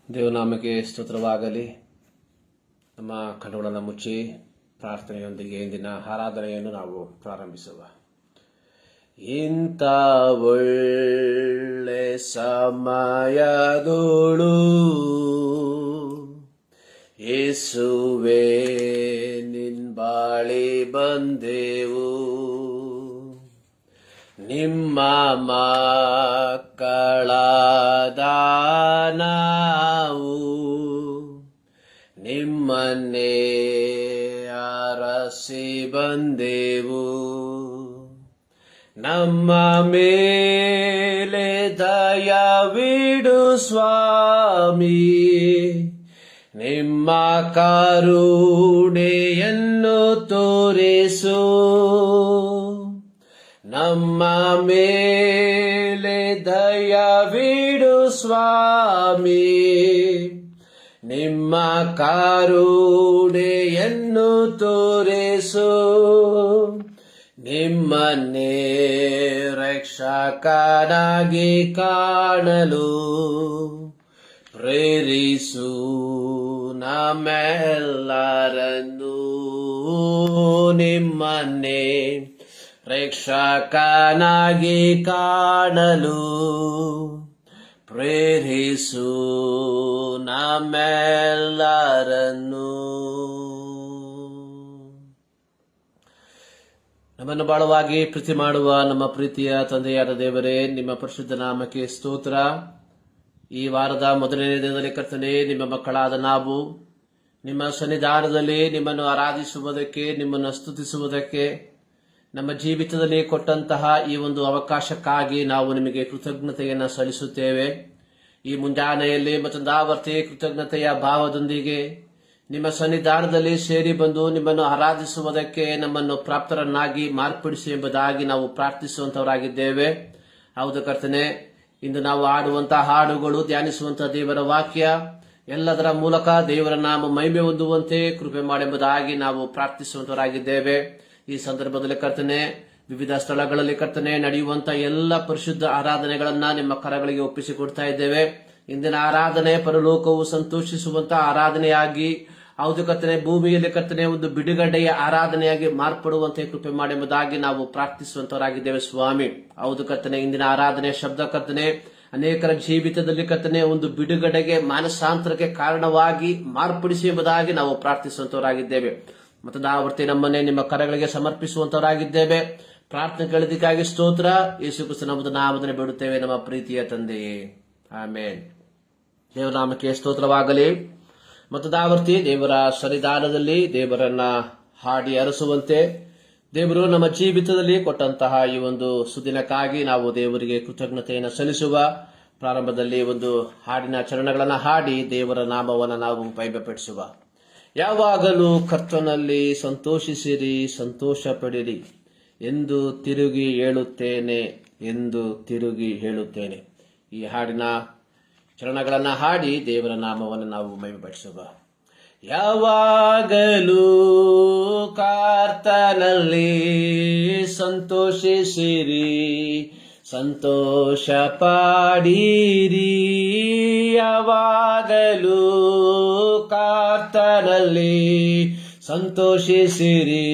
ದೇವನಾಮಕ್ಕೆ ಸ್ತೋತ್ರವಾಗಲಿ. ನಮ್ಮ ಕಣ್ಣುಗಳನ್ನು ಮುಚ್ಚಿ ಪ್ರಾರ್ಥನೆಯೊಂದಿಗೆ ಇಂದಿನ ಆರಾಧನೆಯನ್ನು ನಾವು ಪ್ರಾರಂಭಿಸುವ. ಇಂಥ ಒಳ್ಳೆ ಸಮಯದೋಳು ಯೇಸುವೇ ನಿನ್ ಬಾಳಿ ಬಂದೆವು, ನಿಮ್ಮ ಮಕ್ಕಳಾದ ನಾವು ನಿಮ್ಮನ್ನೇ ಅರಸಿ ಬಂದೆವು. ನಮ್ಮ ಮೇಲೆ ದಯವಿಡು ಸ್ವಾಮಿ, ನಿಮ್ಮ ಕರುಣೆಯನ್ನು ತೋರಿಸು. ನಮ್ಮ ಮೇಲೆ ದಯವಿಡು ಸ್ವಾಮಿ, ನಿಮ್ಮ ಕರುಣೆಯನ್ನು ತೋರಿಸು. ನಿಮ್ಮನ್ನೇ ರಕ್ಷಕನಾಗಿ ಕಾಣಲು ಪ್ರೇರಿಸು ನಮ್ಮೆಲ್ಲರನ್ನು. ನಿಮ್ಮನ್ನೇ ರಕ್ಷಕನಾಗಿ ಕಾಣಲು ಪ್ರೇರಿಸು ನಮ್ಮೆಲ್ಲರನ್ನು. ನಮ್ಮನ್ನು ಬಾಳವಾಗಿ ಪ್ರೀತಿ ಮಾಡುವ ನಮ್ಮ ಪ್ರೀತಿಯ ತಂದೆಯಾದ ದೇವರೇ, ನಿಮ್ಮ ಪರಿಶುದ್ಧ ನಾಮಕ್ಕೆ ಸ್ತೋತ್ರ. ಈ ವಾರದ ಮೊದಲನೇ ದಿನದಲ್ಲಿ ಕರ್ತನೇ, ನಿಮ್ಮ ಮಕ್ಕಳಾದ ನಾವು ನಿಮ್ಮ ಸನ್ನಿಧಾನದಲ್ಲಿ ನಿಮ್ಮನ್ನು ಆರಾಧಿಸುವುದಕ್ಕೆ, ನಿಮ್ಮನ್ನು ಸ್ತುತಿಸುವುದಕ್ಕೆ, ನಮ್ಮ ಜೀವಿತದಲ್ಲಿ ಕೊಟ್ಟಂತಹ ಈ ಒಂದು ಅವಕಾಶಕ್ಕಾಗಿ ನಾವು ನಿಮಗೆ ಕೃತಜ್ಞತೆಯನ್ನು ಸಲ್ಲಿಸುತ್ತೇವೆ. ಈ ಮುಂಜಾನೆಯಲ್ಲಿ ಮತ್ತೊಂದಾವರ್ತಿ ಕೃತಜ್ಞತೆಯ ಭಾವದೊಂದಿಗೆ ನಿಮ್ಮ ಸನ್ನಿಧಾನದಲ್ಲಿ ಸೇರಿ ಬಂದು ನಿಮ್ಮನ್ನು ಆರಾಧಿಸುವುದಕ್ಕೆ ನಮ್ಮನ್ನು ಪ್ರಾಪ್ತರನ್ನಾಗಿ ಮಾರ್ಪಡಿಸಿ ಎಂಬುದಾಗಿ ನಾವು ಪ್ರಾರ್ಥಿಸುವಂತವರಾಗಿದ್ದೇವೆ. ಹೌದು ಕರ್ತನೆ, ಇಂದು ನಾವು ಆಡುವಂತಹ ಹಾಡುಗಳು, ಧ್ಯಾನಿಸುವಂತಹ ದೇವರ ವಾಕ್ಯ ಎಲ್ಲದರ ಮೂಲಕ ದೇವರ ನಾಮ ಮಹಿಮೆ ಹೊಂದುವಂತೆ ಕೃಪೆ ಮಾಡೆಂಬುದಾಗಿ ನಾವು ಪ್ರಾರ್ಥಿಸುವಂತವರಾಗಿದ್ದೇವೆ. ಈ ಸಂದರ್ಭದಲ್ಲಿ ಕರ್ತನೆ, ವಿವಿಧ ಸ್ಥಳಗಳಲ್ಲಿ ಕರ್ತನೆ ನಡೆಯುವಂತಹ ಎಲ್ಲ ಪರಿಶುದ್ಧ ಆರಾಧನೆಗಳನ್ನ ನಿಮ್ಮ ಕರಗಳಿಗೆ ಒಪ್ಪಿಸಿಕೊಡ್ತಾ ಇದ್ದೇವೆ. ಇಂದಿನ ಆರಾಧನೆ ಪರಲೋಕವು ಸಂತೋಷಿಸುವಂತಹ ಆರಾಧನೆಯಾಗಿ, ಹೌದು ಕರ್ತನೆ, ಭೂಮಿಯಲ್ಲಿ ಕರ್ತನೆ ಒಂದು ಬಿಡುಗಡೆಯ ಆರಾಧನೆಯಾಗಿ ಮಾರ್ಪಡುವಂತೆ ಕೃಪೆ ಮಾಡೆಂಬುದಾಗಿ ನಾವು ಪ್ರಾರ್ಥಿಸುವಂತವರಾಗಿದ್ದೇವೆ ಸ್ವಾಮಿ. ಹೌದು ಕರ್ತನೆ, ಇಂದಿನ ಆರಾಧನೆ ಶಬ್ದ ಕರ್ತನೆ ಅನೇಕರ ಜೀವಿತದಲ್ಲಿ ಕರ್ತನೆ ಒಂದು ಬಿಡುಗಡೆಗೆ, ಮಾನಸಾಂತರಕ್ಕೆ ಕಾರಣವಾಗಿ ಮಾರ್ಪಡಿಸಿ ಎಂಬುದಾಗಿ ನಾವು ಪ್ರಾರ್ಥಿಸುವಂತವರಾಗಿದ್ದೇವೆ. ಮತ್ತೊಂದಾವರ್ತಿ ನಮ್ಮನ್ನೇ ನಿಮ್ಮ ಕರಗಳಿಗೆ ಸಮರ್ಪಿಸುವಂತವರಾಗಿದ್ದೇವೆ. ಪ್ರಾರ್ಥನೆ ಕೇಳಿದಕ್ಕಾಗಿ ಸ್ತೋತ್ರ. ಯೇಸು ಕ್ರಿಸ್ತನ ನಾಮದಲ್ಲಿ ಬೇಡುತ್ತೇವೆ ನಮ್ಮ ಪ್ರೀತಿಯ ತಂದೆಯೇ, ಆಮೇನ್. ದೇವನಾಮಕ್ಕೆ ಸ್ತೋತ್ರವಾಗಲಿ. ಮತ್ತೊಂದಾವರ್ತಿ ದೇವರ ಸನ್ನಿಧಾನದಲ್ಲಿ ದೇವರನ್ನ ಹಾಡಿ ಅರಸುವಂತೆ, ದೇವರು ನಮ್ಮ ಜೀವಿತದಲ್ಲಿ ಕೊಟ್ಟಂತಹ ಈ ಒಂದು ಸುದಿನಕ್ಕಾಗಿ ನಾವು ದೇವರಿಗೆ ಕೃತಜ್ಞತೆಯನ್ನು ಸಲ್ಲಿಸುವ. ಪ್ರಾರಂಭದಲ್ಲಿ ಒಂದು ಹಾಡಿನ ಚರಣಗಳನ್ನು ಹಾಡಿ ದೇವರ ನಾಮವನ್ನು ನಾವು ಮಹಿಮೆಪಡಿಸುವ. ಯಾವಾಗಲೂ ಕರ್ತನಲ್ಲಿ ಸಂತೋಷಿಸಿರಿ, ಸಂತೋಷ ಪಡಿರಿ ಎಂದು ತಿರುಗಿ ಹೇಳುತ್ತೇನೆ, ಎಂದು ತಿರುಗಿ ಹೇಳುತ್ತೇನೆ. ಈ ಹಾಡಿನ ಚರಣಗಳನ್ನು ಹಾಡಿ ದೇವರ ನಾಮವನ್ನು ನಾವು ಮಹಿಮೆಪಡಿಸುವ. ಯಾವಾಗಲೂ ಕರ್ತನಲ್ಲಿ ಸಂತೋಷಿಸಿರಿ, ಸಂತೋಷ ಪಡಿರಿ. ಯಾವಾಗಲೂ ಕರ್ತನಲ್ಲಿ ಸಂತೋಷಿಸಿರಿ,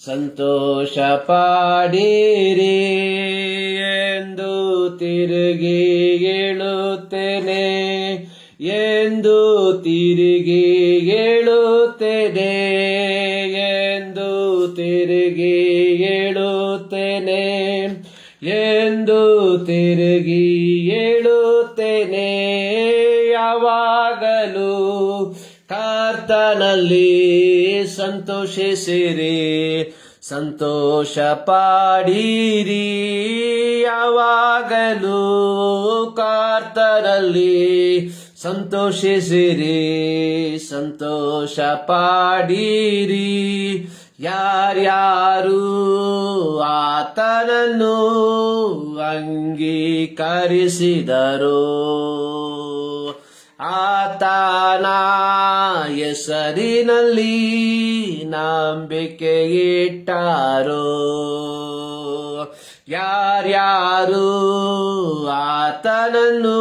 ಸಂತೋಷ ಪಡಿರಿ ಎಂದು ತಿರುಗಿ ಹೇಳುತ್ತೇನೆ, ಎಂದು ತಿರುಗಿ ಹೇಳುತ್ತೇನೆ, ಎಂದು ತಿರುಗಿ ಹೇಳುತ್ತೇನೆ, ಎಂದು ತಿರುಗಿ ಹೇಳುತ್ತೇನೆ. ಯಾವಾಗಲೂ ಕರ್ತನಲ್ಲಿ ಸಂತೋಷಿಸಿರಿ, ಸಂತೋಷ ಪಡಿರಿ. ಯಾವಾಗಲೂ ಕರ್ತನಲ್ಲಿ ಸಂತೋಷಿಸಿರಿ, ಸಂತೋಷ ಪಡಿರಿ. ಯಾರ್ಯಾರು ಆತನನ್ನು ಅಂಗೀಕರಿಸಿದರೋ, ಆತನ ಹೆಸರಿನಲ್ಲಿ ನಂಬಿಕೆ ಇಟ್ಟಾರೋ, ಯಾರ್ಯಾರು ಆತನನ್ನು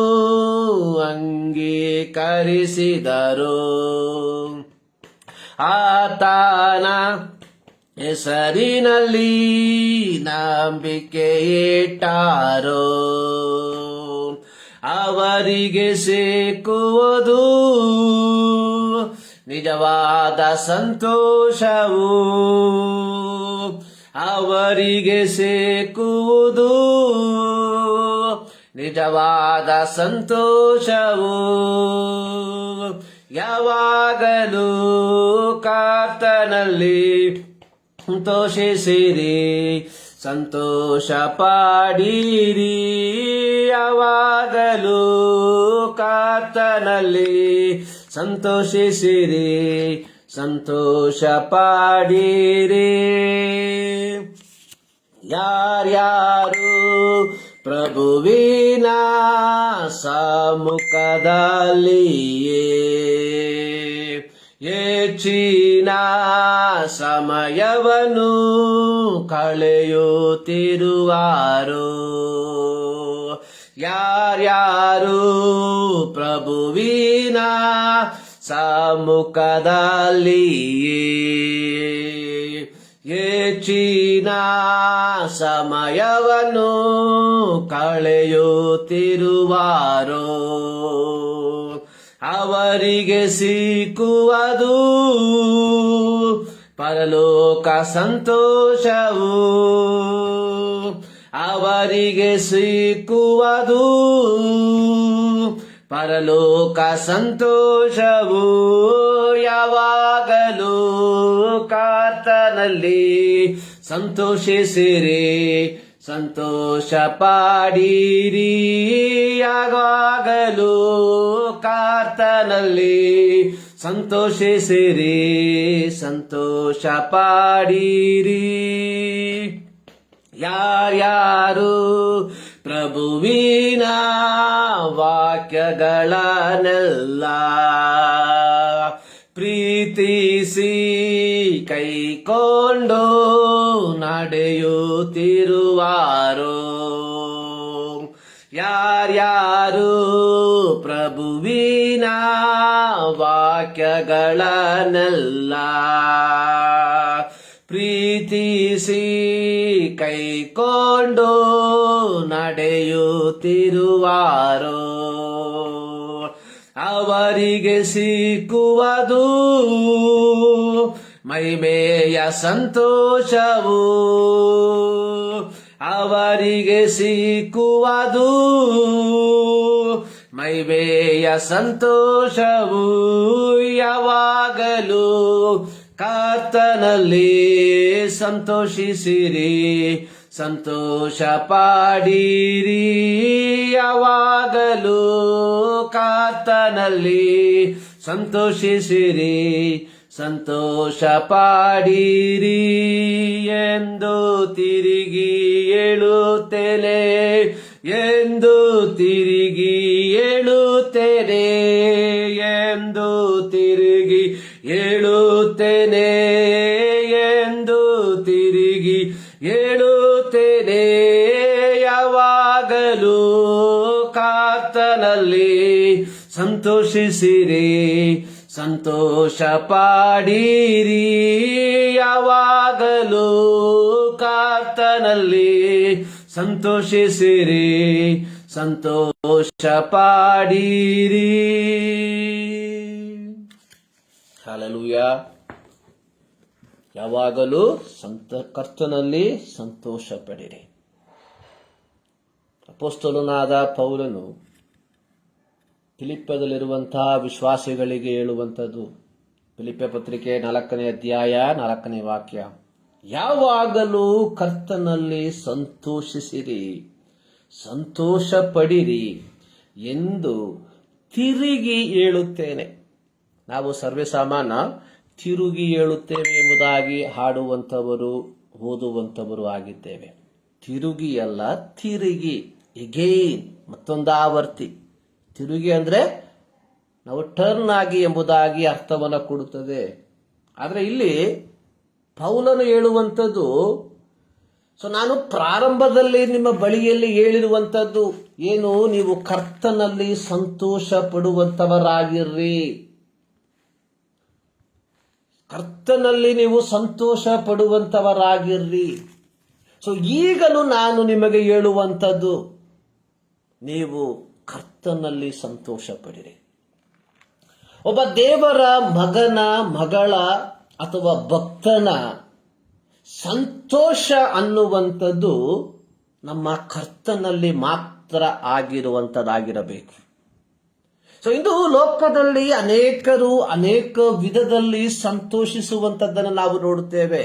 ಅಂಗೀಕರಿಸಿದರು. ಆತನ ಹೆಸರಿನಲ್ಲಿ ನಂಬಿಕೆ ಇಟ್ಟರು. ಅವರಿಗೆ ಸಿಕ್ಕುವುದು ನಿಜವಾದ ಸಂತೋಷವು. ಅವರಿಗೆ ಸಿಕ್ಕುವುದು ನಿಜವಾದ ಸಂತೋಷವು. ಯಾವಾಗಲೂ ಕರ್ತನಲ್ಲಿ ಸಂತೋಷಿಸಿರಿ, ಸಂತೋಷ ಪಡಿರಿ. ಯಾವಾಗಲೂ ಕರ್ತನಲ್ಲಿ ಸಂತೋಷಿಸಿರಿ, ಸಂತೋಷ ಪಡಿರಿ. ಯಾರ್ಯಾರು ಪ್ರಭುವಿನ ಸಮ್ಮುಖದಲ್ಲಿಯೇ ಹೆಚ್ಚಿನ ಸಮಯವನ್ನು ಕಳೆಯುತ್ತಿರುವಾರೋ, ಯಾರ್ಯಾರು ಪ್ರಭುವಿನ ಸಮ್ಮುಖದಲ್ಲಿಯೇ ಹೆಚ್ಚಿನ ಸಮಯವನ್ನು ಕಳೆಯುತ್ತಿರುವಾರೋ, ಅವರಿಗೆ ಸಿಕ್ಕುವುದು ಪರಲೋಕ ಸಂತೋಷವು. ಅವರಿಗೆ ಸಿಕ್ಕುವುದು ಪರಲೋಕ ಸಂತೋಷವು. ಯಾವಾಗಲೂ ಕರ್ತನಲ್ಲಿ ಸಂತೋಷಿಸಿರಿ, ಸಂತೋಷ ಪಡಿರಿ. ಯಾವಾಗಲೂ ಕರ್ತನಲ್ಲಿ ಸಂತೋಷಿಸಿರಿ, ಸಂತೋಷ ಪಡಿರಿ. ಯಾರ್ಯಾರು ಪ್ರಭುವಿನ ವಾಕ್ಯಗಳನ್ನೆಲ್ಲ ಪ್ರೀತಿಸಿ ಕೈಕೊಂಡು ನಡೆಯುತ್ತಿರುವಾರೋ, ಯಾರ್ಯಾರು ಪ್ರಭುವಿನ ವಾಕ್ಯಗಳನ್ನೆಲ್ಲ ಪ್ರೀತಿಸಿ ಕೈಕೊಂಡು ನಡೆಯುತ್ತಿರುವಾರೋ, ಅವರಿಗೆ ಸಿಕ್ಕುವುದು ಮಹಿಮೆಯ ಸಂತೋಷವು. ಅವರಿಗೆ ಸಿಕ್ಕುವುದು ಮಹಿಮೆಯ ಸಂತೋಷವು. ಯಾವಾಗಲೂ ಕರ್ತನಲ್ಲಿ ಸಂತೋಷಿಸಿರಿ, ಸಂತೋಷ ಪಡಿರಿ. ಯಾವಾಗಲೂ ಕರ್ತನಲ್ಲಿ ಸಂತೋಷಿಸಿರಿ, ಸಂತೋಷ ಪಡಿರಿ ಎಂದು ತಿರುಗಿ ಹೇಳುತ್ತೇನೆ, ಎಂದು ತಿರುಗಿ ಹೇಳುತ್ತೇನೆ, ಎಂದು ತಿರುಗಿ ಹೇಳುತ್ತೇನೆ, ಎಂದು ತಿರುಗಿ ಹೇಳುತ್ತೇನೆ. ಯಾವಾಗಲೂ ಕರ್ತನಲ್ಲಿ ಸಂತೋಷಿಸಿರಿ, ಸಂತೋಷ ಪಡಿರಿ. ಯಾವಾಗಲೂ ಕರ್ತನಲ್ಲಿ ಸಂತೋಷಿಸಿರಿ, ಸಂತೋಷ ಪಡಿರಿ. ಹಲ್ಲೆಲೂಯಾ. ಯಾವಾಗಲೂ ಕರ್ತನಲ್ಲಿ ಸಂತೋಷ ಪಡಿರಿ. ಅಪೊಸ್ತಲನಾದ ಪೌಲನು ಫಿಲಿಪ್ಪದಲ್ಲಿರುವಂತಹ ವಿಶ್ವಾಸಿಗಳಿಗೆ ಹೇಳುವಂಥದ್ದು, ಫಿಲಿಪ್ಪ ಪತ್ರಿಕೆ 4ನೇ ಅಧ್ಯಾಯ 4ನೇ ವಾಕ್ಯ, ಯಾವಾಗಲೂ ಕರ್ತನಲ್ಲಿ ಸಂತೋಷಿಸಿರಿ, ಸಂತೋಷ ಪಡಿರಿ ಎಂದು ತಿರುಗಿ ಹೇಳುತ್ತೇನೆ. ನಾವು ಸರ್ವೇಸಾಮಾನ್ಯ ತಿರುಗಿ ಹೇಳುತ್ತೇವೆ ಎಂಬುದಾಗಿ ಹಾಡುವಂಥವರು, ಓದುವಂಥವರು ಆಗಿದ್ದೇವೆ. ತಿರುಗಿ ಅಲ್ಲ, ತಿರುಗಿ, ಎಗೈನ್, ಮತ್ತೊಂದು ಆವರ್ತಿ. ತಿರುಗಿ ಅಂದ್ರೆ ನಾವು ಟರ್ನ್ ಆಗಿ ಎಂಬುದಾಗಿ ಅರ್ಥವನ್ನು ಕೊಡುತ್ತದೆ. ಆದರೆ ಇಲ್ಲಿ ಪೌಲನು ಹೇಳುವಂಥದ್ದು ನಾನು ಪ್ರಾರಂಭದಲ್ಲಿ ನಿಮ್ಮ ಬಳಿಯಲ್ಲಿ ಹೇಳಿರುವಂತದ್ದು ಏನು, ನೀವು ಕರ್ತನಲ್ಲಿ ಸಂತೋಷ ಪಡುವಂತವರಾಗಿರ್ರಿ. ಕರ್ತನಲ್ಲಿ ನೀವು ಸಂತೋಷ ಪಡುವಂತವರಾಗಿರ್ರಿ. ಈಗಲೂ ನಾನು ನಿಮಗೆ ಹೇಳುವಂಥದ್ದು, ನೀವು ಕರ್ತನಲ್ಲಿ ಸಂತೋಷ ಪಡಿರಿ. ಒಬ್ಬ ದೇವರ ಮಗನ, ಮಗಳ ಅಥವಾ ಭಕ್ತನ ಸಂತೋಷ ಅನ್ನುವಂಥದ್ದು ನಮ್ಮ ಕರ್ತನಲ್ಲಿ ಮಾತ್ರ ಆಗಿರುವಂಥದ್ದಾಗಿರಬೇಕು. ಇಂದು ಲೋಕದಲ್ಲಿ ಅನೇಕರು ಅನೇಕ ವಿಧದಲ್ಲಿ ಸಂತೋಷಿಸುವಂಥದ್ದನ್ನು ನಾವು ನೋಡುತ್ತೇವೆ.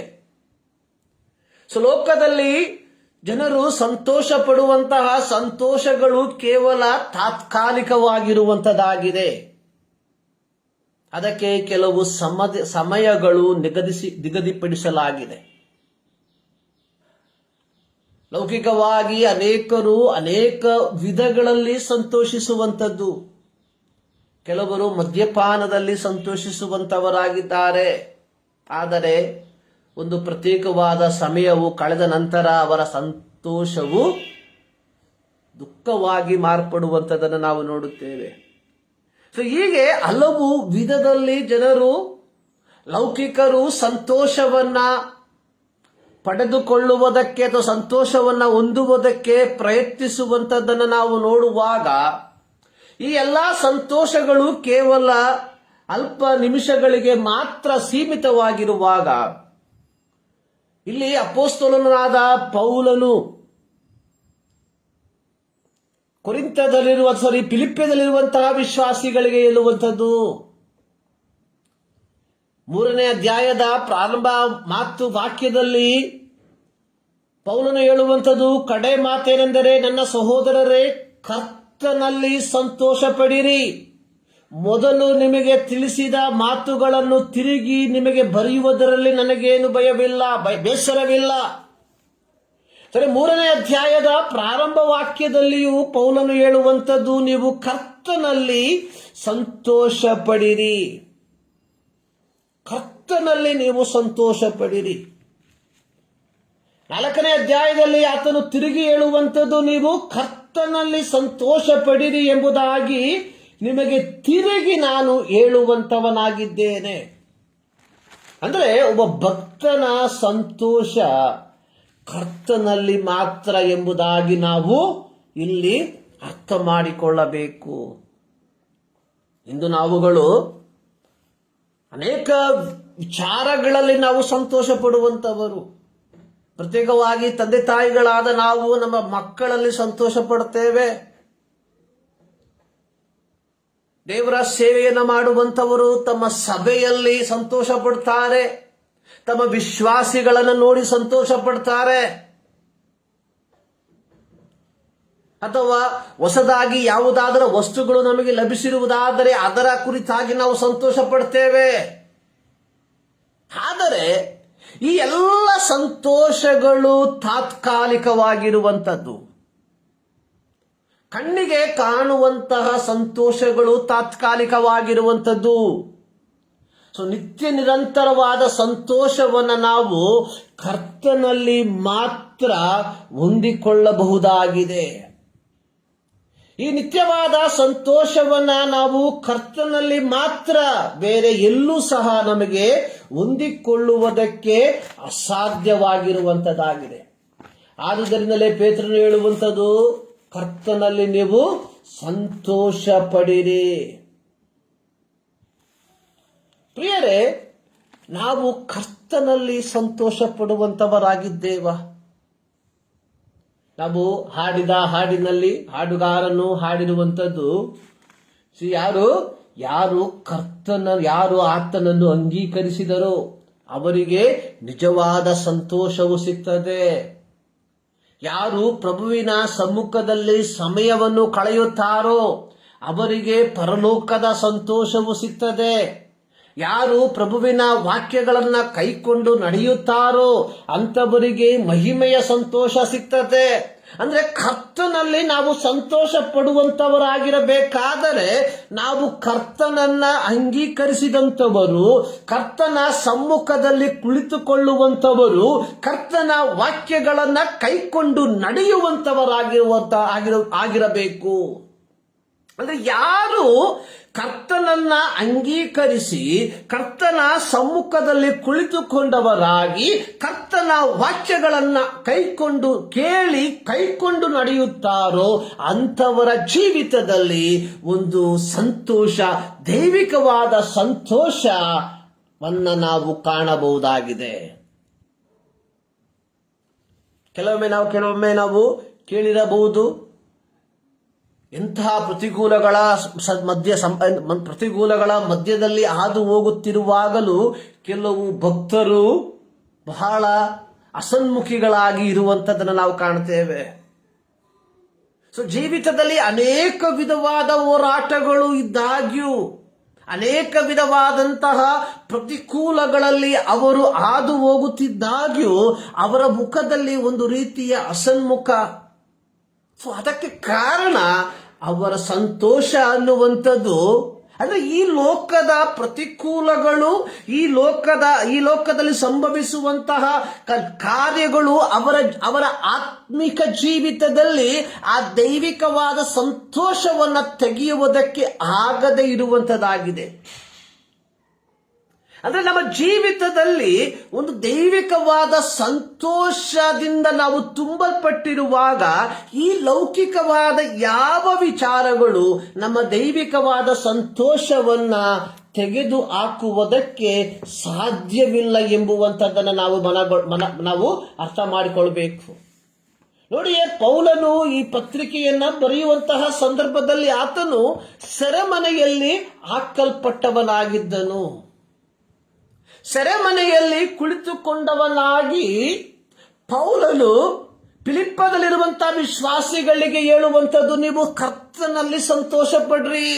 ಲೋಕದಲ್ಲಿ ಜನರು ಸಂತೋಷ ಪಡುವಂತಹ ಸಂತೋಷಗಳು ಕೇವಲ ತಾತ್ಕಾಲಿಕವಾಗಿರುವಂಥದ್ದಾಗಿದೆ. ಅದಕ್ಕೆ ಕೆಲವು ಸಮಯಗಳು ನಿಗದಿಪಡಿಸಲಾಗಿದೆ. ಲೌಕಿಕವಾಗಿ ಅನೇಕರು ಅನೇಕ ವಿಧಗಳಲ್ಲಿ ಸಂತೋಷಿಸುವಂಥದ್ದು. ಕೆಲವರು ಮದ್ಯಪಾನದಲ್ಲಿ ಸಂತೋಷಿಸುವಂತವರಾಗಿದ್ದಾರೆ. ಆದರೆ ಒಂದು ಪ್ರತ್ಯೇಕವಾದ ಸಮಯವು ಕಳೆದ ನಂತರ ಅವರ ಸಂತೋಷವು ದುಃಖವಾಗಿ ಮಾರ್ಪಡುವಂಥದ್ದನ್ನು ನಾವು ನೋಡುತ್ತೇವೆ. ಹೀಗೆ ಹಲವು ವಿಧದಲ್ಲಿ ಜನರು, ಲೌಕಿಕರು ಸಂತೋಷವನ್ನ ಪಡೆದುಕೊಳ್ಳುವುದಕ್ಕೆ ಅಥವಾ ಸಂತೋಷವನ್ನ ಹೊಂದುವುದಕ್ಕೆ ಪ್ರಯತ್ನಿಸುವಂಥದ್ದನ್ನು ನಾವು ನೋಡುವಾಗ, ಈ ಎಲ್ಲ ಸಂತೋಷಗಳು ಕೇವಲ ಅಲ್ಪ ನಿಮಿಷಗಳಿಗೆ ಮಾತ್ರ ಸೀಮಿತವಾಗಿರುವಾಗ, ಇಲ್ಲಿ ಅಪೊಸ್ತಲನಾದ ಪೌಲನು ಫಿಲಿಪ್ಪದಲ್ಲಿರುವಂತಹ ವಿಶ್ವಾಸಿಗಳಿಗೆ ಹೇಳುವಂಥದ್ದು, 3ನೇ ಅಧ್ಯಾಯದ ಪ್ರಾರಂಭ ವಾಕ್ಯದಲ್ಲಿ ಪೌಲನು ಹೇಳುವಂಥದ್ದು, ಕಡೆ ಮಾತೇನೆಂದರೆ, ನನ್ನ ಸಹೋದರರೇ, ಕರ್ತನಲ್ಲಿ ಸಂತೋಷ ಪಡಿರಿ. ಮೊದಲು ನಿಮಗೆ ತಿಳಿಸಿದ ಮಾತುಗಳನ್ನು ತಿರುಗಿ ನಿಮಗೆ ಬರೆಯುವುದರಲ್ಲಿ ನನಗೇನು ಭಯವಿಲ್ಲ, ಬೇಸರವಿಲ್ಲ. 3ನೇ ಅಧ್ಯಾಯದ ಪ್ರಾರಂಭ ವಾಕ್ಯದಲ್ಲಿಯೂ ಪೌಲನು ಹೇಳುವಂಥದ್ದು, ನೀವು ಕರ್ತನಲ್ಲಿ ಸಂತೋಷ ಪಡಿರಿ. ಕರ್ತನಲ್ಲಿ ನೀವು ಸಂತೋಷ ಪಡಿರಿ. 4ನೇ ಅಧ್ಯಾಯದಲ್ಲಿ ಆತನು ತಿರುಗಿ ಹೇಳುವಂಥದ್ದು, ನೀವು ಕರ್ತನಲ್ಲಿ ಸಂತೋಷ ಪಡಿರಿ ಎಂಬುದಾಗಿ ನಿಮಗೆ ತಿರುಗಿ ನಾನು ಹೇಳುವಂತವನಾಗಿದ್ದೇನೆ. ಅಂದ್ರೆ ಒಬ್ಬ ಭಕ್ತನ ಸಂತೋಷ ಕರ್ತನಲ್ಲಿ ಮಾತ್ರ ಎಂಬುದಾಗಿ ನಾವು ಇಲ್ಲಿ ಅರ್ಥ ಮಾಡಿಕೊಳ್ಳಬೇಕು. ಇಂದು ನಾವುಗಳು ಅನೇಕ ವಿಚಾರಗಳಲ್ಲಿ ನಾವು ಸಂತೋಷ ಪಡುವಂತವರು. ಪ್ರತ್ಯೇಕವಾಗಿ ತಂದೆ ತಾಯಿಗಳಾದ ನಾವು ನಮ್ಮ ಮಕ್ಕಳಲ್ಲಿ ಸಂತೋಷ ಪಡುತ್ತೇವೆ. ದೇವರ ಸೇವೆಯನ್ನು ಮಾಡುವಂತವರು ತಮ್ಮ ಸಭೆಯಲ್ಲಿ ಸಂತೋಷ ಪಡ್ತಾರೆ, ತಮ್ಮ ವಿಶ್ವಾಸಿಗಳನ್ನು ನೋಡಿ ಸಂತೋಷ ಪಡ್ತಾರೆ. ಅಥವಾ ಹೊಸದಾಗಿ ಯಾವುದಾದರೂ ವಸ್ತುಗಳು ನಮಗೆ ಲಭಿಸಿರುವುದಾದರೆ ಅದರ ಕುರಿತಾಗಿ ನಾವು ಸಂತೋಷ ಪಡ್ತೇವೆ. ಆದರೆ ಈ ಎಲ್ಲ ಸಂತೋಷಗಳು ತಾತ್ಕಾಲಿಕವಾಗಿರುವಂಥದ್ದು. ಕಣ್ಣಿಗೆ ಕಾಣುವಂತಹ ಸಂತೋಷಗಳು ತಾತ್ಕಾಲಿಕವಾಗಿರುವಂಥದ್ದು. ನಿತ್ಯ ನಿರಂತರವಾದ ಸಂತೋಷವನ್ನು ನಾವು ಕರ್ತನಲ್ಲಿ ಮಾತ್ರ ಹೊಂದಿಕೊಳ್ಳಬಹುದಾಗಿದೆ. ಈ ನಿತ್ಯವಾದ ಸಂತೋಷವನ್ನ ನಾವು ಕರ್ತನಲ್ಲಿ ಮಾತ್ರ, ಬೇರೆ ಎಲ್ಲೂ ಸಹ ನಮಗೆ ಹೊಂದಿಕೊಳ್ಳುವುದಕ್ಕೆ ಅಸಾಧ್ಯವಾಗಿರುವಂತದ್ದಾಗಿದೆ. ಆದುದರಿಂದಲೇ ಪೇತ್ರನು ಹೇಳುವಂಥದ್ದು, ಕರ್ತನಲ್ಲಿ ನೀವು ಸಂತೋಷ ಪಡಿರಿ. ಪ್ರಿಯರೇ, ನಾವು ಕರ್ತನಲ್ಲಿ ಸಂತೋಷ ಪಡುವಂತವರಾಗಿದ್ದೇವ? ನಾವು ಹಾಡಿದ ಹಾಡಿನಲ್ಲಿ ಹಾಡುಗಾರನು ಹಾಡಿರುವಂಥದ್ದು, ಯಾರು ಆತನನ್ನು ಅಂಗೀಕರಿಸಿದರೋ ಅವರಿಗೆ ನಿಜವಾದ ಸಂತೋಷವು ಸಿಗ್ತದೆ. ಯಾರು ಪ್ರಭುವಿನ ಸಮ್ಮುಖದಲ್ಲಿ ಸಮಯವನ್ನು ಕಳೆಯುತ್ತಾರೋ ಅವರಿಗೆ ಪರಲೋಕದ ಸಂತೋಷವು ಸಿಗ್ತದೆ. ಯಾರು ಪ್ರಭುವಿನ ವಾಕ್ಯಗಳನ್ನ ಕೈಕೊಂಡು ನಡೆಯುತ್ತಾರೋ ಅಂತವರಿಗೆ ಮಹಿಮೆಯ ಸಂತೋಷ ಸಿಗ್ತದೆ. ಅಂದ್ರೆ ಕರ್ತನಲ್ಲಿ ನಾವು ಸಂತೋಷ ಪಡುವಂತವರಾಗಿರಬೇಕಾದರೆ ನಾವು ಕರ್ತನನ್ನ ಅಂಗೀಕರಿಸಿದಂಥವರು, ಕರ್ತನ ಸಮ್ಮುಖದಲ್ಲಿ ಕುಳಿತುಕೊಳ್ಳುವಂಥವರು, ಕರ್ತನ ವಾಕ್ಯಗಳನ್ನ ಕೈಕೊಂಡು ನಡೆಯುವಂತವರಾಗಿರಬೇಕು. ಅಂದ್ರೆ ಯಾರು ಕರ್ತನನ್ನ ಅಂಗೀಕರಿಸಿ ಕರ್ತನ ಸಮ್ಮುಖದಲ್ಲಿ ಕುಳಿತುಕೊಂಡವರಾಗಿ ಕರ್ತನ ವಾಕ್ಯಗಳನ್ನ ಕೇಳಿ ಕೈಕೊಂಡು ನಡೆಯುತ್ತಾರೋ ಅಂಥವರ ಜೀವಿತದಲ್ಲಿ ಒಂದು ಸಂತೋಷ, ದೈವಿಕವಾದ ಸಂತೋಷವನ್ನ ನಾವು ಕಾಣಬಹುದಾಗಿದೆ. ಕೆಲವೊಮ್ಮೆ ನಾವು ಕೇಳಿರಬಹುದು, ಎಂತಹ ಪ್ರತಿಕೂಲಗಳ ಮಧ್ಯದಲ್ಲಿ ಹಾದು ಹೋಗುತ್ತಿರುವಾಗಲೂ ಕೆಲವು ಭಕ್ತರು ಬಹಳ ಅಸನ್ಮುಖಿಗಳಾಗಿ ಇರುವಂಥದ್ದನ್ನು ನಾವು ಕಾಣ್ತೇವೆ. ಜೀವಿತದಲ್ಲಿ ಅನೇಕ ವಿಧವಾದ ಹೋರಾಟಗಳು ಇದ್ದಾಗ್ಯೂ, ಅನೇಕ ವಿಧವಾದಂತಹ ಪ್ರತಿಕೂಲಗಳಲ್ಲಿ ಅವರು ಹಾದು ಹೋಗುತ್ತಿದ್ದಾಗ್ಯೂ ಅವರ ಮುಖದಲ್ಲಿ ಒಂದು ರೀತಿಯ ಅಸನ್ಮುಖ. ಅದಕ್ಕೆ ಕಾರಣ ಅವರ ಸಂತೋಷ ಅನ್ನುವಂಥದ್ದು, ಅಂದ್ರೆ ಈ ಲೋಕದ ಪ್ರತಿಕೂಲಗಳು, ಈ ಲೋಕದಲ್ಲಿ ಸಂಭವಿಸುವಂತಹ ಕಾರ್ಯಗಳು ಅವರ ಆತ್ಮಿಕ ಜೀವಿತದಲ್ಲಿ ಆ ದೈವಿಕವಾದ ಸಂತೋಷವನ್ನ ತೆಗೆಯುವುದಕ್ಕೆ ಆಗದೆ ಇರುವಂತದ್ದಾಗಿದೆ. ಅಂದ್ರೆ ನಮ್ಮ ಜೀವಿತದಲ್ಲಿ ಒಂದು ದೈವಿಕವಾದ ಸಂತೋಷದಿಂದ ನಾವು ತುಂಬಲ್ಪಟ್ಟಿರುವಾಗ ಈ ಲೌಕಿಕವಾದ ಯಾವ ವಿಚಾರಗಳು ನಮ್ಮ ದೈವಿಕವಾದ ಸಂತೋಷವನ್ನ ತೆಗೆದು ಹಾಕುವುದಕ್ಕೆ ಸಾಧ್ಯವಿಲ್ಲ ಎಂಬುವಂಥದ್ದನ್ನು ನಾವು ಅರ್ಥ ಮಾಡಿಕೊಳ್ಬೇಕು. ನೋಡಿ, ಪೌಲನು ಈ ಪತ್ರಿಕೆಯನ್ನ ಬರೆಯುವಂತಹ ಸಂದರ್ಭದಲ್ಲಿ ಆತನು ಸೆರೆಮನೆಯಲ್ಲಿ ಹಾಕಲ್ಪಟ್ಟವನಾಗಿದ್ದನು. ಸೆರೆಮನೆಯಲ್ಲಿ ಕುಳಿತುಕೊಂಡವನಾಗಿ ಪೌಲನು ಫಿಲಿಪ್ಪದಲ್ಲಿರುವಂತಹ ವಿಶ್ವಾಸಿಗಳಿಗೆ ಹೇಳುವಂಥದ್ದು, ನೀವು ಕರ್ತನಲ್ಲಿ ಸಂತೋಷ ಪಡ್ರಿ,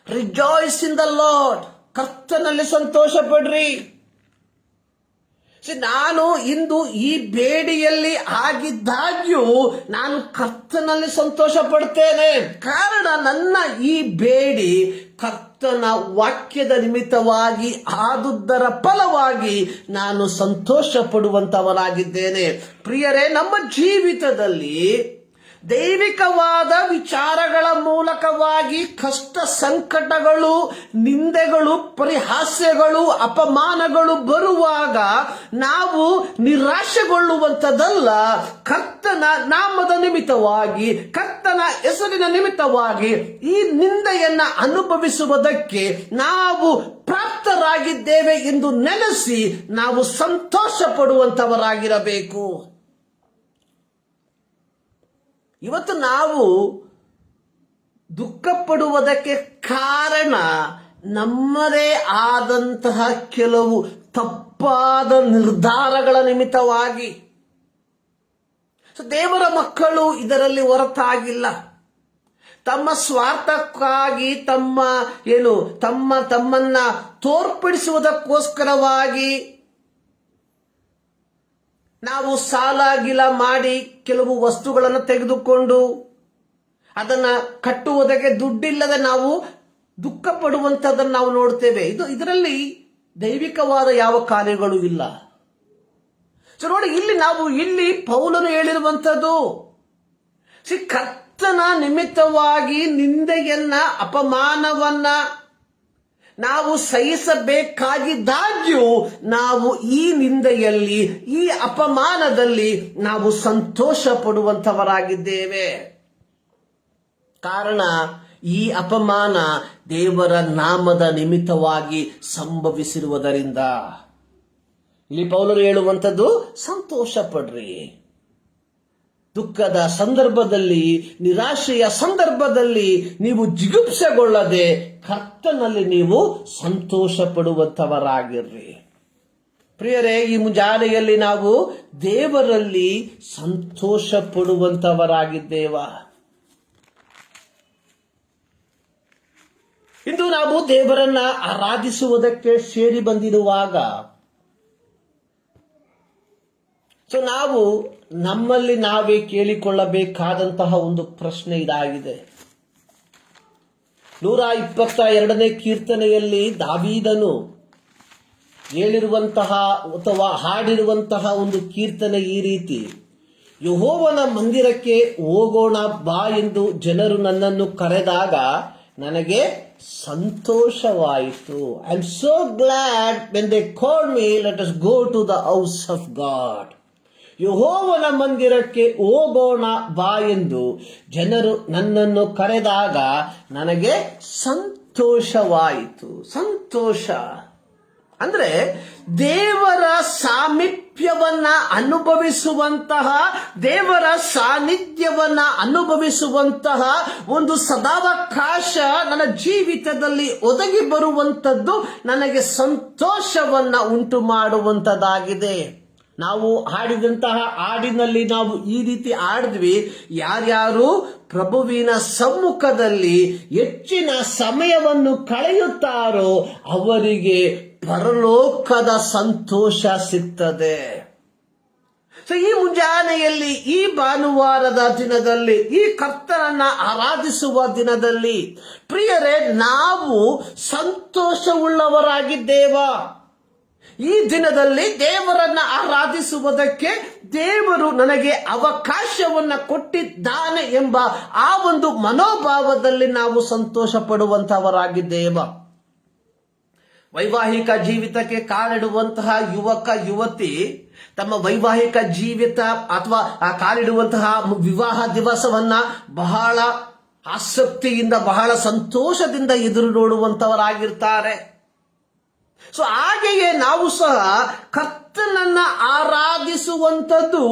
ರಿಜಾಯ್ಸ್ ಇನ್ ದ ಲಾರ್ಡ್, ಕರ್ತನಲ್ಲಿ ಸಂತೋಷ ಪಡ್ರಿ. ನಾನು ಇಂದು ಈ ಬೇಡಿಯಲ್ಲಿ ಆಗಿದ್ದಾಗ್ಯೂ ನಾನು ಕರ್ತನಲ್ಲಿ ಸಂತೋಷ ಪಡ್ತೇನೆ. ಕಾರಣ ನನ್ನ ಈ ಬೇಡಿ ಕರ್ತನ ವಾಕ್ಯದ ನಿಮಿತ್ತವಾಗಿ ಆದುದರ ಫಲವಾಗಿ ನಾನು ಸಂತೋಷ ಪಡುವಂತವನಾಗಿದ್ದೇನೆ. ಪ್ರಿಯರೇ, ನಮ್ಮ ಜೀವಿತದಲ್ಲಿ ದೈವಿಕವಾದ ವಿಚಾರಗಳ ಮೂಲಕವಾಗಿ ಕಷ್ಟ ಸಂಕಟಗಳು, ನಿಂದೆಗಳು, ಪರಿಹಾಸ್ಯಗಳು, ಅಪಮಾನಗಳು ಬರುವಾಗ ನಾವು ನಿರಾಶೆಗೊಳ್ಳುವಂಥದ್ದಲ್ಲ. ಕರ್ತನ ನಾಮದ ನಿಮಿತ್ತವಾಗಿ, ಕರ್ತನ ಹೆಸರಿನ ನಿಮಿತ್ತವಾಗಿ ಈ ನಿಂದೆಯನ್ನ ಅನುಭವಿಸುವುದಕ್ಕೆ ನಾವು ಪ್ರಾಪ್ತರಾಗಿದ್ದೇವೆ ಎಂದು ನೆನೆಸಿ ನಾವು ಸಂತೋಷ ಪಡುವಂತವರಾಗಿರಬೇಕು. ಇವತ್ತು ನಾವು ದುಃಖ ಪಡುವುದಕ್ಕೆ ಕಾರಣ ನಮ್ಮದೇ ಆದಂತಹ ಕೆಲವು ತಪ್ಪಾದ ನಿರ್ಧಾರಗಳ ನಿಮಿತ್ತವಾಗಿ. ದೇವರ ಮಕ್ಕಳು ಇದರಲ್ಲಿ ಹೊರತಾಗಿಲ್ಲ. ತಮ್ಮ ಸ್ವಾರ್ಥಕ್ಕಾಗಿ ತಮ್ಮನ್ನ ತೋರ್ಪಡಿಸುವುದಕ್ಕೋಸ್ಕರವಾಗಿ ನಾವು ಸಾಲ ಗಿಲ ಮಾಡಿ ಕೆಲವು ವಸ್ತುಗಳನ್ನು ತೆಗೆದುಕೊಂಡು ಅದನ್ನ ಕಟ್ಟುವುದಕ್ಕೆ ದುಡ್ಡಿಲ್ಲದೆ ನಾವು ದುಃಖ ಪಡುವಂತದನ್ನು ನಾವು ನೋಡ್ತೇವೆ. ಇದರಲ್ಲಿ ದೈವಿಕವಾದ ಯಾವ ಕಾರ್ಯಗಳು ಇಲ್ಲ. ನೋಡಿ, ಇಲ್ಲಿ ಪೌಲನು ಹೇಳಿರುವಂಥದ್ದು, ಕರ್ತನ ನಿಮಿತ್ತವಾಗಿ ನಿಂದೆಯನ್ನ, ಅಪಮಾನವನ್ನ ನಾವು ಸಹಿಸಬೇಕಾಗಿದ್ದಾಗ್ಯೂ ನಾವು ಈ ನಿಂದೆಯಲ್ಲಿ, ಈ ಅಪಮಾನದಲ್ಲಿ ನಾವು ಸಂತೋಷ ಪಡುವಂತವರಾಗಿದ್ದೇವೆ. ಕಾರಣ ಈ ಅಪಮಾನ ದೇವರ ನಾಮದ ನಿಮಿತ್ತವಾಗಿ ಸಂಭವಿಸಿರುವುದರಿಂದ. ಇಲ್ಲಿ ಪೌಲರು ಹೇಳುವಂಥದ್ದು, ಸಂತೋಷ ಪಡ್ರಿ. ದುಃಖದ ಸಂದರ್ಭದಲ್ಲಿ, ನಿರಾಶೆಯ ಸಂದರ್ಭದಲ್ಲಿ ನೀವು ಜಿಗುಪ್ಸೆಗೊಳ್ಳದೆ ಕರ್ತನಲ್ಲಿ ನೀವು ಸಂತೋಷ ಪಡುವಂತವರಾಗಿರ್ರಿ. ಪ್ರಿಯರೇ, ಈ ಮುಂಜಾನೆಯಲ್ಲಿ ನಾವು ದೇವರಲ್ಲಿ ಸಂತೋಷ ಪಡುವಂತವರಾಗಿದ್ದೇವ. ಇಂದು ನಾವು ದೇವರನ್ನ ಆರಾಧಿಸುವುದಕ್ಕೆ ಸೇರಿ ಬಂದಿರುವಾಗ ಸೊ ನಾವು ನಮ್ಮಲ್ಲಿ ನಾವೇ ಕೇಳಿಕೊಳ್ಳಬೇಕಾದಂತಹ ಒಂದು ಪ್ರಶ್ನೆ ಇದಾಗಿದೆ. 122ನೇ ಕೀರ್ತನೆಯಲ್ಲಿ ದಾವೀದನು ಹೇಳಿರುವಂತಹ ಅಥವಾ ಹಾಡಿರುವಂತಹ ಒಂದು ಕೀರ್ತನೆ ಈ ರೀತಿ: ಯೆಹೋವನ ಮಂದಿರಕ್ಕೆ ಹೋಗೋಣ ಬಾ ಎಂದು ಜನರು ನನ್ನನ್ನು ಕರೆದಾಗ ನನಗೆ ಸಂತೋಷವಾಯಿತು. I am so glad when they called me, let us go to the house of God. ಯೆಹೋವನ ಮಂದಿರಕ್ಕೆ ಹೋಗೋಣ ಬಾ ಎಂದು ಜನರು ನನ್ನನ್ನು ಕರೆದಾಗ ನನಗೆ ಸಂತೋಷವಾಯಿತು. ಸಂತೋಷ ಅಂದ್ರೆ ದೇವರ ಸಾಮೀಪ್ಯವನ್ನ ಅನುಭವಿಸುವಂತಹ, ದೇವರ ಸಾನ್ನಿಧ್ಯವನ್ನ ಅನುಭವಿಸುವಂತಹ ಒಂದು ಸದಾವಕಾಶ ನನ್ನ ಜೀವಿತದಲ್ಲಿ ಒದಗಿ ಬರುವಂಥದ್ದು ನನಗೆ ಸಂತೋಷವನ್ನ ಉಂಟು ಮಾಡುವಂಥದ್ದಾಗಿದೆ. ನಾವು ಹಾಡಿದಂತಹ ಹಾಡಿನಲ್ಲಿ ನಾವು ಈ ರೀತಿ ಹಾಡಿದ್ವಿ: ಯಾರ್ಯಾರು ಪ್ರಭುವಿನ ಸಮ್ಮುಖದಲ್ಲಿ ಹೆಚ್ಚಿನ ಸಮಯವನ್ನು ಕಳೆಯುತ್ತಾರೋ ಅವರಿಗೆ ಪರಲೋಕದ ಸಂತೋಷ ಸಿಗ್ತದೆ. ಸೊ ಈ ಮುಂಜಾನೆಯಲ್ಲಿ, ಈ ಭಾನುವಾರದ ದಿನದಲ್ಲಿ, ಈ ಕರ್ತನನ್ನ ಆರಾಧಿಸುವ ದಿನದಲ್ಲಿ ಪ್ರಿಯರೇ, ನಾವು ಸಂತೋಷವುಳ್ಳವರಾಗಿದ್ದೇವಾ? ಈ ದಿನದಲ್ಲಿ ದೇವರನ್ನ ಆರಾಧಿಸುವುದಕ್ಕೆ ದೇವರು ನನಗೆ ಅವಕಾಶವನ್ನ ಕೊಟ್ಟಿದ್ದಾನೆ ಎಂಬ ಆ ಒಂದು ಮನೋಭಾವದಲ್ಲಿ ನಾವು ಸಂತೋಷ ಪಡುವಂತಹವರಾಗಿದ್ದೇವ? ವೈವಾಹಿಕ ಜೀವಿತಕ್ಕೆ ಕಾಲಿಡುವಂತಹ ಯುವಕ ಯುವತಿ ತಮ್ಮ ವೈವಾಹಿಕ ಜೀವಿತ ಅಥವಾ ಕಾಲಿಡುವಂತಹ ವಿವಾಹ ದಿವಸವನ್ನ ಬಹಳ ಆಸಕ್ತಿಯಿಂದ, ಬಹಳ ಸಂತೋಷದಿಂದ ಎದುರು ನೋಡುವಂತವರಾಗಿರ್ತಾರೆ. ಸೊ ಹಾಗೆಯೇ ನಾವು ಸಹ ಕರ್ತನನ್ನ ಆರಾಧಿಸುವಂಥದ್ದು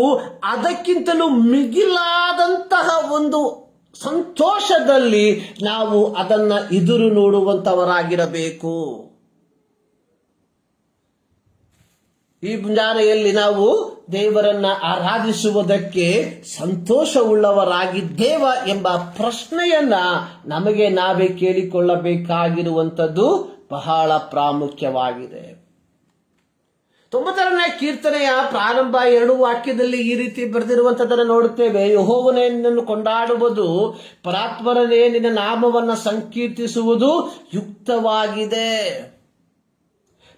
ಅದಕ್ಕಿಂತಲೂ ಮಿಗಿಲಾದಂತಹ ಒಂದು ಸಂತೋಷದಲ್ಲಿ ನಾವು ಅದನ್ನ ಎದುರು ನೋಡುವಂತವರಾಗಿರಬೇಕು. ಈ ಮುಂಜಾನೆಯಲ್ಲಿ ನಾವು ದೇವರನ್ನ ಆರಾಧಿಸುವುದಕ್ಕೆ ಸಂತೋಷವುಳ್ಳವರಾಗಿದ್ದೇವ ಎಂಬ ಪ್ರಶ್ನೆಯನ್ನ ನಮಗೆ ನಾವೇ ಕೇಳಿಕೊಳ್ಳಬೇಕಾಗಿರುವಂಥದ್ದು ಬಹಳ ಪ್ರಾಮುಖ್ಯವಾಗಿದೆ. 90ನೇ ಕೀರ್ತನೆಯ ಪ್ರಾರಂಭ 2 ವಾಕ್ಯದಲ್ಲಿ ಈ ರೀತಿ ಬರೆದಿರುವಂತದನ್ನು ನೋಡುತ್ತೇವೆ: ಯೆಹೋವನೇ ನಿನ್ನನ್ನು ಕೊಂಡಾಡುವುದು, ಪರಾತ್ಪರನೇ ನಿನ್ನ ನಾಮವನ್ನ ಸಂಕೀರ್ತಿಸುವುದು ಯುಕ್ತವಾಗಿದೆ.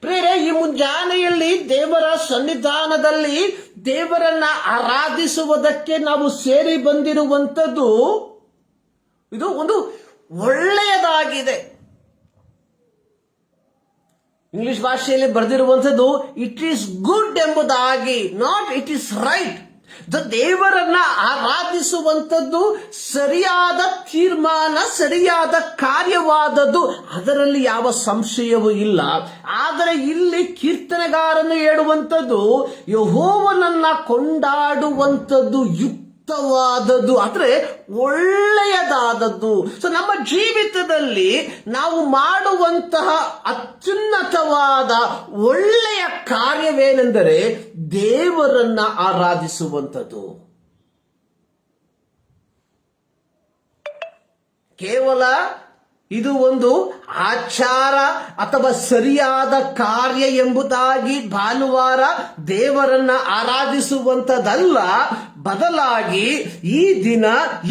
ಪ್ರಿಯರೇ, ಈ ಮುಂಜಾನೆಯಲ್ಲಿ ದೇವರ ಸನ್ನಿಧಾನದಲ್ಲಿ ದೇವರನ್ನ ಆರಾಧಿಸುವುದಕ್ಕೆ ನಾವು ಸೇರಿ ಬಂದಿರುವಂಥದ್ದು ಇದು ಒಂದು ಒಳ್ಳೆಯದಾಗಿದೆ. ಇಂಗ್ಲಿಷ್ ಭಾಷೆಯಲ್ಲಿ ಬರೆದಿರುವಂಥದ್ದು ಇಟ್ ಈಸ್ ಗುಡ್ ಎಂಬುದಾಗಿ, ನಾಟ್ ಇಟ್ ಈಸ್ ರೈಟ್. ದೇವರನ್ನ ಆರಾಧಿಸುವಂಥದ್ದು ಸರಿಯಾದ ತೀರ್ಮಾನ, ಸರಿಯಾದ ಕಾರ್ಯವಾದದ್ದು, ಅದರಲ್ಲಿ ಯಾವ ಸಂಶಯವೂ ಇಲ್ಲ. ಆದರೆ ಇಲ್ಲಿ ಕೀರ್ತನೆಗಾರನು ಹೇಳುವಂಥದ್ದು ಯೆಹೋವನನ್ನ ಕೊಂಡಾಡುವಂಥದ್ದು ಯುಕ್ತವಾದದ್ದು, ಅಂದ್ರೆ ಒಳ್ಳೆಯದಾದದ್ದು. ಸೊ ನಮ್ಮ ಜೀವಿತದಲ್ಲಿ ನಾವು ಮಾಡುವಂತಹ ಅತ್ಯುನ್ನತವಾದ ಒಳ್ಳೆಯ ಕಾರ್ಯವೇನೆಂದರೆ ದೇವರನ್ನ ಆರಾಧಿಸುವಂಥದ್ದು. ಕೇವಲ ಇದು ಒಂದು ಆಚಾರ ಅಥವಾ ಸರಿಯಾದ ಕಾರ್ಯ ಎಂಬುದಾಗಿ ಭಾನುವಾರ ದೇವರನ್ನ ಆರಾಧಿಸುವಂಥದ್ದಲ್ಲ. ಬದಲಾಗಿ ಈ ದಿನ,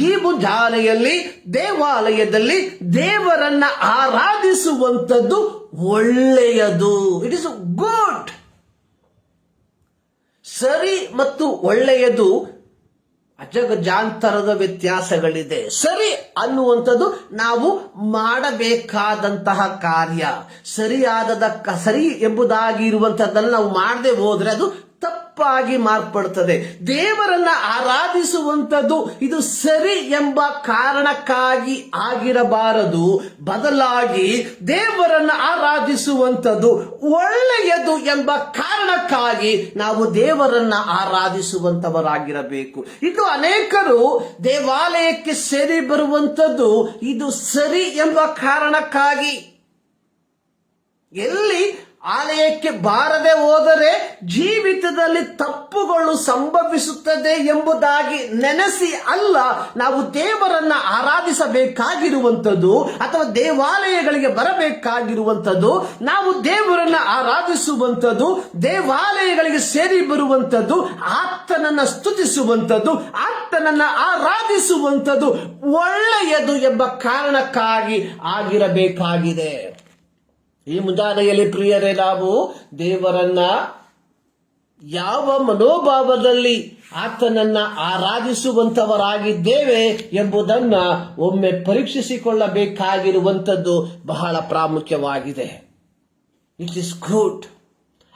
ಈ ಮುಂಜಾನೆಯಲ್ಲಿ ದೇವಾಲಯದಲ್ಲಿ ದೇವರನ್ನ ಆರಾಧಿಸುವಂಥದ್ದು ಒಳ್ಳೆಯದು. It is good. ಸರಿ ಮತ್ತು ಒಳ್ಳೆಯದು ಅಜಗಜಾಂತರದ ವ್ಯತ್ಯಾಸಗಳಿದೆ. ಸರಿ ಅನ್ನುವಂಥದ್ದು ನಾವು ಮಾಡಬೇಕಾದಂತಹ ಕಾರ್ಯ, ಸರಿ ಎಂಬುದಾಗಿ ಇರುವಂತಹದ್ದನ್ನು ನಾವು ಮಾಡದೆ ಹೋದ್ರೆ ಅದು ತಪ್ಪಾಗಿ ಮಾರ್ಪಡುತ್ತದೆ. ದೇವರನ್ನ ಆರಾಧಿಸುವಂಥದ್ದು ಇದು ಸರಿ ಎಂಬ ಕಾರಣಕ್ಕಾಗಿ ಆಗಿರಬಾರದು. ಬದಲಾಗಿ ದೇವರನ್ನ ಆರಾಧಿಸುವಂಥದ್ದು ಒಳ್ಳೆಯದು ಎಂಬ ಕಾರಣಕ್ಕಾಗಿ ನಾವು ದೇವರನ್ನ ಆರಾಧಿಸುವಂತವರಾಗಿರಬೇಕು. ಇದು ಅನೇಕರು ದೇವಾಲಯಕ್ಕೆ ಸೇರಿ ಬರುವಂಥದ್ದು ಇದು ಸರಿ ಎಂಬ ಕಾರಣಕ್ಕಾಗಿ. ಎಲ್ಲಿ ಆಲಯಕ್ಕೆ ಬಾರದೆ ಹೋದರೆ ಜೀವಿತದಲ್ಲಿ ತಪ್ಪುಗಳು ಸಂಭವಿಸುತ್ತದೆ ಎಂಬುದಾಗಿ ನೆನೆಸಿ ಅಲ್ಲ ನಾವು ದೇವರನ್ನ ಆರಾಧಿಸಬೇಕಾಗಿರುವಂಥದ್ದು ಅಥವಾ ದೇವಾಲಯಗಳಿಗೆ ಬರಬೇಕಾಗಿರುವಂಥದ್ದು. ನಾವು ದೇವರನ್ನ ಆರಾಧಿಸುವಂಥದ್ದು, ದೇವಾಲಯಗಳಿಗೆ ಸೇರಿ ಬರುವಂಥದ್ದು, ಆತನನ್ನ ಸ್ತುತಿಸುವಂಥದ್ದು, ಆತನನ್ನ ಆರಾಧಿಸುವಂಥದ್ದು ಒಳ್ಳೆಯದು ಎಂಬ ಕಾರಣಕ್ಕಾಗಿ ಆಗಿರಬೇಕಾಗಿದೆ. ಈ ಮುಂಜಾನೆಯಲ್ಲಿ ಪ್ರಿಯರೇ, ನಾವು ದೇವರನ್ನ ಯಾವ ಮನೋಭಾವದಲ್ಲಿ ಆತನನ್ನ ಆರಾಧಿಸುವಂತವರಾಗಿದ್ದೇವೆ ಎಂಬುದನ್ನ ಒಮ್ಮೆ ಪರೀಕ್ಷಿಸಿಕೊಳ್ಳಬೇಕಾಗಿರುವಂಥದ್ದು ಬಹಳ ಪ್ರಾಮುಖ್ಯವಾಗಿದೆ. ಇಟ್ ಇಸ್ ಗುಡ್,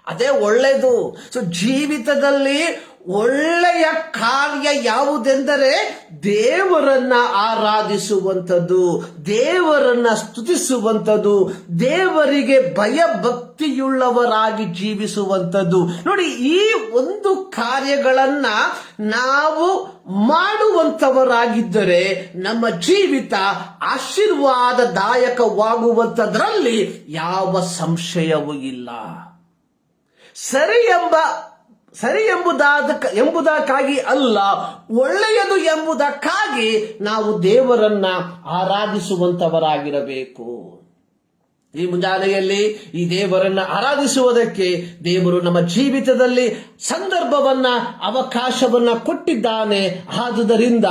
ಅದೇ ಒಳ್ಳೆಯದು. ಸೊ ಜೀವಿತದಲ್ಲಿ ಒಳ್ಳೆಯ ಕಾರ್ಯ ಯಾವುದೆಂದರೆ ದೇವರನ್ನ ಆರಾಧಿಸುವಂಥದ್ದು, ದೇವರನ್ನ ಸ್ತುತಿಸುವಂಥದ್ದು, ದೇವರಿಗೆ ಭಯಭಕ್ತಿಯುಳ್ಳವರಾಗಿ ಜೀವಿಸುವಂಥದ್ದು. ನೋಡಿ, ಈ ಒಂದು ಕಾರ್ಯಗಳನ್ನ ನಾವು ಮಾಡುವಂಥವರಾಗಿದ್ದರೆ ನಮ್ಮ ಜೀವಿತ ಆಶೀರ್ವಾದದಾಯಕವಾಗುವಂಥದ್ರಲ್ಲಿ ಯಾವ ಸಂಶಯವೂ ಇಲ್ಲ. ಸರಿ ಎಂಬುದಕ್ಕಾಗಿ ಅಲ್ಲ, ಒಳ್ಳೆಯದು ಎಂಬುದಕ್ಕಾಗಿ ನಾವು ದೇವರನ್ನ ಆರಾಧಿಸುವಂತವರಾಗಿರಬೇಕು. ಈ ಮುಂಜಾನೆಯಲ್ಲಿ ಈ ದೇವರನ್ನ ಆರಾಧಿಸುವುದಕ್ಕೆ ದೇವರು ನಮ್ಮ ಜೀವಿತದಲ್ಲಿ ಸಂದರ್ಭವನ್ನ, ಅವಕಾಶವನ್ನ ಕೊಟ್ಟಿದ್ದಾನೆ. ಆದುದರಿಂದ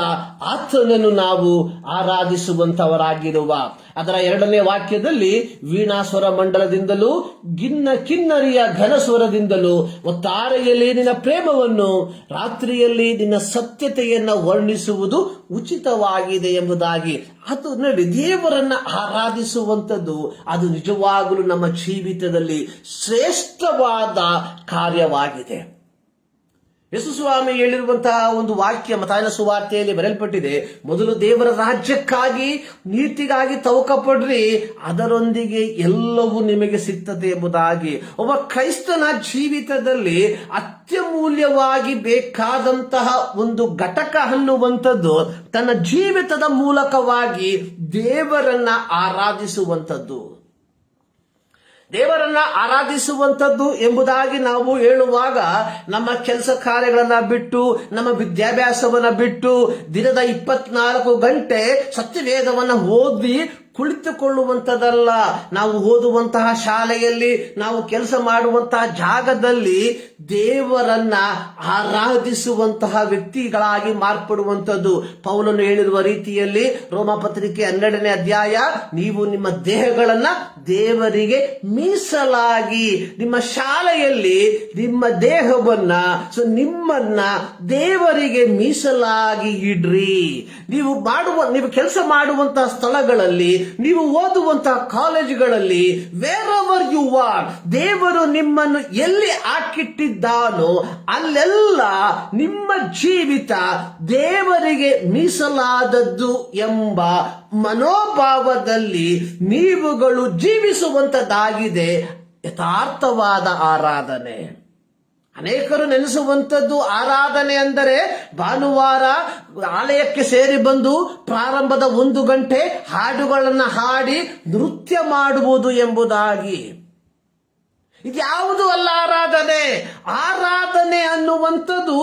ಆತನನ್ನು ನಾವು ಆರಾಧಿಸುವಂತವರಾಗಿರುವ ಅದರ 2ನೇ ವಾಕ್ಯದಲ್ಲಿ ವೀಣಾಸ್ವರ ಮಂಡಲದಿಂದಲೂ ಕಿನ್ನರಿಯ ಘನಸ್ವರದಿಂದಲೂ ಒತ್ತಾರೆಯಲ್ಲಿ ನಿನ್ನ ಪ್ರೇಮವನ್ನು, ರಾತ್ರಿಯಲ್ಲಿ ನಿನ್ನ ಸತ್ಯತೆಯನ್ನು ವರ್ಣಿಸುವುದು ಉಚಿತವಾಗಿದೆ ಎಂಬುದಾಗಿ. ಅದು ನೋಡಿ, ದೇವರನ್ನ ಆರಾಧಿಸುವಂಥದ್ದು ಅದು ನಿಜವಾಗಲೂ ನಮ್ಮ ಜೀವಿತದಲ್ಲಿ ಶ್ರೇಷ್ಠವಾದ ಕಾರ್ಯವಾಗಿದೆ. ಯೇಸು ಸ್ವಾಮಿ ಹೇಳಿರುವಂತಹ ಒಂದು ವಾಕ್ಯ ಮತ್ತಾಯನ ಸುವಾರ್ತೆಯಲ್ಲಿ ಬರೆಯಲ್ಪಟ್ಟಿದೆ, ಮೊದಲು ದೇವರ ರಾಜ್ಯಕ್ಕಾಗಿ ನೀತಿಗಾಗಿ ತವಕಪಡ್ರಿ, ಅದರೊಂದಿಗೆ ಎಲ್ಲವೂ ನಿಮಗೆ ಸಿಗ್ತದೆ ಎಂಬುದಾಗಿ. ಒಬ್ಬ ಕ್ರೈಸ್ತನ ಜೀವಿತದಲ್ಲಿ ಅತ್ಯಮೂಲ್ಯವಾಗಿ ಬೇಕಾದಂತಹ ಒಂದು ಘಟಕ ಅನ್ನುವಂಥದ್ದು ತನ್ನ ಜೀವಿತದ ಮೂಲಕವಾಗಿ ದೇವರನ್ನ ಆರಾಧಿಸುವಂಥದ್ದು. ದೇವರನ್ನ ಆರಾಧಿಸುವಂಥದ್ದು ಎಂಬುದಾಗಿ ನಾವು ಹೇಳುವಾಗ ನಮ್ಮ ಕೆಲಸ ಕಾರ್ಯಗಳನ್ನ ಬಿಟ್ಟು, ನಮ್ಮ ವಿದ್ಯಾಭ್ಯಾಸವನ್ನ ಬಿಟ್ಟು ದಿನದ 24 ಗಂಟೆ ಸತ್ಯವೇದವನ್ನ ಓದಿ ಕುಳಿತುಕೊಳ್ಳುವಂಥದ್ದಲ್ಲ. ನಾವು ಓದುವಂತಹ ಶಾಲೆಯಲ್ಲಿ, ನಾವು ಕೆಲಸ ಮಾಡುವಂತಹ ಜಾಗದಲ್ಲಿ ದೇವರನ್ನ ಆರಾಧಿಸುವಂತಹ ವ್ಯಕ್ತಿಗಳಾಗಿ ಮಾರ್ಪಡುವಂಥದ್ದು. ಪೌಲನು ಹೇಳಿರುವ ರೀತಿಯಲ್ಲಿ ರೋಮಪತ್ರಿಕೆ 12ನೇ ಅಧ್ಯಾಯ, ನೀವು ನಿಮ್ಮ ದೇಹಗಳನ್ನ ದೇವರಿಗೆ ಮೀಸಲಾಗಿ, ನಿಮ್ಮ ಶಾಲೆಯಲ್ಲಿ ನಿಮ್ಮ ದೇಹವನ್ನ, ನಿಮ್ಮನ್ನ ದೇವರಿಗೆ ಮೀಸಲಾಗಿ ಇಡ್ರಿ. ನೀವು ಕೆಲಸ ಮಾಡುವಂತಹ ಸ್ಥಳಗಳಲ್ಲಿ, ನೀವು ಓದುವಂತಹ ಕಾಲೇಜುಗಳಲ್ಲಿ, ವೇರ್ ಎವರ್ ಯು ಆರ್, ದೇವರು ನಿಮ್ಮನ್ನು ಎಲ್ಲಿ ಹಾಕಿಟ್ಟಿದ್ದಾನೋ ಅಲ್ಲೆಲ್ಲ ನಿಮ್ಮ ಜೀವಿತ ದೇವರಿಗೆ ಮೀಸಲಾದದ್ದು ಎಂಬ ಮನೋಭಾವದಲ್ಲಿ ನೀವುಗಳು ಜೀವಿಸುವಂತದ್ದಾಗಿದೆ ಯಥಾರ್ಥವಾದ ಆರಾಧನೆ. ಅನೇಕರು ನೆನೆಸುವಂಥದ್ದು ಆರಾಧನೆ ಅಂದರೆ ಭಾನುವಾರ ಆಲಯಕ್ಕೆ ಸೇರಿ ಬಂದು ಪ್ರಾರಂಭದ 1 ಗಂಟೆ ಹಾಡುಗಳನ್ನು ಹಾಡಿ ನೃತ್ಯ ಮಾಡುವುದು ಎಂಬುದಾಗಿ. ಇದ್ಯಾವುದು ಅಲ್ಲ ಆರಾಧನೆ. ಆರಾಧನೆ ಅನ್ನುವಂಥದ್ದು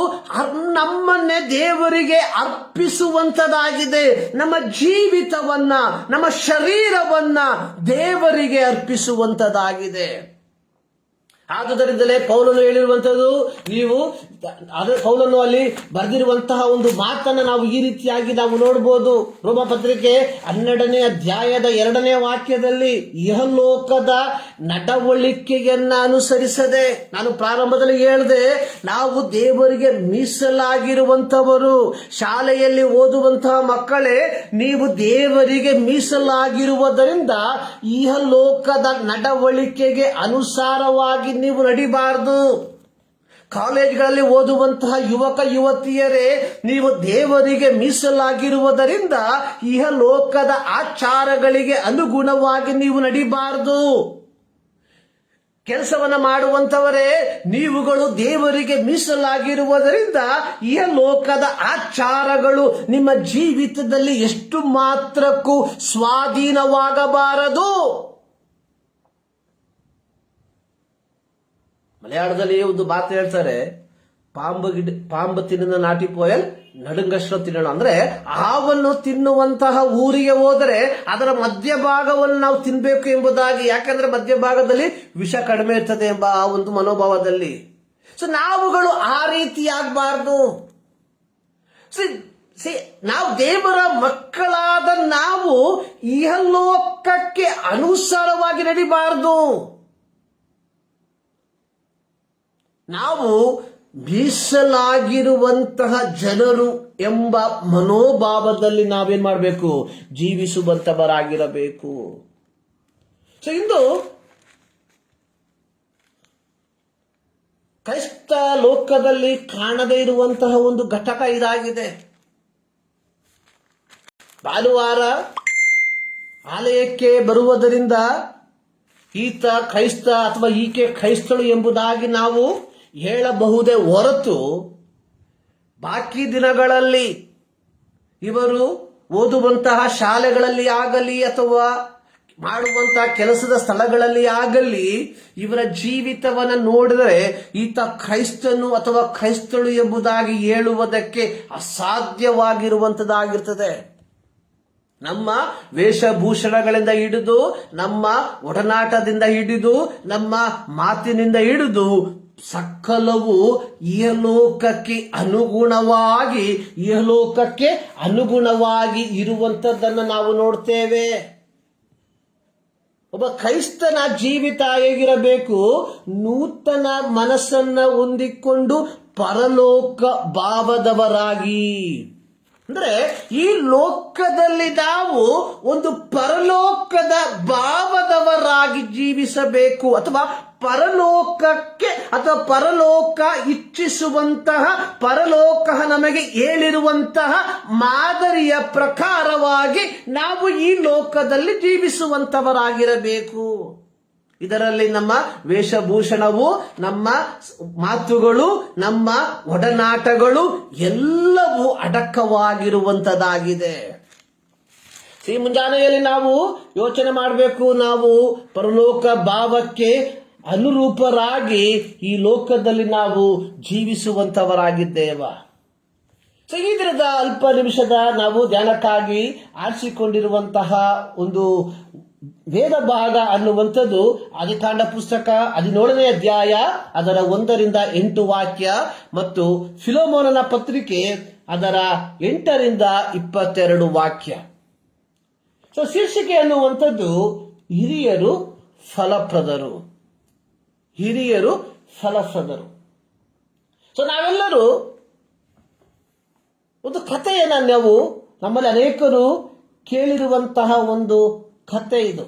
ನಮ್ಮನ್ನೇ ದೇವರಿಗೆ ಅರ್ಪಿಸುವಂಥದ್ದಾಗಿದೆ. ನಮ್ಮ ಜೀವಿತವನ್ನ, ನಮ್ಮ ಶರೀರವನ್ನ ದೇವರಿಗೆ ಅರ್ಪಿಸುವಂಥದ್ದಾಗಿದೆ. ಆದುದರಿಂದಲೇ ಪೌಲನು ಹೇಳಿರುವಂಥದ್ದು, ಪೌಲನು ಅಲ್ಲಿ ಬರೆದಿರುವಂತಹ ಒಂದು ಮಾತನ್ನ ನಾವು ಈ ರೀತಿಯಾಗಿ ನಾವು ನೋಡಬಹುದು. ರೋಮಪತ್ರಿಕೆ 12ನೇ ಅಧ್ಯಾಯದ 2ನೇ ವಾಕ್ಯದಲ್ಲಿ, ಇಹಲೋಕದ ನಡವಳಿಕೆಯನ್ನ ಅನುಸರಿಸದೆ, ನಾನು ಪ್ರಾರಂಭದಲ್ಲಿ ಹೇಳಿದೆ, ನಾವು ದೇವರಿಗೆ ಮೀಸಲಾಗಿರುವಂತವರು. ಶಾಲೆಯಲ್ಲಿ ಓದುವಂತಹ ಮಕ್ಕಳೇ, ನೀವು ದೇವರಿಗೆ ಮೀಸಲಾಗಿರುವುದರಿಂದ ಇಹಲೋಕದ ನಡವಳಿಕೆಗೆ ಅನುಸಾರವಾಗಿ ನೀವು ನಡಿಬಾರದು. ಕಾಲೇಜ್ಗಳಲ್ಲಿ ಓದುವಂತಹ ಯುವಕ ಯುವತಿಯರೇ, ನೀವು ದೇವರಿಗೆ ಮೀಸಲಾಗಿರುವುದರಿಂದ ಇಹಲೋಕದ ಆಚಾರಗಳಿಗೆ ಅನುಗುಣವಾಗಿ ನೀವು ನಡಿಬಾರದು. ಕೆಲಸವನ್ನ ಮಾಡುವಂತವರೇ, ನೀವುಗಳು ದೇವರಿಗೆ ಮೀಸಲಾಗಿರುವುದರಿಂದ ಇಹಲೋಕದ ಆಚಾರಗಳು ನಿಮ್ಮ ಜೀವಿತದಲ್ಲಿ ಎಷ್ಟು ಮಾತ್ರಕ್ಕೂ ಸ್ವಾಧೀನವಾಗಬಾರದು. ಮಲಯಾಳದಲ್ಲಿ ಒಂದು ಮಾತು ಹೇಳ್ತಾರೆ, ಪಾಂಬು ತಿನ್ನ ನಾಟಿ ಪೋಯಲ್ ನಡುಂಗಷ್ಟು ತಿನ್ನೋಣ. ಅಂದ್ರೆ ಹಾವನ್ನು ತಿನ್ನುವಂತಹ ಊರಿಗೆ ಹೋದರೆ ಅದರ ಮಧ್ಯಭಾಗವನ್ನು ನಾವು ತಿನ್ಬೇಕು ಎಂಬುದಾಗಿ, ಯಾಕಂದ್ರೆ ಮಧ್ಯಭಾಗದಲ್ಲಿ ವಿಷ ಕಡಿಮೆ ಇರ್ತದೆ ಎಂಬ ಆ ಒಂದು ಮನೋಭಾವದಲ್ಲಿ. ಸೊ ನಾವುಗಳು ಆ ರೀತಿ ಆಗಬಾರ್ದು. ನಾವು ದೇವರ ಮಕ್ಕಳಾದ ನಾವು ಇಹಲೋಕಕ್ಕೆ ಅನುಸಾರವಾಗಿ ನಡಿಬಾರ್ದು. ನಾವು ಮೀಸಲಾಗಿರುವಂತಹ ಜನರು ಎಂಬ ಮನೋಭಾವದಲ್ಲಿ ನಾವೇನ್ ಮಾಡಬೇಕು, ಜೀವಿಸುವಂತವರಾಗಿರಬೇಕು. ಸೊ ಇಂದು ಕ್ರೈಸ್ತ ಲೋಕದಲ್ಲಿ ಕಾಣದೇ ಇರುವಂತಹ ಒಂದು ಘಟಕ ಇದಾಗಿದೆ. ಭಾನುವಾರ ಆಲಯಕ್ಕೆ ಬರುವುದರಿಂದ ಈತ ಕ್ರೈಸ್ತ ಅಥವಾ ಈಕೆ ಕ್ರೈಸ್ತಳು ಎಂಬುದಾಗಿ ನಾವು ಹೇಳಬಹುದೇ ಹೊರತು, ಬಾಕಿ ದಿನಗಳಲ್ಲಿ ಇವರು ಓದುವಂತಹ ಶಾಲೆಗಳಲ್ಲಿ ಆಗಲಿ ಅಥವಾ ಮಾಡುವಂತಹ ಕೆಲಸದ ಸ್ಥಳಗಳಲ್ಲಿ ಆಗಲಿ ಇವರ ಜೀವಿತವನ್ನು ನೋಡಿದರೆ ಈತ ಕ್ರೈಸ್ತನು ಅಥವಾ ಕ್ರೈಸ್ತಳು ಎಂಬುದಾಗಿ ಹೇಳುವುದಕ್ಕೆ ಅಸಾಧ್ಯವಾಗಿರುವಂತದ್ದಾಗಿರ್ತದೆ. ನಮ್ಮ ವೇಷಭೂಷಣಗಳಿಂದ ಹಿಡಿದು, ನಮ್ಮ ಒಡನಾಟದಿಂದ ಹಿಡಿದು, ನಮ್ಮ ಮಾತಿನಿಂದ ಹಿಡಿದು ಸಕಲವು ಇಹಲೋಕಕ್ಕೆ ಅನುಗುಣವಾಗಿ ಇರುವಂತದ್ದನ್ನು ನಾವು ನೋಡ್ತೇವೆ. ಒಬ್ಬ ಕ್ರೈಸ್ತನ ಜೀವಿತ ಹೇಗಿರಬೇಕು, ನೂತನ ಮನಸ್ಸನ್ನ ಹೊಂದಿಕೊಂಡು ಪರಲೋಕ ಭಾವದವರಾಗಿ. ಅಂದ್ರೆ ಈ ಲೋಕದಲ್ಲಿ ನಾವು ಒಂದು ಪರಲೋಕದ ಭಾವದವರಾಗಿ ಜೀವಿಸಬೇಕು, ಅಥವಾ ಪರಲೋಕಕ್ಕೆ ಅಥವಾ ಪರಲೋಕ ಇಚ್ಛಿಸುವಂತಹ, ಪರಲೋಕ ನಮಗೆ ಹೇಳಿರುವಂತಹ ಮಾದರಿಯ ಪ್ರಕಾರವಾಗಿ ನಾವು ಈ ಲೋಕದಲ್ಲಿ ಜೀವಿಸುವಂತವರಾಗಿರಬೇಕು. ಇದರಲ್ಲಿ ನಮ್ಮ ವೇಷಭೂಷಣವು, ನಮ್ಮ ಮಾತುಗಳು, ನಮ್ಮ ಒಡನಾಟಗಳು ಎಲ್ಲವೂ ಅಡಕವಾಗಿರುವಂತದ್ದಾಗಿದೆ. ಈ ಮುಂಜಾನೆಯಲ್ಲಿ ನಾವು ಯೋಚನೆ ಮಾಡಬೇಕು, ನಾವು ಪರಲೋಕ ಭಾವಕ್ಕೆ ಅನುರೂಪರಾಗಿ ಈ ಲೋಕದಲ್ಲಿ ನಾವು ಜೀವಿಸುವಂತವರಾಗಿದ್ದೇವ. ಸೊ ಈ ದಿನದ ಅಲ್ಪ ನಿಮಿಷದ ನಾವು ಧ್ಯಾನಕ್ಕಾಗಿ ಆರಿಸಿಕೊಂಡಿರುವಂತಹ ಒಂದು ವೇದ ಭಾಗ ಅನ್ನುವಂಥದ್ದು ಆದಿಕಾಂಡ ಪುಸ್ತಕ 17ನೇ ಅಧ್ಯಾಯ ಅದರ 1ರಿಂದ 8 ವಾಕ್ಯ ಮತ್ತು ಫಿಲೋಮೋನನ ಪತ್ರಿಕೆ ಅದರ 8ರಿಂದ 22 ವಾಕ್ಯ. ಸೊ ಶೀರ್ಷಿಕೆ ಅನ್ನುವಂಥದ್ದು ಹಿರಿಯರು ಫಲಪ್ರದರು. ಸೊ ನಾವೆಲ್ಲರೂ ಒಂದು ಕಥೆಯನ್ನ ನಾವು ನಮ್ಮಲ್ಲಿ ಅನೇಕರು ಕೇಳಿರುವಂತಹ ಒಂದು ಕಥೆ ಇದು.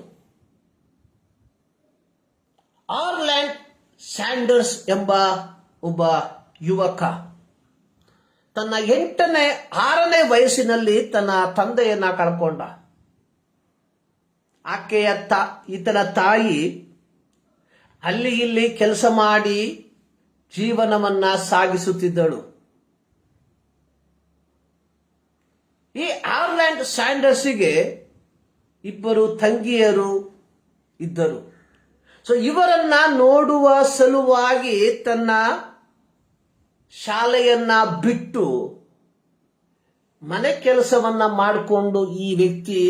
ಆರ್ಲ್ಯಾಂಡ್ ಸ್ಯಾಂಡರ್ಸ್ ಎಂಬ ಒಬ್ಬ ಯುವಕ ತನ್ನ 6ನೇ ವಯಸ್ಸಿನಲ್ಲಿ ತನ್ನ ತಂದೆಯನ್ನ ಕಳ್ಕೊಂಡ. ಆಕೆಯ ಈತನ ತಾಯಿ ಅಲ್ಲಿ ಇಲ್ಲಿ ಕೆಲಸ ಮಾಡಿ ಜೀವನವನ್ನ ಸಾಗಿಸುತ್ತಿದ್ದಳು. ಈ ಆರ್ಲ್ಯಾಂಡ್ ಸ್ಯಾಂಡರ್ಸ್ಗೆ 2 ತಂಗಿಯರು ಇದ್ದರು. ಸೊ ಇವರನ್ನ ನೋಡುವ ಸಲುವಾಗಿ ತನ್ನ ಶಾಲೆಯನ್ನ ಬಿಟ್ಟು ಮನೆ ಕೆಲಸವನ್ನ ಮಾಡಿಕೊಂಡು ಈ ವ್ಯಕ್ತಿ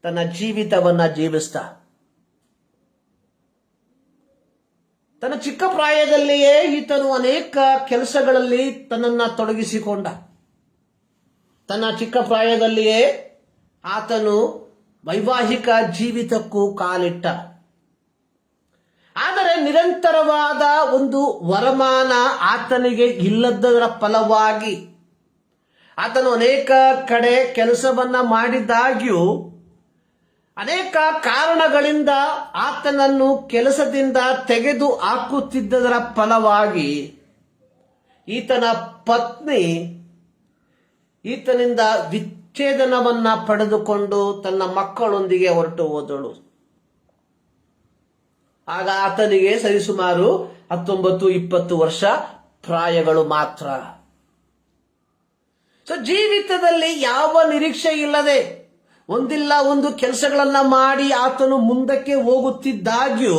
ತನ್ನ ಜೀವಿತವನ್ನ ಜೀವಿಸ್ತ. ತನ್ನ ಚಿಕ್ಕ ಪ್ರಾಯದಲ್ಲಿಯೇ ಈತನು ಅನೇಕ ಕೆಲಸಗಳಲ್ಲಿ ತನ್ನನ್ನ ತೊಡಗಿಸಿಕೊಂಡ. ತನ್ನ ಚಿಕ್ಕ ಪ್ರಾಯದಲ್ಲಿಯೇ ಆತನು ವೈವಾಹಿಕ ಜೀವಿತಕ್ಕೂ ಕಾಲಿಟ್ಟ. ಆದರೆ ನಿರಂತರವಾದ ಒಂದು ವರಮಾನ ಆತನಿಗೆ ಇಲ್ಲದರ ಫಲವಾಗಿ ಆತನು ಅನೇಕ ಕಡೆ ಕೆಲಸವನ್ನ ಮಾಡಿದಾಗ್ಯೂ ಅನೇಕ ಕಾರಣಗಳಿಂದ ಆತನನ್ನು ಕೆಲಸದಿಂದ ತೆಗೆದು ಹಾಕುತ್ತಿದ್ದದರ ಫಲವಾಗಿ ಈತನ ಪತ್ನಿ ಈತನಿಂದ ವಿಚ್ಛೇದನವನ್ನ ಪಡೆದುಕೊಂಡು ತನ್ನ ಮಕ್ಕಳೊಂದಿಗೆ ಹೊರಟು ಹೋದಳು. ಆಗ ಆತನಿಗೆ ಸರಿಸುಮಾರು 19-20 ವರ್ಷ ಪ್ರಾಯಗಳು ಮಾತ್ರ. ಸೊ ಜೀವಿತದಲ್ಲಿ ಯಾವ ನಿರೀಕ್ಷೆ ಇಲ್ಲದೆ ಒಂದಿಲ್ಲ ಒಂದು ಕೆಲಸಗಳನ್ನ ಮಾಡಿ ಆತನು ಮುಂದಕ್ಕೆ ಹೋಗುತ್ತಿದ್ದಾಗ್ಯೂ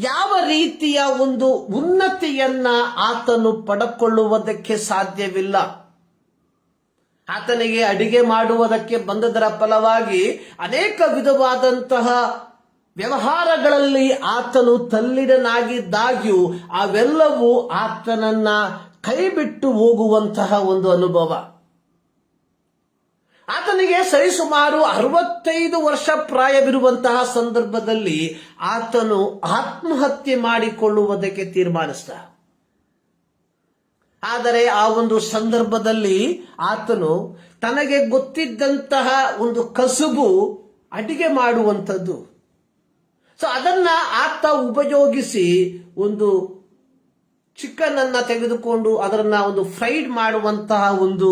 ಯಾವ ರೀತಿಯ ಒಂದು ಉನ್ನತಿಯನ್ನ ಆತನು ಪಡೆದುಕೊಳ್ಳುವುದಕ್ಕೆ ಸಾಧ್ಯವಿಲ್ಲ. ಆತನಿಗೆ ಅಡಿಗೆ ಮಾಡುವುದಕ್ಕೆ ಬಂದದರ ಫಲವಾಗಿ ಅನೇಕ ವಿಧವಾದಂತಹ ವ್ಯವಹಾರಗಳಲ್ಲಿ ಆತನು ತಲ್ಲೀಡನಾಗಿದ್ದಾಗ್ಯೂ ಅವೆಲ್ಲವೂ ಆತನನ್ನ ಕೈಬಿಟ್ಟು ಹೋಗುವಂತಹ ಒಂದು ಅನುಭವ. ಆತನಿಗೆ ಸರಿಸುಮಾರು 65 ವರ್ಷ ಪ್ರಾಯವಿರುವಂತಹ ಸಂದರ್ಭದಲ್ಲಿ ಆತನು ಆತ್ಮಹತ್ಯೆ ಮಾಡಿಕೊಳ್ಳುವುದಕ್ಕೆ ತೀರ್ಮಾನಿಸಿದ. ಆದರೆ ಆ ಒಂದು ಸಂದರ್ಭದಲ್ಲಿ ಆತನು ತನಗೆ ಗೊತ್ತಿದ್ದಂತಹ ಒಂದು ಕಸುಬು ಅಡಿಗೆ ಮಾಡುವಂಥದ್ದು. ಸೊ ಅದನ್ನ ಆತ ಉಪಯೋಗಿಸಿ ಒಂದು ಚಿಕನ್ ಅನ್ನ ತೆಗೆದುಕೊಂಡು ಅದನ್ನ ಒಂದು ಫ್ರೈಡ್ ಮಾಡುವಂತಹ ಒಂದು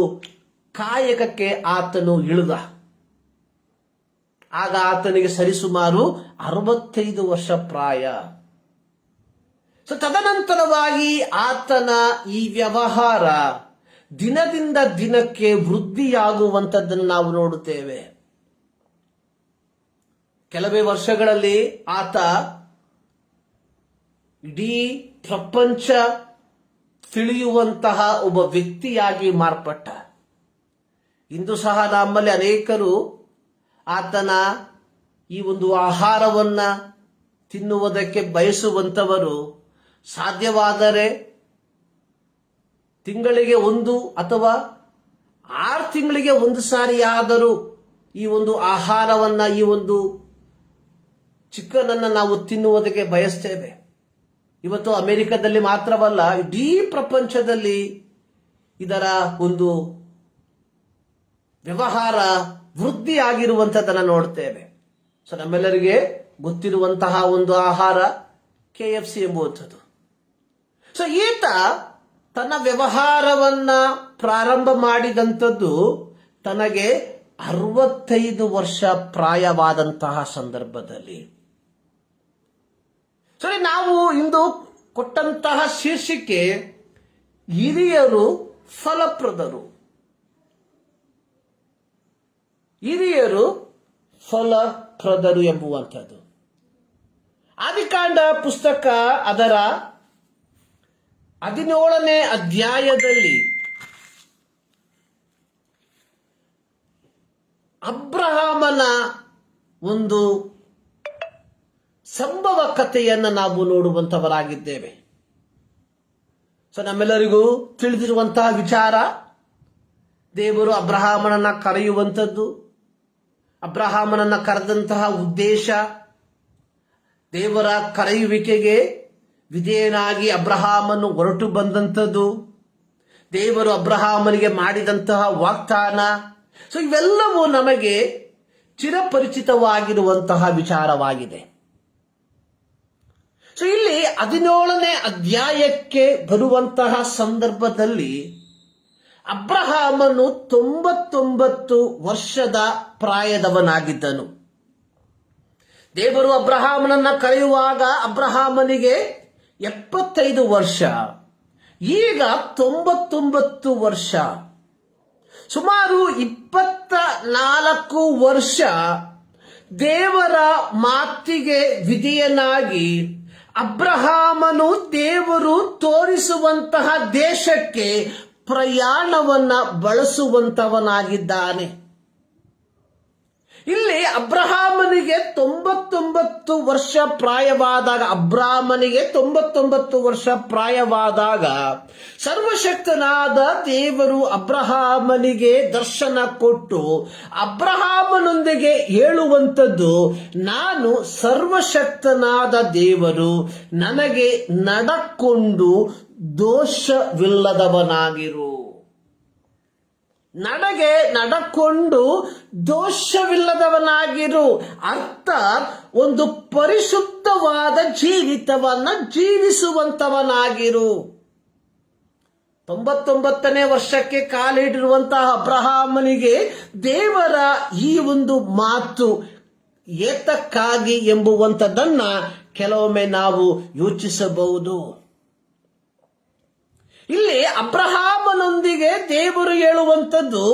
ಕಾಯಕಕ್ಕೆ ಆತನು ಇಳಿದ. ಆಗ ಆತನಿಗೆ ಸರಿಸುಮಾರು 65 ವರ್ಷ ಪ್ರಾಯ. ಸೊ ತದನಂತರವಾಗಿ ಆತನ ಈ ವ್ಯವಹಾರ ದಿನದಿಂದ ದಿನಕ್ಕೆ ವೃದ್ಧಿಯಾಗುವಂಥದ್ದನ್ನು ನಾವು ನೋಡುತ್ತೇವೆ. ಕೆಲವೇ ವರ್ಷಗಳಲ್ಲಿ ಆತ ಇಡೀ ಪ್ರಪಂಚ ತಿಳಿಯುವಂತಹ ಒಬ್ಬ ವ್ಯಕ್ತಿಯಾಗಿ ಮಾರ್ಪಟ್ಟ. ಇಂದು ಸಹ ನಮ್ಮಲ್ಲಿ ಅನೇಕರು ಆತನ ಈ ಒಂದು ಆಹಾರವನ್ನ ತಿನ್ನುವುದಕ್ಕೆ ಬಯಸುವಂತವರು ಸಾಧ್ಯವಾದರೆ ತಿಂಗಳಿಗೆ 1 ಅಥವಾ 6 ತಿಂಗಳಿಗೆ 1 ಸಾರಿಯಾದರೂ ಈ ಒಂದು ಆಹಾರವನ್ನ, ಈ ಒಂದು ಚಿಕನ್ ಅನ್ನ ನಾವು ತಿನ್ನುವುದಕ್ಕೆ ಬಯಸ್ತೇವೆ. ಇವತ್ತು ಅಮೆರಿಕದಲ್ಲಿ ಮಾತ್ರವಲ್ಲ, ಇಡೀ ಪ್ರಪಂಚದಲ್ಲಿ ಇದರ ಒಂದು ವ್ಯವಹಾರ ವೃದ್ಧಿ ಆಗಿರುವಂಥದ್ದನ್ನು ನೋಡ್ತೇವೆ. ಸೊ ನಮ್ಮೆಲ್ಲರಿಗೆ ಗೊತ್ತಿರುವಂತಹ ಒಂದು ಆಹಾರ KFC ಎಂಬುವಂಥದ್ದು. ಸೊ ಈತ ತನ್ನ ವ್ಯವಹಾರವನ್ನ ಪ್ರಾರಂಭ ಮಾಡಿದಂಥದ್ದು ತನಗೆ 65 ವರ್ಷ ಪ್ರಾಯವಾದಂತಹ ಸಂದರ್ಭದಲ್ಲಿ. ಸರಿ, ನಾವು ಇಂದು ಕೊಟ್ಟಂತಹ ಶೀರ್ಷಿಕೆ ಹಿರಿಯರು ಫಲಪ್ರದರು. ಹಿರಿಯರು ಫಲಪ್ರದರು ಎಂಬುವಂಥದ್ದು. ಆದಿಕಾಂಡ ಪುಸ್ತಕ ಅದರ 17ನೇ ಅಧ್ಯಾಯದಲ್ಲಿ ಅಬ್ರಹಾಮನ ಒಂದು ಸಂಭವ ಕಥೆಯನ್ನು ನಾವು ನೋಡುವಂತವರಾಗಿದ್ದೇವೆ. ಸೊ ನಮ್ಮೆಲ್ಲರಿಗೂ ತಿಳಿದಿರುವಂತಹ ವಿಚಾರ, ದೇವರು ಅಬ್ರಹಾಮನನ್ನ ಕರೆಯುವಂಥದ್ದು, ಅಬ್ರಹಾಮನನ್ನ ಕರೆದಂತಹ ಉದ್ದೇಶ, ದೇವರ ಕರೆಯುವಿಕೆಗೆ ವಿಧೇಯನಾಗಿ ಅಬ್ರಹಾಮನು ಹೊರಟು ಬಂದಂಥದ್ದು, ದೇವರು ಅಬ್ರಹಾಮನಿಗೆ ಮಾಡಿದಂತಹ ವಾಗ್ದಾನ. ಸೊ ಇವೆಲ್ಲವೂ ನಮಗೆ ಚಿರಪರಿಚಿತವಾಗಿರುವಂತಹ ವಿಚಾರವಾಗಿದೆ. ಸೊ ಇಲ್ಲಿ 17ನೇ ಅಧ್ಯಾಯಕ್ಕೆ ಬರುವಂತಹ ಸಂದರ್ಭದಲ್ಲಿ ಅಬ್ರಹಾಮನು 99 ವರ್ಷದ ಪ್ರಾಯದವನಾಗಿದ್ದನು. ದೇವರು ಅಬ್ರಹಾಮನನ್ನ ಕರೆಯುವಾಗ ಅಬ್ರಹಾಮನಿಗೆ 75 ವರ್ಷ, ಈಗ 99 ವರ್ಷ. ಸುಮಾರು 24 ವರ್ಷ ದೇವರ ಮಾತಿಗೆ ವಿಧೇಯನಾಗಿ ಅಬ್ರಹಾಮನು ದೇವರು ತೋರಿಸುವಂತಹ ದೇಶಕ್ಕೆ ಪ್ರಯಾಣವನ್ನ ಬಳಸುವಂತವನಾಗಿದ್ದಾನೆ. ಇಲ್ಲಿ ಅಬ್ರಹಾಮನಿಗೆ 99 ವರ್ಷ ಪ್ರಾಯವಾದಾಗ, ಸರ್ವಶಕ್ತನಾದ ದೇವರು ಅಬ್ರಹಾಮನಿಗೆ ದರ್ಶನ ಕೊಟ್ಟು ಅಬ್ರಹಾಮನೊಂದಿಗೆ ಹೇಳುವಂಥದ್ದು, ನಾನು ಸರ್ವಶಕ್ತನಾದ ದೇವರು, ನನಗೆ ನಡಕೊಂಡು ದೋಷವಿಲ್ಲದವನಾಗಿರು. ನನಗೆ ನಡಕೊಂಡು ದೋಷವಿಲ್ಲದವನಾಗಿರು. ಅರ್ಥಾತ್ ಒಂದು ಪರಿಶುದ್ಧವಾದ ಜೀವಿತವನ್ನ ಜೀವಿಸುವಂತವನಾಗಿರು. 99ನೇ ವರ್ಷಕ್ಕೆ ಕಾಲಿಟ್ಟಿರುವಂತಹ ಅಬ್ರಹಾಮನಿಗೆ ದೇವರ ಈ ಒಂದು ಮಾತು ಏತಕ್ಕಾಗಿ ಎಂಬುವಂಥದ್ದನ್ನ ಕೆಲವೊಮ್ಮೆ ನಾವು ಯೋಚಿಸಬಹುದು. ಇಲ್ಲಿ ಅಬ್ರಹಾಮನೊಂದಿಗೆ ದೇವರು ಹೇಳುವಂಥದ್ದು,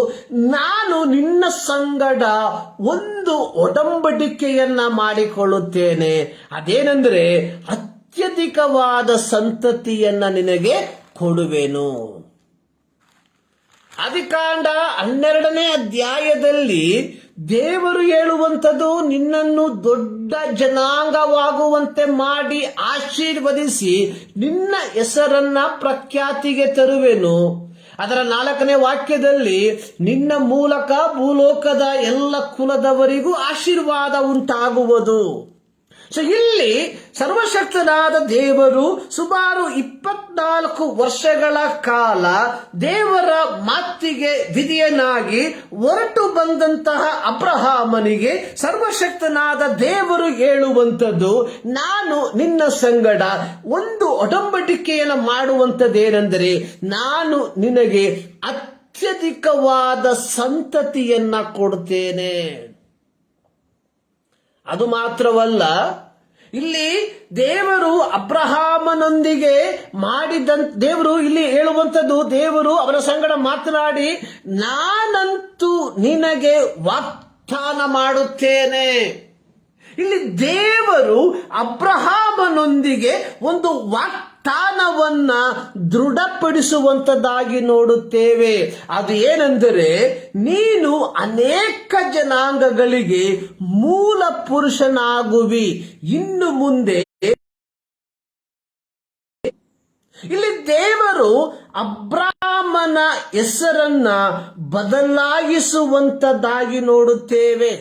ನಾನು ನಿನ್ನ ಸಂಗಡ ಒಂದು ಒಡಂಬಡಿಕೆಯನ್ನ ಮಾಡಿಕೊಳ್ಳುತ್ತೇನೆ. ಅದೇನೆಂದ್ರೆ ಅತ್ಯಧಿಕವಾದ ಸಂತತಿಯನ್ನ ನಿನಗೆ ಕೊಡುವೆನು. ಆದಿಕಾಂಡ 12ನೇ ಅಧ್ಯಾಯದಲ್ಲಿ ದೇವರು ಹೇಳುವಂಥದ್ದು, ನಿನ್ನನ್ನು ದೊಡ್ಡ ಜನಾಂಗವಾಗುವಂತೆ ಮಾಡಿ ಆಶೀರ್ವದಿಸಿ ನಿನ್ನ ಹೆಸರನ್ನ ಪ್ರಖ್ಯಾತಿಗೆ ತರುವೆನು. ಅದರ 4ನೇ ವಾಕ್ಯದಲ್ಲಿ ನಿನ್ನ ಮೂಲಕ ಭೂಲೋಕದ ಎಲ್ಲ ಕುಲದವರಿಗೂ ಆಶೀರ್ವಾದ ಉಂಟಾಗುವುದು. ಸೊ ಇಲ್ಲಿ ಸರ್ವಶಕ್ತನಾದ ದೇವರು ಸುಮಾರು 24 ವರ್ಷಗಳ ಕಾಲ ದೇವರ ಮಾತಿಗೆ ವಿಧಿಯನಾಗಿ ಹೊರಟು ಬಂದಂತಹ ಅಬ್ರಹಾಮನಿಗೆ ಸರ್ವಶಕ್ತನಾದ ದೇವರು ಹೇಳುವಂಥದ್ದು, ನಾನು ನಿನ್ನ ಸಂಗಡ ಒಂದು ಒಡಂಬಡಿಕೆಯನ್ನು ಮಾಡುವಂಥದ್ದೇನೆಂದರೆ, ನಾನು ನಿನಗೆ ಅತ್ಯಧಿಕವಾದ ಸಂತತಿಯನ್ನ ಕೊಡ್ತೇನೆ. ಅದು ಮಾತ್ರವಲ್ಲ, ಇಲ್ಲಿ ದೇವರು ಅಬ್ರಹಾಮನೊಂದಿಗೆ ದೇವರು ಇಲ್ಲಿ ಹೇಳುವಂಥದ್ದು, ದೇವರು ಅವರ ಸಂಗಡ ಮಾತನಾಡಿ, ನಾನಂತೂ ನಿನಗೆ ವಾಗ್ದಾನ ಮಾಡುತ್ತೇನೆ. ಇಲ್ಲಿ ದೇವರು ಅಬ್ರಹಾಮನೊಂದಿಗೆ ಒಂದು ವಾಗ್ದಾನವನ್ನ ದೃಢಪಡಿಸುವಂತದ್ದಾಗಿ ನೋಡುತ್ತೇವೆ. ಅದು ಏನೆಂದರೆ, ನೀನು ಅನೇಕ ಜನಾಂಗಗಳಿಗೆ ಮೂಲ ಪುರುಷನಾಗುವಿ. ಇನ್ನು ಮುಂದೆ ಇಲ್ಲಿ ದೇವರು ಅಬ್ರಹಾಮನ ಹೆಸರನ್ನ ಬದಲಾಯಿಸುವಂತದ್ದಾಗಿ ನೋಡುತ್ತೇವೆ.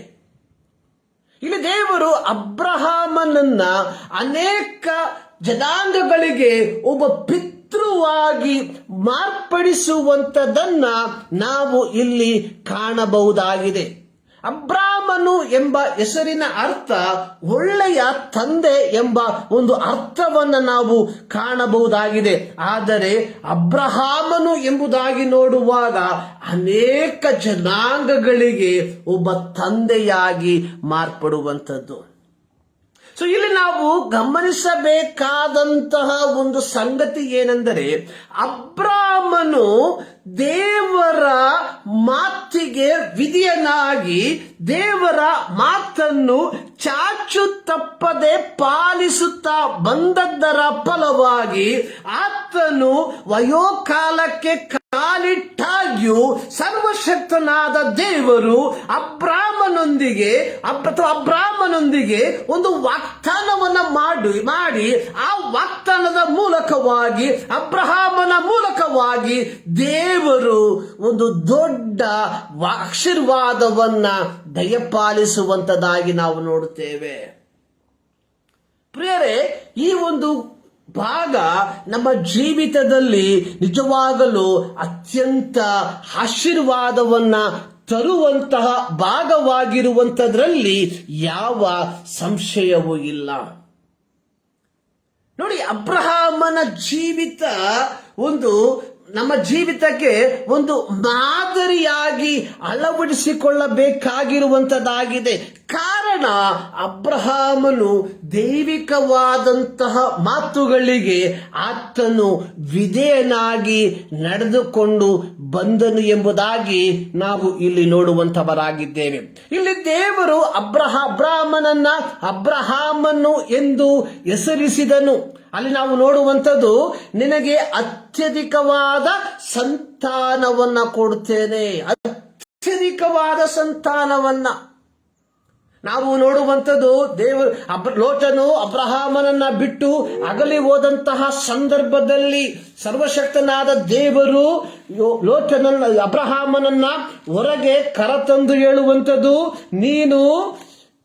ಇಲ್ಲಿ ದೇವರು ಅಬ್ರಹಾಮನನ್ನ ಅನೇಕ ಜನಾಂಗಗಳಿಗೆ ಒಬ್ಬ ಪಿತೃವಾಗಿ ಮಾರ್ಪಡಿಸುವಂತದನ್ನ ನಾವು ಇಲ್ಲಿ ಕಾಣಬಹುದಾಗಿದೆ. ಅಬ್ರಾಮನು ಎಂಬ ಹೆಸರಿನ ಅರ್ಥ ಒಳ್ಳೆಯ ತಂದೆ ಎಂಬ ಒಂದು ಅರ್ಥವನ್ನು ನಾವು ಕಾಣಬಹುದಾಗಿದೆ. ಆದರೆ ಅಬ್ರಹಾಮನು ಎಂಬುದಾಗಿ ನೋಡುವಾಗ ಅನೇಕ ಜನಾಂಗಗಳಿಗೆ ಒಬ್ಬ ತಂದೆಯಾಗಿ ಮಾರ್ಪಡುವಂಥದ್ದು. ಸೊ ಇಲ್ಲಿ ನಾವು ಗಮನಿಸಬೇಕಾದಂತಹ ಒಂದು ಸಂಗತಿ ಏನೆಂದರೆ, ಅಬ್ರಾಮನು ದೇವರ ಮಾತಿಗೆ ವಿಧಿಯನಾಗಿ ದೇವರ ಮಾತನ್ನು ಚಾಚು ತಪ್ಪದೆ ಪಾಲಿಸುತ್ತಾ ಬಂದದ್ದರ ಫಲವಾಗಿ ಆತನು ವಯೋಕಾಲಕ್ಕೆ ಕಾಲಿಟ್ಟಾಗ್ಯೂ ಸರ್ವಶಕ್ತನಾದ ದೇವರು ಅಬ್ರಾಮನೊಂದಿಗೆ ಒಂದು ವಾಗ್ದಾನವನ್ನ ಮಾಡಿ ಆ ವಾಗ್ದಾನದ ಮೂಲಕವಾಗಿ ಅಬ್ರಹಾಮನ ಮೂಲಕವಾಗಿ ದೇವರು ಒಂದು ದೊಡ್ಡ ಆಶೀರ್ವಾದವನ್ನ ದಯಪಾಲಿಸುವಂತದಾಗಿ ನಾವು ನೋಡುತ್ತೇವೆ. ಪ್ರಿಯರೇ, ಈ ಒಂದು ಭಾಗ ನಮ್ಮ ಜೀವಿತದಲ್ಲಿ ನಿಜವಾಗಲೂ ಅತ್ಯಂತ ಆಶೀರ್ವಾದವನ್ನ ತರುವಂತಹ ಭಾಗವಾಗಿರುವಂತದ್ರಲ್ಲಿ ಯಾವ ಸಂಶಯವೂ ಇಲ್ಲ. ನೋಡಿ, ಅಬ್ರಹಾಮನ ಜೀವಿತ ನಮ್ಮ ಜೀವಿತಕ್ಕೆ ಒಂದು ಮಾದರಿಯಾಗಿ ಅಳವಡಿಸಿಕೊಳ್ಳಬೇಕಾಗಿರುವಂತದ್ದಾಗಿದೆ. ಕಾರಣ, ಅಬ್ರಹಾಮನು ದೈವಿಕವಾದಂತಹ ಮಾತುಗಳಿಗೆ ಆತನು ವಿಧೇಯನಾಗಿ ನಡೆದುಕೊಂಡು ಬಂದನು ಎಂಬುದಾಗಿ ನಾವು ಇಲ್ಲಿ ನೋಡುವಂತವರಾಗಿದ್ದೇವೆ. ಇಲ್ಲಿ ದೇವರು ಅಬ್ರಹಾಮನು ಎಂದು ಹೆಸರಿಸಿದನು. ಅಲ್ಲಿ ನಾವು ನೋಡುವಂಥದ್ದು, ನಿನಗೆ ಅತ್ಯಧಿಕವಾದ ಸಂತಾನವನ್ನ ಕೊಡುತ್ತೇನೆ. ಅತ್ಯಧಿಕವಾದ ಸಂತಾನವನ್ನ ನಾವು ನೋಡುವಂಥದ್ದು, ಲೋಟನು ಅಬ್ರಹಾಮನನ್ನ ಬಿಟ್ಟು ಅಗಲಿ ಹೋದಂತಹ ಸಂದರ್ಭದಲ್ಲಿ ಸರ್ವಶಕ್ತನಾದ ದೇವರು ಅಬ್ರಹಾಮನನ್ನ ಹೊರಗೆ ಕರತಂದು ಹೇಳುವಂಥದ್ದು, ನೀನು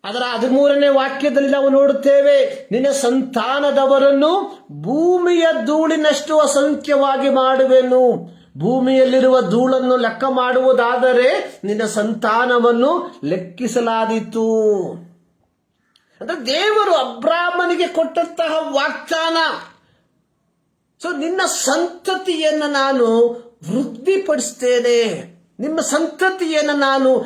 ಅದರ 13ನೇ ವಾಕ್ಯದಲ್ಲಿ ನಾವು ನೋಡುತ್ತೇವೆ, ನಿನ್ನ ಸಂತಾನದವರನ್ನು ಭೂಮಿಯ ಧೂಳಿನಷ್ಟು ಅಸಂಖ್ಯವಾಗಿ ಮಾಡುವೆನು. ಭೂಮಿಯಲ್ಲಿರುವ ಧೂಳನ್ನು ಲೆಕ್ಕ ಮಾಡುವುದಾದರೆ ನಿನ್ನ ಸಂತಾನವನ್ನು ಲೆಕ್ಕಿಸಲಾದೀತು. ಅಂದ್ರೆ ದೇವರು ಅಬ್ರಾಮನಿಗೆ ಕೊಟ್ಟಂತಹ ವಾಗ್ದಾನ. ಸೊ ನಿನ್ನ ಸಂತತಿಯನ್ನು ನಾನು ವೃದ್ಧಿಪಡಿಸ್ತೇನೆ. ನಿಮ್ಮ ಸಂತತಿಯನ್ನು ನಾನು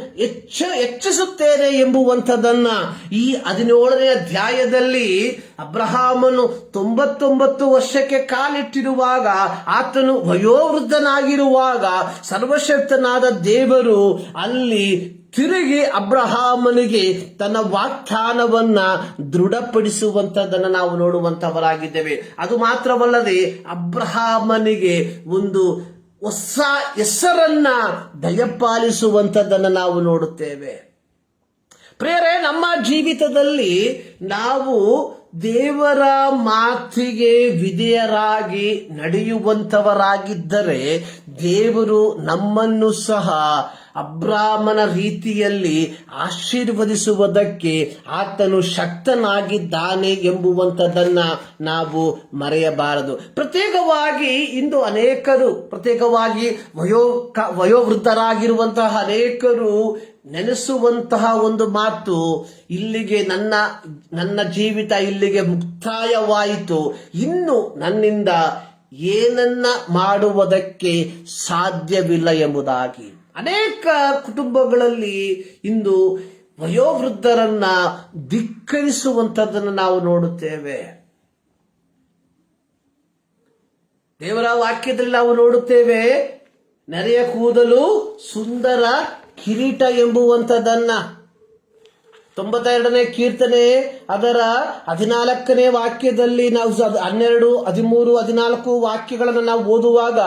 ಹೆಚ್ಚಿಸುತ್ತೇನೆ ಎಂಬುವಂಥದ್ದನ್ನ ಈ 17ನೇ ಅಧ್ಯಾಯದಲ್ಲಿ ಅಬ್ರಹಾಮನು 99 ವರ್ಷಕ್ಕೆ ಕಾಲಿಟ್ಟಿರುವಾಗ, ಆತನು ವಯೋವೃದ್ಧನಾಗಿರುವಾಗ ಸರ್ವಶಕ್ತನಾದ ದೇವರು ಅಲ್ಲಿ ತಿರುಗಿ ಅಬ್ರಹಾಮನಿಗೆ ತನ್ನ ವಾಗ್ದಾನವನ್ನ ದೃಢಪಡಿಸುವಂತದ್ದನ್ನು ನಾವು ನೋಡುವಂತವರಾಗಿದ್ದೇವೆ. ಅದು ಮಾತ್ರವಲ್ಲದೆ ಅಬ್ರಹಾಮನಿಗೆ ಒಂದು ಹೊಸ ಹೆಸರನ್ನ ದಯಪಾಲಿಸುವಂತದ್ದನ್ನು ನಾವು ನೋಡುತ್ತೇವೆ. ಪ್ರಿಯರೇ, ನಮ್ಮ ಜೀವಿತದಲ್ಲಿ ನಾವು ದೇವರ ಮಾತಿಗೆ ವಿಧೇಯರಾಗಿ ನಡೆಯುವಂತವರಾಗಿದ್ದರೆ ದೇವರು ನಮ್ಮನ್ನು ಸಹ ಅಬ್ರಾಮನ ರೀತಿಯಲ್ಲಿ ಆಶೀರ್ವದಿಸುವುದಕ್ಕೆ ಆತನು ಶಕ್ತನಾಗಿದ್ದಾನೆ ಎಂಬುವಂಥದ್ದನ್ನ ನಾವು ಮರೆಯಬಾರದು. ಪ್ರತ್ಯೇಕವಾಗಿ ಇಂದು ಅನೇಕರು, ಪ್ರತ್ಯೇಕವಾಗಿ ವಯೋವೃದ್ಧರಾಗಿರುವಂತಹ ಅನೇಕರು ನೆನೆಸುವಂತಹ ಒಂದು ಮಾತು, ಇಲ್ಲಿಗೆ ನನ್ನ ಜೀವಿತ ಇಲ್ಲಿಗೆ ಮುಕ್ತಾಯವಾಯಿತು, ಇನ್ನು ನನ್ನಿಂದ ಏನನ್ನ ಮಾಡುವುದಕ್ಕೆ ಸಾಧ್ಯವಿಲ್ಲ ಎಂಬುದಾಗಿ. ಅನೇಕ ಕುಟುಂಬಗಳಲ್ಲಿ ಇಂದು ವಯೋವೃದ್ಧರನ್ನ ಧಿಕ್ಕರಿಸುವಂಥದ್ದನ್ನು ನಾವು ನೋಡುತ್ತೇವೆ. ದೇವರ ವಾಕ್ಯದಲ್ಲಿ ನಾವು ನೋಡುತ್ತೇವೆ, ನೆರೆಯ ಕೂದಲು ಸುಂದರ ಕಿರೀಟ ಎಂಬುವಂಥದ್ದನ್ನ. 92ನೇ ಕೀರ್ತನೆ ಅದರ 14ನೇ ವಾಕ್ಯದಲ್ಲಿ ನಾವು 12, 13, 14 ವಾಕ್ಯಗಳನ್ನು ನಾವು ಓದುವಾಗ,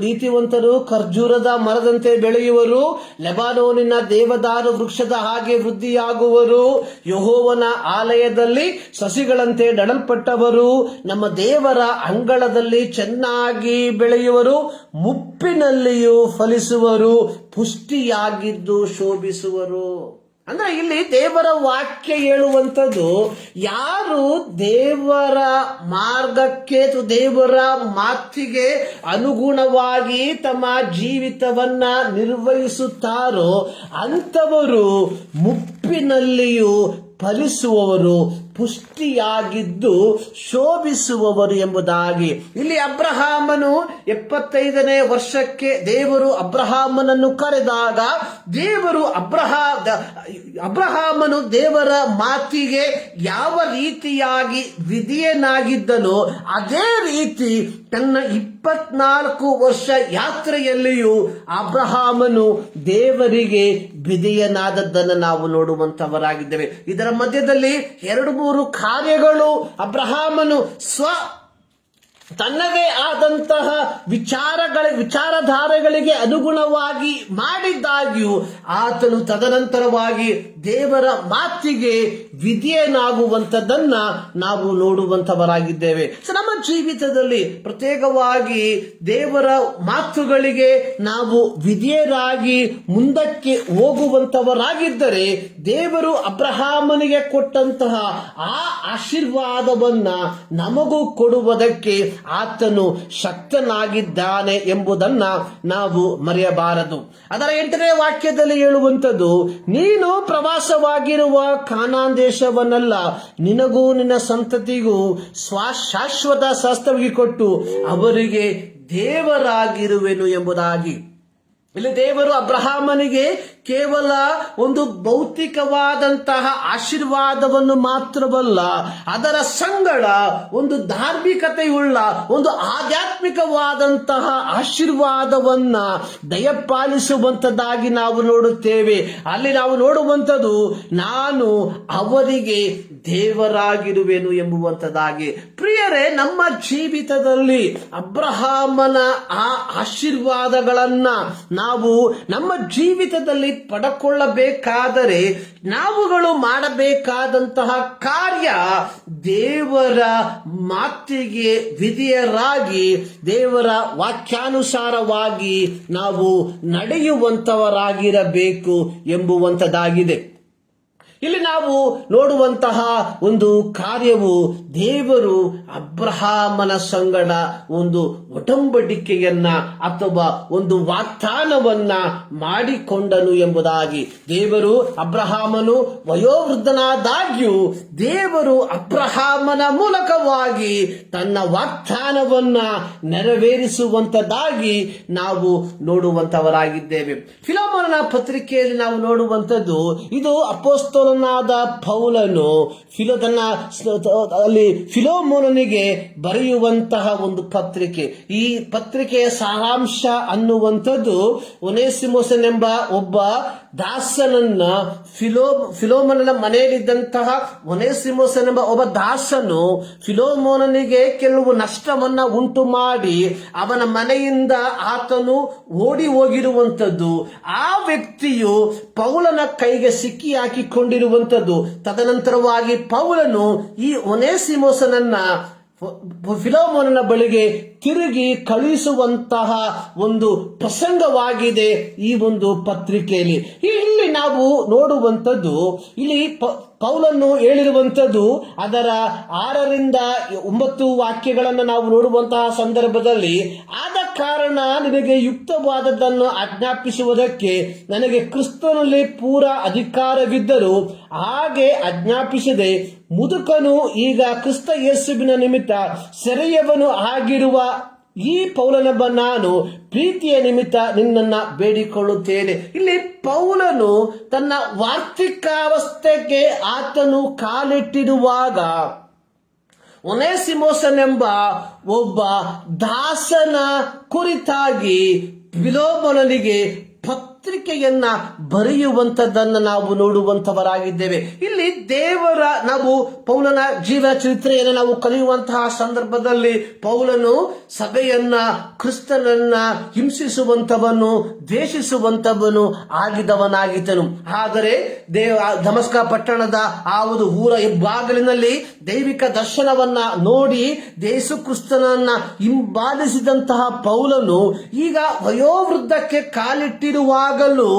ನೀತಿವಂತರು ಖರ್ಜೂರದ ಮರದಂತೆ ಬೆಳೆಯುವರು, ಲೆಬನೋನಿನ ದೇವದಾರು ವೃಕ್ಷದ ಹಾಗೆ ವೃದ್ಧಿಯಾಗುವರು, ಯೆಹೋವನ ಆಲಯದಲ್ಲಿ ಸಸಿಗಳಂತೆ ನೆಡಲ್ಪಟ್ಟವರು, ನಮ್ಮ ದೇವರ ಅಂಗಳದಲ್ಲಿ ಚೆನ್ನಾಗಿ ಬೆಳೆಯುವರು, ಮುಪ್ಪಿನಲ್ಲಿಯೂ ಫಲಿಸುವರು, ಪುಷ್ಟಿಯಾಗಿದ್ದು ಶೋಭಿಸುವರು. ಅಂದ್ರೆ ಇಲ್ಲಿ ದೇವರ ವಾಕ್ಯ ಹೇಳುವಂಥದ್ದು, ಯಾರು ದೇವರ ಮಾರ್ಗಕ್ಕೆ ದೇವರ ಮಾತಿಗೆ ಅನುಗುಣವಾಗಿ ತಮ್ಮ ಜೀವಿತವನ್ನ ನಿರ್ವಹಿಸುತ್ತಾರೋ ಅಂಥವರು ಮುಪ್ಪಿನಲ್ಲಿಯೂ ಫಲಿಸುವವರು, ಪುಷ್ಟಿಯಾಗಿದ್ದು ಶೋಭಿಸುವವರು ಎಂಬುದಾಗಿ. ಇಲ್ಲಿ ಅಬ್ರಹಾಮನು 75ನೇ ವರ್ಷಕ್ಕೆ ದೇವರು ಅಬ್ರಹಾಮನನ್ನು ಕರೆದಾಗ, ದೇವರು ಅಬ್ರಹಾಮನು ದೇವರ ಮಾತಿಗೆ ಯಾವ ರೀತಿಯಾಗಿ ವಿಧೇಯನಾಗಿದ್ದನೋ ಅದೇ ರೀತಿ ತನ್ನ 24 ವರ್ಷ ಯಾತ್ರೆಯಲ್ಲಿಯೂ ಅಬ್ರಹಾಮನು ದೇವರಿಗೆ ವಿಧೇಯನಾದದ್ದನ್ನು ನಾವು ನೋಡುವಂತವರಾಗಿದ್ದೇವೆ. ಇದರ ಮಧ್ಯದಲ್ಲಿ 2-3 ಕಾರ್ಯಗಳು ಅಬ್ರಹಾಮನು ತನ್ನದೇ ಆದಂತಹ ವಿಚಾರಧಾರೆಗಳಿಗೆ ಅನುಗುಣವಾಗಿ ಮಾಡಿದ್ದಾಗ್ಯೂ ಆತನು ತದನಂತರವಾಗಿ ದೇವರ ಮಾತಿಗೆ ವಿಧೇಯನಾಗುವಂಥದ್ದನ್ನ ನಾವು ನೋಡುವಂತವರಾಗಿದ್ದೇವೆ. ನಮ್ಮ ಜೀವಿತದಲ್ಲಿ ಪ್ರತ್ಯೇಕವಾಗಿ ದೇವರ ಮಾತುಗಳಿಗೆ ನಾವು ವಿಧೇಯರಾಗಿ ಮುಂದಕ್ಕೆ ಹೋಗುವಂತವರಾಗಿದ್ದರೆ ದೇವರು ಅಬ್ರಹಾಮನಿಗೆ ಕೊಟ್ಟಂತಹ ಆ ಆಶೀರ್ವಾದವನ್ನ ನಮಗೂ ಕೊಡುವುದಕ್ಕೆ ಆತನು ಶಕ್ತನಾಗಿದ್ದಾನೆ ಎಂಬುದನ್ನ ನಾವು ಮರೆಯಬಾರದು. ಅದರ 8ನೇ ವಾಕ್ಯದಲ್ಲಿ ಹೇಳುವಂಥದ್ದು, ನೀನು ಪ್ರವಾಸವಾಗಿರುವ ಕಾನಾನ್ ದೇಶವನ್ನೆಲ್ಲ ನಿನಗೂ ನಿನ್ನ ಸಂತತಿಗೂ ಶಾಶ್ವತ ಸ್ವಾಸ್ಥ್ಯವಾಗಿ ಕೊಟ್ಟು ಅವರಿಗೆ ದೇವರಾಗಿರುವೆನು ಎಂಬುದಾಗಿ. ಇಲ್ಲಿ ದೇವರು ಅಬ್ರಹಾಮನಿಗೆ ಕೇವಲ ಒಂದು ಭೌತಿಕವಾದಂತಹ ಆಶೀರ್ವಾದವನ್ನು ಮಾತ್ರವಲ್ಲ, ಅದರ ಸಂಗಡ ಒಂದು ಧಾರ್ಮಿಕತೆಯುಳ್ಳ ಒಂದು ಆಧ್ಯಾತ್ಮಿಕವಾದಂತಹ ಆಶೀರ್ವಾದವನ್ನ ದಯಪಾಲಿಸುವಂತದ್ದಾಗಿ ನಾವು ನೋಡುತ್ತೇವೆ. ಅಲ್ಲಿ ನಾವು ನೋಡುವಂಥದ್ದು, ನಾನು ಅವರಿಗೆ ದೇವರಾಗಿರುವೆನು ಎಂಬುವಂಥದ್ದಾಗಿ. ಪ್ರಿಯರೇ, ನಮ್ಮ ಜೀವಿತದಲ್ಲಿ ಅಬ್ರಹಾಮನ ಆ ಆಶೀರ್ವಾದಗಳನ್ನ ನಾವು ನಮ್ಮ ಜೀವಿತದಲ್ಲಿ ಪಡಕೊಳ್ಳಬೇಕಾದರೆ ನಾವುಗಳು ಮಾಡಬೇಕಾದಂತಹ ಕಾರ್ಯ ದೇವರ ಮಾತಿಗೆ ವಿಧೇಯರಾಗಿ ದೇವರ ವಾಕ್ಯಾನುಸಾರವಾಗಿ ನಾವು ನಡೆಯುವಂತವರಾಗಿರಬೇಕು ಎಂಬುವಂಥದ್ದಾಗಿದೆ. ಇಲ್ಲಿ ನಾವು ನೋಡುವಂತಹ ಒಂದು ಕಾರ್ಯವು ದೇವರು ಅಬ್ರಹಾಮನ ಸಂಗಡ ಒಂದು ಒಡಂಬಡಿಕೆಯನ್ನ ಅಥವಾ ಒಂದು ವಾಗ್ದಾನವನ್ನ ಮಾಡಿಕೊಂಡನು ಎಂಬುದಾಗಿ. ದೇವರು ಅಬ್ರಹಾಮನು ವಯೋವೃದ್ಧನಾದಾಗ್ಯೂ ದೇವರು ಅಬ್ರಹಾಮನ ಮೂಲಕವಾಗಿ ತನ್ನ ವಾಗ್ದಾನವನ್ನ ನೆರವೇರಿಸುವಂತದ್ದಾಗಿ ನಾವು ನೋಡುವಂತವರಾಗಿದ್ದೇವೆ. ಫಿಲೋಮೋನನ ಪತ್ರಿಕೆಯಲ್ಲಿ ನಾವು ನೋಡುವಂತದ್ದು ಇದು ಅಪೊಸ್ತಲನಾದ ಪೌಲನು ಫಿಲೋಮೋನನಿಗೆ ಬರೆಯುವಂತಹ ಒಂದು ಪತ್ರಿಕೆ. ಈ ಪತ್ರಿಕೆಯ ಸಾರಾಂಶ ಅನ್ನುವಂಥದ್ದು ಒನೇಸಿಮೋಸನೆಂಬ ಒಬ್ಬ ದಾಸನನ್ನ ಫಿಲೋಮೋನನ ಮನೆಯಲ್ಲಿದ್ದಂತಹ ಒನೇಸಿಮೋಸನೆಂಬ ಒಬ್ಬ ದಾಸನು ಫಿಲೋಮೋನನಿಗೆ ಕೆಲವು ನಷ್ಟವನ್ನ ಉಂಟು ಮಾಡಿ ಅವನ ಮನೆಯಿಂದ ಆತನು ಓಡಿ ಹೋಗಿರುವಂಥದ್ದು, ಆ ವ್ಯಕ್ತಿಯು ಪೌಲನ ಕೈಗೆ ಸಿಕ್ಕಿ ಹಾಕಿಕೊಂಡಿರುವಂಥದ್ದು. ತದನಂತರವಾಗಿ ಪೌಲನು ಈ ಒನೇಸಿಮೋಸನನ್ನ ಫಿಲೋಮೋನನ ಬಳಿಗೆ ತಿರುಗಿ ಕಳುಹಿಸುವಂತಹ ಒಂದು ಪ್ರಸಂಗವಾಗಿದೆ ಈ ಒಂದು ಪತ್ರಿಕೆಯಲ್ಲಿ. ಇಲ್ಲಿ ನಾವು ನೋಡುವಂಥದ್ದು, ಇಲ್ಲಿ ಪೌಲನ್ನು ಹೇಳಿರುವಂಥದ್ದು ಅದರ 6ರಿಂದ 9 ವಾಕ್ಯಗಳನ್ನು ನಾವು ನೋಡುವಂತಹ ಸಂದರ್ಭದಲ್ಲಿ, ಆದ ಕಾರಣ ನಿನಗೆ ಯುಕ್ತವಾದದ್ದನ್ನು ಆಜ್ಞಾಪಿಸುವುದಕ್ಕೆ ನನಗೆ ಕ್ರಿಸ್ತನಲ್ಲಿ ಪೂರ ಅಧಿಕಾರವಿದ್ದರೂ ಹಾಗೆ ಆಜ್ಞಾಪಿಸದೆ ಮುದುಕನು ಈಗ ಕ್ರಿಸ್ತ ಯೇಸುವಿನ ನಿಮಿತ್ತ ಸೆರೆಯವನು ಆಗಿರುವ ಈ ಪೌಲನೆಂಬ ನಾನು ಪ್ರೀತಿಯ ನಿಮಿತ್ತ ನಿನ್ನನ್ನ ಬೇಡಿಕೊಳ್ಳುತ್ತೇನೆ. ಇಲ್ಲಿ ಪೌಲನು ತನ್ನ ವಾರ್ತಿಕಾವಸ್ಥೆಗೆ ಆತನು ಕಾಲಿಟ್ಟಿರುವಾಗ ಒನೇಸಿಮೋಸನೆಂಬ ಒಬ್ಬ ದಾಸನ ಕುರಿತಾಗಿ ಫಿಲೋಮೋನನಿಗೆ ಪತ್ರಿಕೆಯನ್ನ ಬರೆಯುವಂತದ್ದನ್ನು ನಾವು ನೋಡುವಂತವರಾಗಿದ್ದೇವೆ. ಇಲ್ಲಿ ನಾವು ಪೌಲನ ಜೀವ ಚರಿತ್ರೆಯನ್ನು ನಾವು ಕಲಿಯುವಂತಹ ಸಂದರ್ಭದಲ್ಲಿ ಪೌಲನು ಸಭೆಯನ್ನ, ಕ್ರಿಸ್ತನನ್ನ ಹಿಂಸಿಸುವಂತವನು, ದ್ವೇಷಿಸುವಂತವನು ಆಗಿದ್ದವನಾಗಿದ್ದನು. ಆದರೆ ದಮಸ್ಕ ಪಟ್ಟಣದ ಆ ಒಂದು ಊರ ಬಾಗಿಲಿನಲ್ಲಿ ದೈವಿಕ ದರ್ಶನವನ್ನ ನೋಡಿ ಯೇಸು ಕ್ರಿಸ್ತನನ್ನ ಹಿಂಬಾಲಿಸಿದಂತಹ ಪೌಲನು ಈಗ ವಯೋವೃದ್ಧಕ್ಕೆ ಕಾಲಿಟ್ಟಿರುವಾಗಲೂ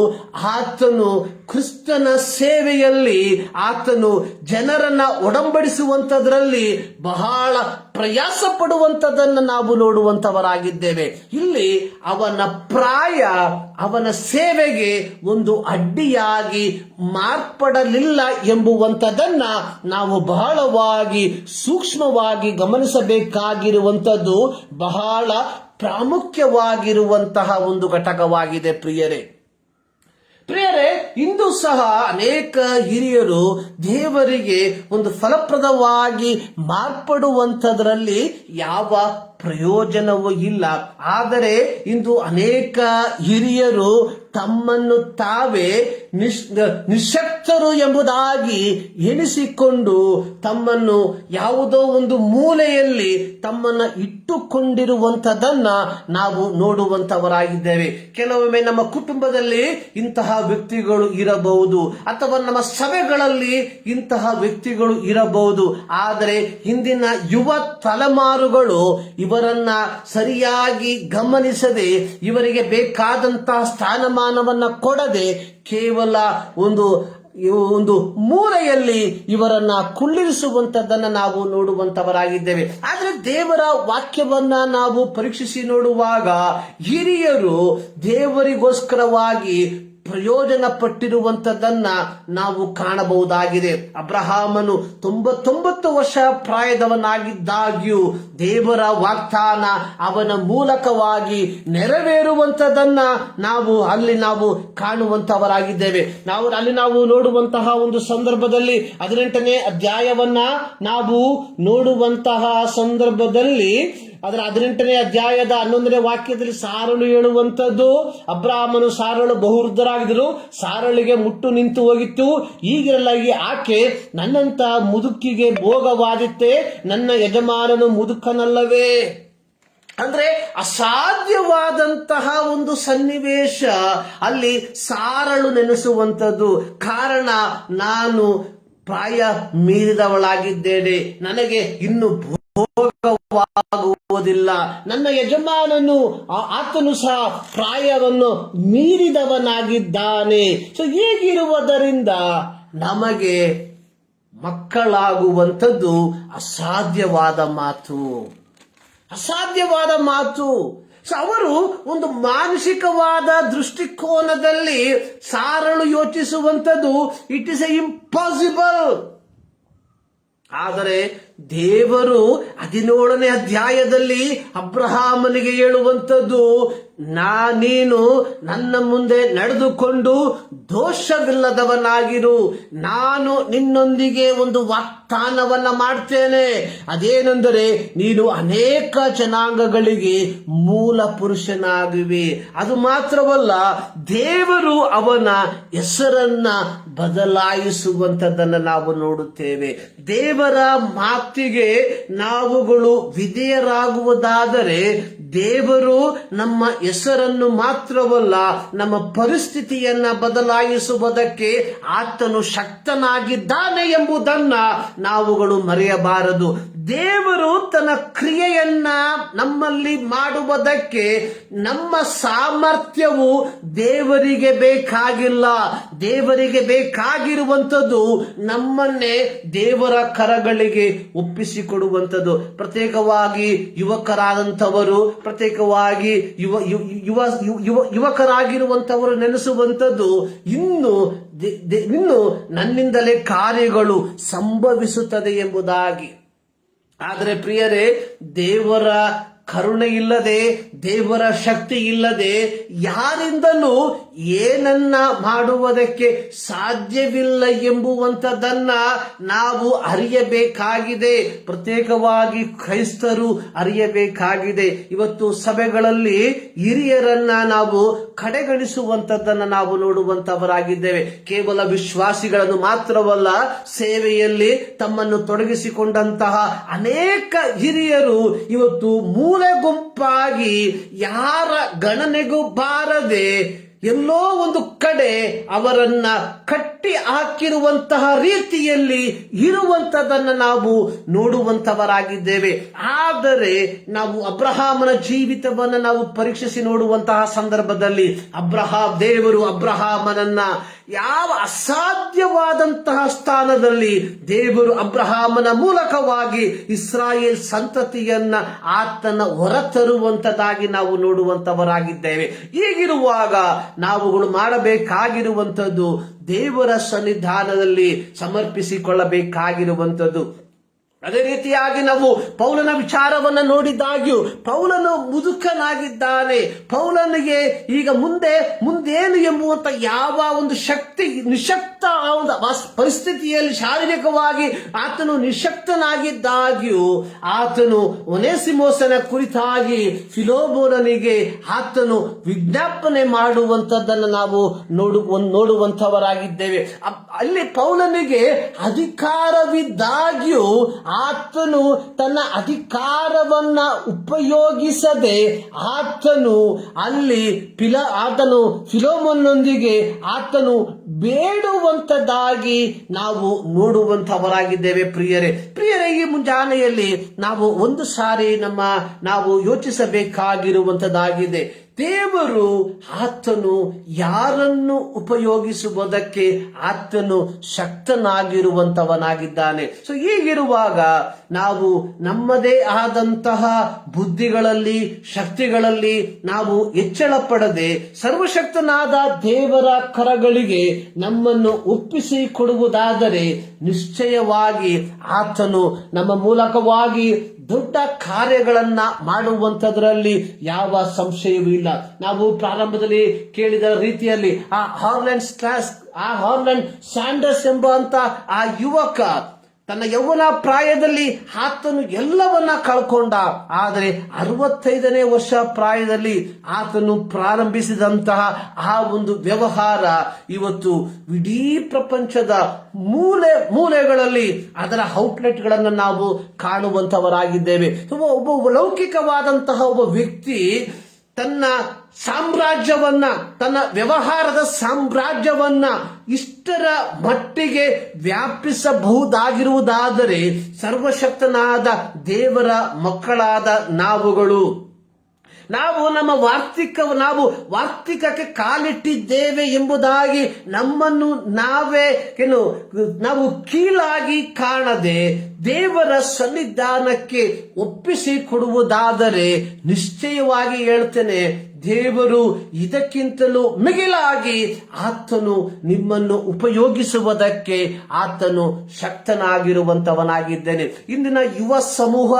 ಆತನು ಕ್ರಿಸ್ತನ ಸೇವೆಯಲ್ಲಿ ಆತನು ಜನರನ್ನ ಒಡಂಬಡಿಸುವಂತದ್ರಲ್ಲಿ ಬಹಳ ಪ್ರಯಾಸ ಪಡುವಂತದನ್ನು ನಾವು ನೋಡುವಂತವರಾಗಿದ್ದೇವೆ. ಇಲ್ಲಿ ಅವನ ಪ್ರಾಯ ಅವನ ಸೇವೆಗೆ ಒಂದು ಅಡ್ಡಿಯಾಗಿ ಮಾರ್ಪಡಲಿಲ್ಲ ಎಂಬುವಂತದನ್ನ ನಾವು ಬಹಳವಾಗಿ ಸೂಕ್ಷ್ಮವಾಗಿ ಗಮನಿಸಬೇಕಾಗಿರುವಂತದ್ದು ಬಹಳ ಪ್ರಾಮುಖ್ಯವಾಗಿರುವಂತಹ ಒಂದು ಘಟಕವಾಗಿದೆ. ಪ್ರಿಯರೇ, ಇಂದು ಸಹ ಅನೇಕ ಹಿರಿಯರು ದೇವರಿಗೆ ಒಂದು ಫಲಪ್ರದವಾಗಿ ಮಾರ್ಪಡುವಂಥದ್ರಲ್ಲಿ ಯಾವ ಪ್ರಯೋಜನವೂ ಇಲ್ಲ. ಆದರೆ ಇಂದು ಅನೇಕ ಹಿರಿಯರು ತಮ್ಮನ್ನು ತಾವೇ ನಿಶಕ್ತರು ಎಂಬುದಾಗಿ ಎಣಿಸಿಕೊಂಡು ತಮ್ಮನ್ನು ಯಾವುದೋ ಒಂದು ಮೂಲೆಯಲ್ಲಿ ತಮ್ಮನ್ನ ಇಟ್ಟುಕೊಂಡಿರುವಂತದನ್ನ ನಾವು ನೋಡುವಂತವರಾಗಿದ್ದೇವೆ. ಕೆಲವೊಮ್ಮೆ ನಮ್ಮ ಕುಟುಂಬದಲ್ಲಿ ಇಂತಹ ವ್ಯಕ್ತಿಗಳು ಇರಬಹುದು, ಅಥವಾ ನಮ್ಮ ಸಭೆಗಳಲ್ಲಿ ಇಂತಹ ವ್ಯಕ್ತಿಗಳು ಇರಬಹುದು. ಆದರೆ ಇಂದಿನ ಯುವ ತಲೆಮಾರುಗಳು ಇವರನ್ನ ಸರಿಯಾಗಿ ಗಮನಿಸದೆ, ಇವರಿಗೆ ಬೇಕಾದಂತಹ ಸ್ಥಾನಮಾನವನ್ನ ಕೊಡದೆ ಕೇವಲ ಒಂದು ಮೂಲೆಯಲ್ಲಿ ಇವರನ್ನ ಕುಳ್ಳಿರಿಸುವಂತದ್ದನ್ನ ನಾವು ನೋಡುವಂತವರಾಗಿದ್ದೇವೆ. ಆದ್ರೆ ದೇವರ ವಾಕ್ಯವನ್ನ ನಾವು ಪರೀಕ್ಷಿಸಿ ನೋಡುವಾಗ ಹಿರಿಯರು ದೇವರಿಗೋಸ್ಕರವಾಗಿ ಪ್ರಯೋಜನ ಪಟ್ಟಿರುವಂತದ್ದನ್ನ ನಾವು ಕಾಣಬಹುದಾಗಿದೆ. ಅಬ್ರಹಾಮನು 99 ವರ್ಷ ಪ್ರಾಯದವನಾಗಿದ್ದಾಗ್ಯೂ ದೇವರ ವಾಗ್ದಾನ ಅವನ ಮೂಲಕವಾಗಿ ನೆರವೇರುವಂತದನ್ನ ನಾವು ಕಾಣುವಂತವರಾಗಿದ್ದೇವೆ. ನಾವು ನೋಡುವಂತಹ ಒಂದು ಸಂದರ್ಭದಲ್ಲಿ 18ನೇ ಅಧ್ಯಾಯವನ್ನ ನಾವು ನೋಡುವಂತಹ ಸಂದರ್ಭದಲ್ಲಿ ಅದರ 18ನೇ ಅಧ್ಯಾಯದ 11ನೇ ವಾಕ್ಯದಲ್ಲಿ ಸಾರಳು ಹೇಳುವಂತದ್ದು, ಅಬ್ರಾಹ್ಮನು ಸಾರಳು ಬಹುವೃದ್ಧರಾಗಿದ್ದರು, ಸಾರಳಿಗೆ ಮುಟ್ಟು ನಿಂತು ಹೋಗಿತ್ತು. ಹೀಗಿರಲಾಗಿ ಆಕೆ ನನ್ನಂತ ಮುದುಕಿಗೆ ಭೋಗವಾದಿತ್ತೆ, ನನ್ನ ಯಜಮಾನನು ಮುದುಕನಲ್ಲವೇ? ಅಂದ್ರೆ ಅಸಾಧ್ಯವಾದಂತಹ ಒಂದು ಸನ್ನಿವೇಶ ಅಲ್ಲಿ ಸಾರಳು ನೆನೆಸುವಂಥದ್ದು. ಕಾರಣ, ನಾನು ಪ್ರಾಯ ಮೀರಿದವಳಾಗಿದ್ದೇನೆ, ನನಗೆ ಇನ್ನು ಭೋಗವಾಗುವುದಿಲ್ಲ. ನನ್ನ ಯಜಮಾನನು ಆತನು ಸಹ ಪ್ರಾಯವನ್ನು ಮೀರಿದವನಾಗಿದ್ದಾನೆ. ಸೊ ಹೀಗಿರುವುದರಿಂದ ನಮಗೆ ಮಕ್ಕಳಾಗುವಂಥದ್ದು ಅಸಾಧ್ಯವಾದ ಮಾತು. ಅಸಾಧ್ಯವಾದ ಮಾತು. ಅವರು ಒಂದು ಮಾನಸಿಕವಾದ ದೃಷ್ಟಿಕೋನದಲ್ಲಿ ಸಾರಲು ಯೋಚಿಸುವಂಥದ್ದು ಇಟ್ ಇಸ್ ಎ ಇಂಪಾಸಿಬಲ್. ಆದರೆ ದೇವರು 17ನೇ ಅಧ್ಯಾಯದಲ್ಲಿ ಅಬ್ರಹಾಮನಿಗೆ ಹೇಳುವಂಥದ್ದು, ನೀನು ನನ್ನ ಮುಂದೆ ನಡೆದುಕೊಂಡು ದೋಷವಿಲ್ಲದವನಾಗಿರು, ನಾನು ನಿನ್ನೊಂದಿಗೆ ಒಂದು ವಾಗ್ದಾನವನ್ನ ಮಾಡ್ತೇನೆ. ಅದೇನೆಂದರೆ ನೀನು ಅನೇಕ ಜನಾಂಗಗಳಿಗೆ ಮೂಲ ಪುರುಷನಾಗುವೆ. ಅದು ಮಾತ್ರವಲ್ಲ, ದೇವರು ಅವನ ಹೆಸರನ್ನ ಬದಲಾಯಿಸುವಂಥದ್ದನ್ನು ನಾವು ನೋಡುತ್ತೇವೆ. ದೇವರ ಮಾತಿಗೆ ನಾವುಗಳು ವಿಧೇಯರಾಗುವುದಾದರೆ ದೇವರು ನಮ್ಮ ಹೆಸರನ್ನು ಮಾತ್ರವಲ್ಲ, ನಮ್ಮ ಪರಿಸ್ಥಿತಿಯನ್ನ ಬದಲಾಯಿಸುವುದಕ್ಕೆ ಆತನು ಶಕ್ತನಾಗಿದ್ದಾನೆ ಎಂಬುದನ್ನ ನಾವುಗಳು ಮರೆಯಬಾರದು. ದೇವರು ತನ್ನ ಕ್ರಿಯೆಯನ್ನ ನಮ್ಮಲ್ಲಿ ಮಾಡುವುದಕ್ಕೆ ನಮ್ಮ ಸಾಮರ್ಥ್ಯವು ದೇವರಿಗೆ ಬೇಕಾಗಿಲ್ಲ. ದೇವರಿಗೆ ಬೇಕಾಗಿರುವಂಥದ್ದು ನಮ್ಮನ್ನೇ ದೇವರ ಕರಗಳಿಗೆ ಒಪ್ಪಿಸಿಕೊಡುವಂಥದ್ದು. ಪ್ರತ್ಯೇಕವಾಗಿ ಯುವಕರಾದಂಥವರು, ಪ್ರತ್ಯೇಕವಾಗಿ ಯುವಕರಾಗಿರುವಂಥವರು ನೆನೆಸುವಂಥದ್ದು, ಇನ್ನು ನನ್ನಿಂದಲೇ ಕಾರ್ಯಗಳು ಸಂಭವಿಸುತ್ತದೆ ಎಂಬುದಾಗಿ. ಆದರೆ ಪ್ರಿಯರೇ, ದೇವರ ಕರುಣೆ ಇಲ್ಲದೆ, ದೇವರ ಶಕ್ತಿ ಇಲ್ಲದೆ ಯಾರಿಂದಲೂ ಏನನ್ನ ಮಾಡುವುದಕ್ಕೆ ಸಾಧ್ಯವಿಲ್ಲ ಎಂಬುವಂಥದ್ದನ್ನ ನಾವು ಅರಿಯಬೇಕಾಗಿದೆ. ಪ್ರತ್ಯೇಕವಾಗಿ ಕ್ರೈಸ್ತರು ಅರಿಯಬೇಕಾಗಿದೆ. ಇವತ್ತು ಸಭೆಗಳಲ್ಲಿ ಹಿರಿಯರನ್ನ ನಾವು ಕಡೆಗಣಿಸುವಂಥದ್ದನ್ನ ನಾವು ನೋಡುವಂತವರಾಗಿದ್ದೇವೆ. ಕೇವಲ ವಿಶ್ವಾಸಿಗಳನ್ನು ಮಾತ್ರವಲ್ಲ, ಸೇವೆಯಲ್ಲಿ ತಮ್ಮನ್ನು ತೊಡಗಿಸಿಕೊಂಡಂತಹ ಅನೇಕ ಹಿರಿಯರು ಇವತ್ತು ಮೂಲೆ ಗುಂಪಾಗಿ ಯಾರ ಗಣನೆಗೂ ಬಾರದೆ ಎಲ್ಲೋ ಒಂದು ಕಡೆ ಅವರನ್ನ ಕಟ್ಟಿ ಹಾಕಿರುವಂತಹ ರೀತಿಯಲ್ಲಿ ಇರುವಂತದನ್ನ ನಾವು ನೋಡುವಂತವರಾಗಿದ್ದೇವೆ. ಆದರೆ ನಾವು ಅಬ್ರಹಾಮನ ಜೀವಿತವನ್ನು ನಾವು ಪರೀಕ್ಷಿಸಿ ನೋಡುವಂತಹ ಸಂದರ್ಭದಲ್ಲಿ ದೇವರು ಅಬ್ರಹಾಮನನ್ನ ಯಾವ ಅಸಾಧ್ಯವಾದಂತಹ ಸ್ಥಾನದಲ್ಲಿ ದೇವರು ಅಬ್ರಹಾಮನ ಮೂಲಕವಾಗಿ ಇಸ್ರಾಯೇಲ್ ಸಂತತಿಯನ್ನ ಆತನ ಹೊರತರುವಂತದಾಗಿ ನಾವು ನೋಡುವಂತವರಾಗಿದ್ದೇವೆ. ಹೀಗಿರುವಾಗ ನಾವುಗಳು ಮಾಡಬೇಕಾಗಿರುವಂಥದ್ದು ದೇವರ ಸನ್ನಿಧಾನದಲ್ಲಿ ಸಮರ್ಪಿಸಿಕೊಳ್ಳಬೇಕಾಗಿರುವಂಥದ್ದು. ಅದೇ ರೀತಿಯಾಗಿ ನಾವು ಪೌಲನ ವಿಚಾರವನ್ನು ನೋಡಿದಾಗ್ಯೂ ಪೌಲನು ಮುದುಕನಾಗಿದ್ದಾನೆ. ಪೌಲನಿಗೆ ಈಗ ಮುಂದೇನು ಎಂಬುವಂತ ಯಾವ ಒಂದು ಶಕ್ತಿ ನಿಶಕ್ತ ಪರಿಸ್ಥಿತಿಯಲ್ಲಿ ಶಾರೀರಿಕವಾಗಿ ಆತನು ನಿಶಕ್ತನಾಗಿದ್ದಾಗ್ಯೂ ಆತನು ಒನೇಸಿಮೋಸನ ಕುರಿತಾಗಿ ಫಿಲೋಮೋನನಿಗೆ ಆತನು ವಿಜ್ಞಾಪನೆ ಮಾಡುವಂತದ್ದನ್ನು ನಾವು ನೋಡುವಂತವರಾಗಿದ್ದೇವೆ. ಅಲ್ಲಿ ಪೌಲನಿಗೆ ಅಧಿಕಾರವಿದ್ದಾಗ್ಯೂ ಆತನು ತನ್ನ ಅಧಿಕಾರವನ್ನ ಉಪಯೋಗಿಸದೆ ಆತನು ಫಿಲೋಮೋನೊಂದಿಗೆ ಆತನು ಬೇಡುವಂತದ್ದಾಗಿ ನಾವು ನೋಡುವಂತವರಾಗಿದ್ದೇವೆ. ಪ್ರಿಯರೇ, ಈ ಮುಂಜಾನೆಯಲ್ಲಿ ನಾವು ಒಂದು ಸಾರಿ ನಾವು ಯೋಚಿಸಬೇಕಾಗಿರುವಂತದ್ದಾಗಿದೆ. ದೇವರು ಆತನು ಯಾರನ್ನು ಉಪಯೋಗಿಸುವುದಕ್ಕೆ ಆತನು ಶಕ್ತನಾಗಿರುವಂತವನಾಗಿದ್ದಾನೆ. ಸೊ ಹೀಗಿರುವಾಗ ನಾವು ನಮ್ಮದೇ ಆದಂತಹ ಬುದ್ಧಿಗಳಲ್ಲಿ, ಶಕ್ತಿಗಳಲ್ಲಿ ನಾವು ಹೆಚ್ಚಳ ಪಡದೆ ಸರ್ವಶಕ್ತನಾದ ದೇವರ ಕರಗಳಿಗೆ ನಮ್ಮನ್ನು ಒಪ್ಪಿಸಿ ಕೊಡುವುದಾದರೆ ನಿಶ್ಚಯವಾಗಿ ಆತನು ನಮ್ಮ ಮೂಲಕವಾಗಿ ದೊಡ್ಡ ಕಾರ್ಯಗಳನ್ನ ಮಾಡುವಂತದ್ರಲ್ಲಿ ಯಾವ ಸಂಶಯವೂ ಇಲ್ಲ. ನಾವು ಪ್ರಾರಂಭದಲ್ಲಿ ಕೇಳಿದ ರೀತಿಯಲ್ಲಿ ಆ ಹಾರ್ಲ್ಯಾಂಡ್ ಸ್ಯಾಂಡರ್ಸ್ ಎಂಬಂತ ಆ ಯುವಕ ತನ್ನ ಯೌವನ ಪ್ರಾಯದಲ್ಲಿ ಆತನು ಎಲ್ಲವನ್ನ ಕಳ್ಕೊಂಡ. ಆದರೆ 65ನೇ ವರ್ಷ ಪ್ರಾಯದಲ್ಲಿ ಆತನು ಪ್ರಾರಂಭಿಸಿದಂತಹ ಆ ಒಂದು ವ್ಯವಹಾರ ಇವತ್ತು ಇಡೀ ಪ್ರಪಂಚದ ಮೂಲೆಗಳಲ್ಲಿ ಅದರ ಔಟ್ಲೆಟ್ಗಳನ್ನು ನಾವು ಕಾಣುವಂತವರಾಗಿದ್ದೇವೆ. ಒಬ್ಬ ಲೌಕಿಕವಾದಂತಹ ಒಬ್ಬ ವ್ಯಕ್ತಿ ತನ್ನ ಸಾಮ್ರಾಜ್ಯವನ್ನ, ತನ್ನ ವ್ಯವಹಾರದ ಸಾಮ್ರಾಜ್ಯವನ್ನ ಇಷ್ಟರ ಮಟ್ಟಿಗೆ ವ್ಯಾಪಿಸಬಹುದಾಗಿರುವುದಾದರೆ ಸರ್ವಶಕ್ತನಾದ ದೇವರ ಮಕ್ಕಳಾದ ನಾವುಗಳು ನಾವು ನಾವು ವಾರ್ತಿಕಕ್ಕೆ ಕಾಲಿಟ್ಟಿದ್ದೇವೆ ಎಂಬುದಾಗಿ ನಮ್ಮನ್ನು ನಾವು ಕೀಳಾಗಿ ಕಾಣದೆ ದೇವರ ಸನ್ನಿಧಾನಕ್ಕೆ ಒಪ್ಪಿಸಿಕೊಡುವುದಾದರೆ ನಿಶ್ಚಯವಾಗಿ ಹೇಳ್ತೇನೆ, ದೇವರು ಇದಕ್ಕಿಂತಲೂ ಮಿಗಿಲಾಗಿ ಆತನು ನಿಮ್ಮನ್ನು ಉಪಯೋಗಿಸುವುದಕ್ಕೆ ಆತನು ಶಕ್ತನಾಗಿರುವಂತವನಾಗಿದ್ದೇನೆ. ಇಂದಿನ ಯುವ ಸಮೂಹ